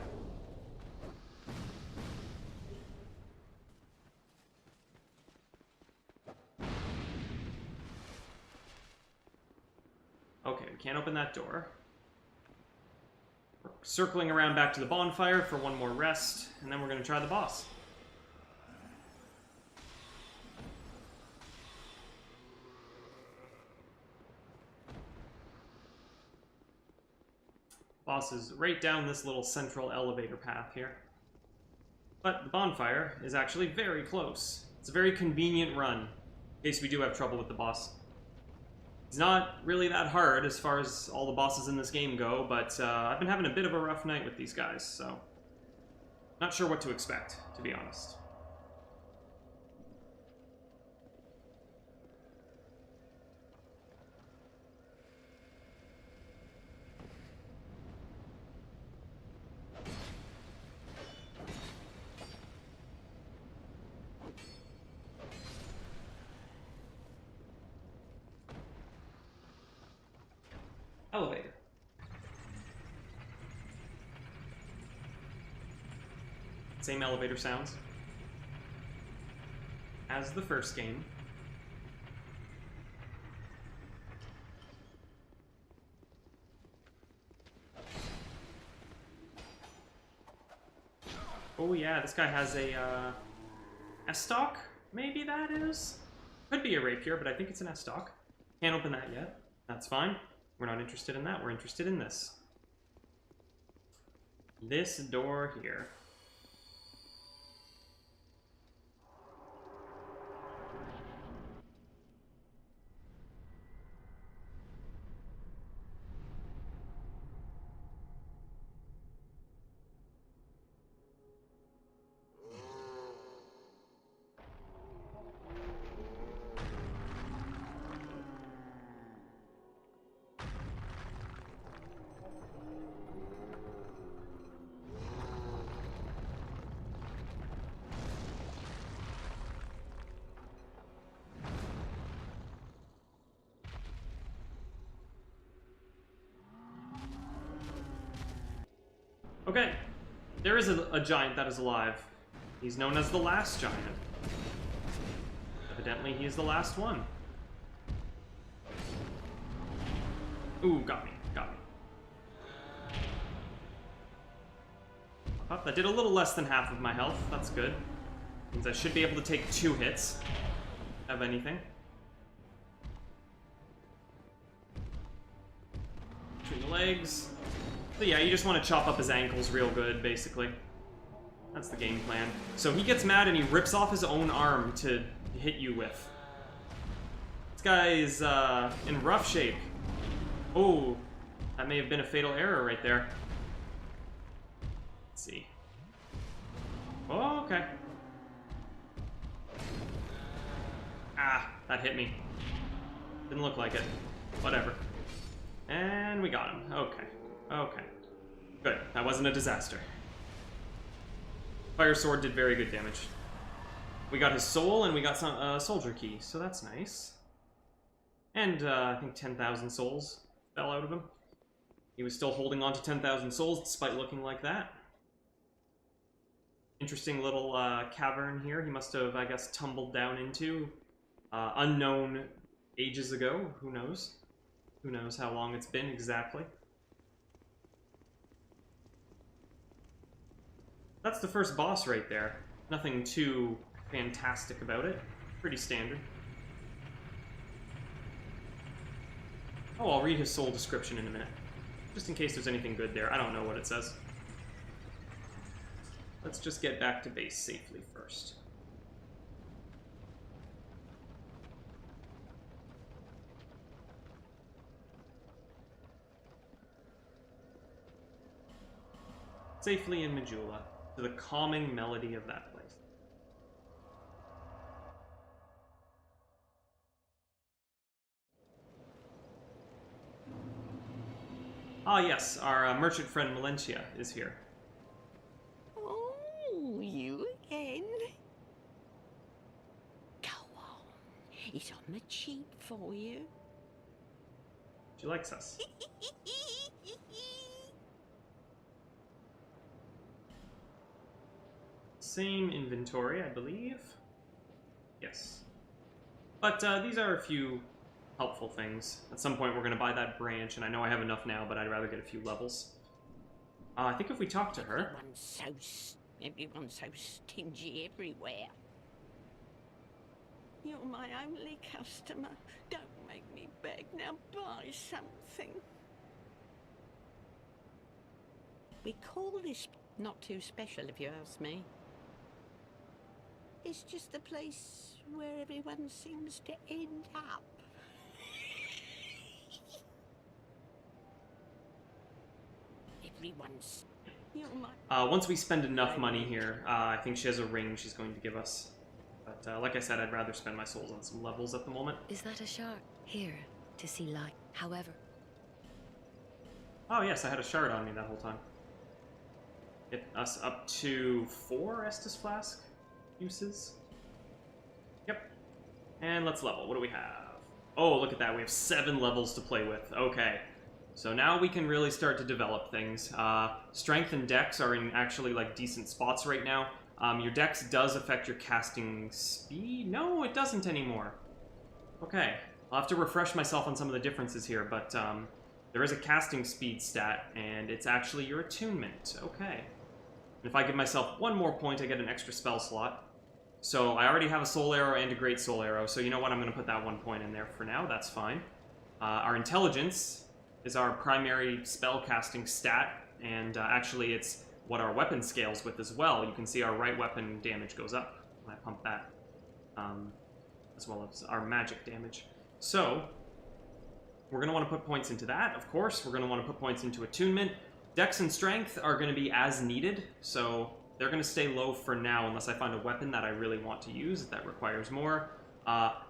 [SPEAKER 1] Okay, we can't open that door. We're circling around back to the bonfire for one more rest, and then we're going to try the boss. Boss is right down this little central elevator path here. But the bonfire is actually very close. It's a very convenient run, in case we do have trouble with the boss. It's not really that hard as far as all the bosses in this game go, but I've been having a bit of a rough night with these guys, so not sure what to expect, to be honest. Elevator. Same elevator sounds as the first game. Oh yeah, this guy has a S-stock, maybe that is? Could be a rapier, but I think it's an S-stock. Can't open that yet. That's fine. We're not interested in that. We're interested in this. This door here. Okay, there is a giant that is alive. He's known as the last giant. Evidently, he is the last one. Ooh, got me, got me. Oh, that did a little less than half of my health. That's good. Means I should be able to take 2 hits of anything. between the legs. So yeah, you just want to chop up his ankles real good, basically. That's the game plan. So he gets mad and he rips off his own arm to hit you with. This guy is in rough shape. Oh, that may have been a fatal error right there. Let's see. Oh, okay. Ah, that hit me. Didn't look like it. Whatever. And we got him. Okay. Okay. Good. That wasn't a disaster. Fire Sword did very good damage. We got his soul, and we got some soldier key, so that's nice. And I think 10,000 souls fell out of him. He was still holding on to 10,000 souls, despite looking like that. Interesting little cavern here. He must have, I guess, tumbled down into unknown ages ago. Who knows? Who knows how long it's been exactly. That's the first boss right there. Nothing too fantastic about it. Pretty standard. Oh, I'll read his soul description in a minute. Just in case there's anything good there. I don't know what it says. Let's just get back to base safely first. Safely in Majula, to the calming melody of that place. Ah yes, our merchant friend Melentia is here.
[SPEAKER 4] Oh, you again? Go on. It's on the cheap for you.
[SPEAKER 1] She likes us. Same inventory, I believe. Yes. But these are a few helpful things. At some point we're going to buy that branch, and I know I have enough now, but I'd rather get a few levels. I think if we talk to her...
[SPEAKER 4] Everyone's so stingy everywhere. You're my only customer. Don't make me beg. Now buy something. We call this not too special, if you ask me. It's just the place where everyone seems to end up. Everyone's...
[SPEAKER 1] once we spend enough money here, I think she has a ring she's going to give us. But like I said, I'd rather spend my souls on some levels at the moment.
[SPEAKER 6] Is that a shard? Here, to see light. However...
[SPEAKER 1] Oh yes, I had a shard on me that whole time. Get us up to 4 Estus Flask uses. Yep. And let's level. What do we have? Oh, look at that. We have 7 levels to play with. Okay. So now we can really start to develop things. Strength and Dex are in actually like decent spots right now. Your Dex does affect your casting speed? No, it doesn't anymore. Okay. I'll have to refresh myself on some of the differences here, but there is a casting speed stat, and it's actually your attunement. Okay. And if I give myself 1 more point, I get an extra spell slot. So I already have a Soul Arrow and a Great Soul Arrow, so you know what? I'm going to put that 1 point in there for now. That's fine. Our Intelligence is our primary spell casting stat, and actually it's what our weapon scales with as well. You can see our right weapon damage goes up when I pump that, as well as our magic damage. So we're going to want to put points into that, of course. We're going to want to put points into attunement. Dex and strength are going to be as needed, so they're going to stay low for now unless I find a weapon that I really want to use that requires more.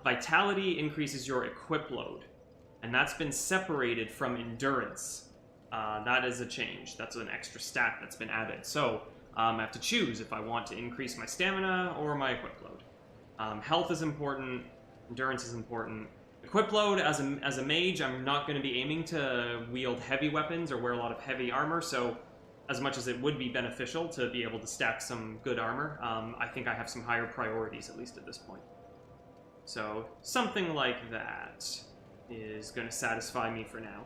[SPEAKER 1] Vitality increases your equip load, and that's been separated from endurance. That is a change. That's an extra stat that's been added. So I have to choose if I want to increase my stamina or my equip load. Health is important. Endurance is important. Equip load, as a mage, I'm not going to be aiming to wield heavy weapons or wear a lot of heavy armor, so as much as it would be beneficial to be able to stack some good armor, I think I have some higher priorities, at least at this point. So something like that is going to satisfy me for now.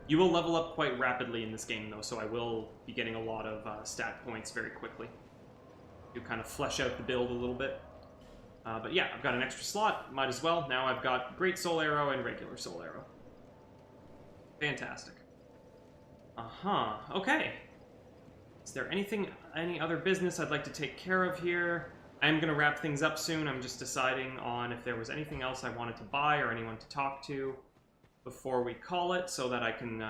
[SPEAKER 1] You will level up quite rapidly in this game, though, so I will be getting a lot of stat points very quickly. You kind of flesh out the build a little bit. But yeah, I've got an extra slot. Might as well. Now I've got Great Soul Arrow and regular Soul Arrow. Fantastic. Okay. Is there any other business I'd like to take care of here? I am going to wrap things up soon. I'm just deciding on if there was anything else I wanted to buy or anyone to talk to before we call it, so that I can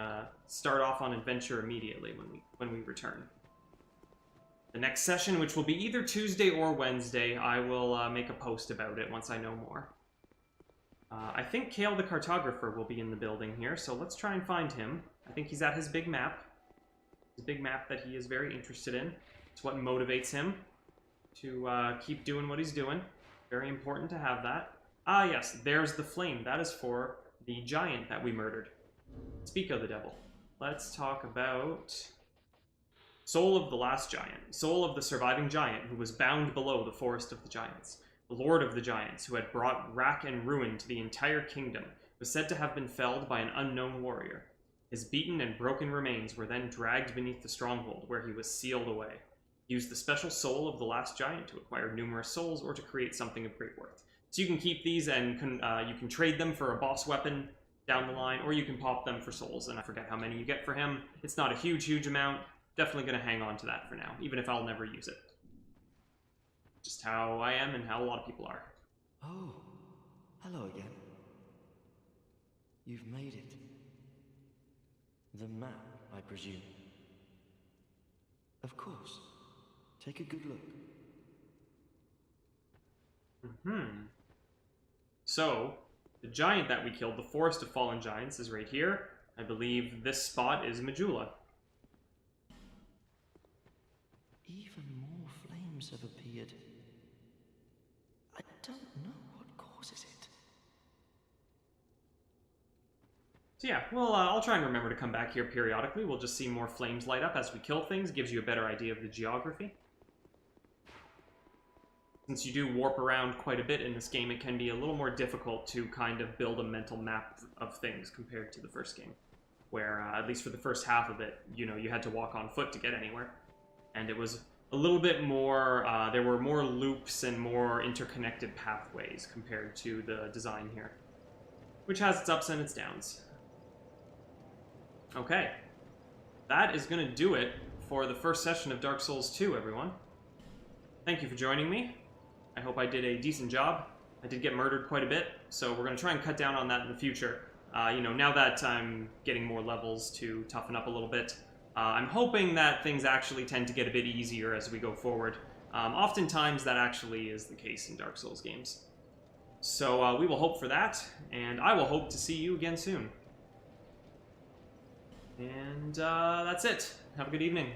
[SPEAKER 1] start off on adventure immediately when we return. The next session, which will be either Tuesday or Wednesday, I will make a post about it once I know more. I think Kale the Cartographer will be in the building here, so let's try and find him. I think he's at his big map. His big map that he is very interested in. It's what motivates him to keep doing what he's doing. Very important to have that. Ah, yes, there's the flame. That is for the giant that we murdered. Speak of the devil. Let's talk about Soul of the Last Giant. Soul of the surviving giant who was bound below the Forest of the Giants. The Lord of the Giants, who had brought wrack and ruin to the entire kingdom, was said to have been felled by an unknown warrior. His beaten and broken remains were then dragged beneath the stronghold, where he was sealed away. He used the special soul of the last giant to acquire numerous souls or to create something of great worth. So you can keep these and you can trade them for a boss weapon down the line, or you can pop them for souls, and I forget how many you get for him. It's not a huge amount. Definitely going to hang on to that for now, even if I'll never use it. Just how I am and how a lot of people are.
[SPEAKER 11] Oh, hello again. You've made it. The map, I presume. Of course. Take a good look.
[SPEAKER 1] So, the giant that we killed, the Forest of Fallen Giants, is right here. I believe this spot is Majula.
[SPEAKER 11] Even more flames have appeared. I don't know what causes it.
[SPEAKER 1] So yeah, well, I'll try and remember to come back here periodically. We'll just see more flames light up as we kill things. Gives you a better idea of the geography. Since you do warp around quite a bit in this game, it can be a little more difficult to kind of build a mental map of things compared to the first game. Where, at least for the first half of it, you know, you had to walk on foot to get anywhere. And it was a little bit more, there were more loops and more interconnected pathways compared to the design here. Which has its ups and its downs. Okay. That is going to do it for the first session of Dark Souls 2, everyone. Thank you for joining me. I hope I did a decent job. I did get murdered quite a bit, so we're going to try and cut down on that in the future. You know, now that I'm getting more levels to toughen up a little bit, I'm hoping that things actually tend to get a bit easier as we go forward. Oftentimes that actually is the case in Dark Souls games. So we will hope for that, and I will hope to see you again soon. And that's it. Have a good evening.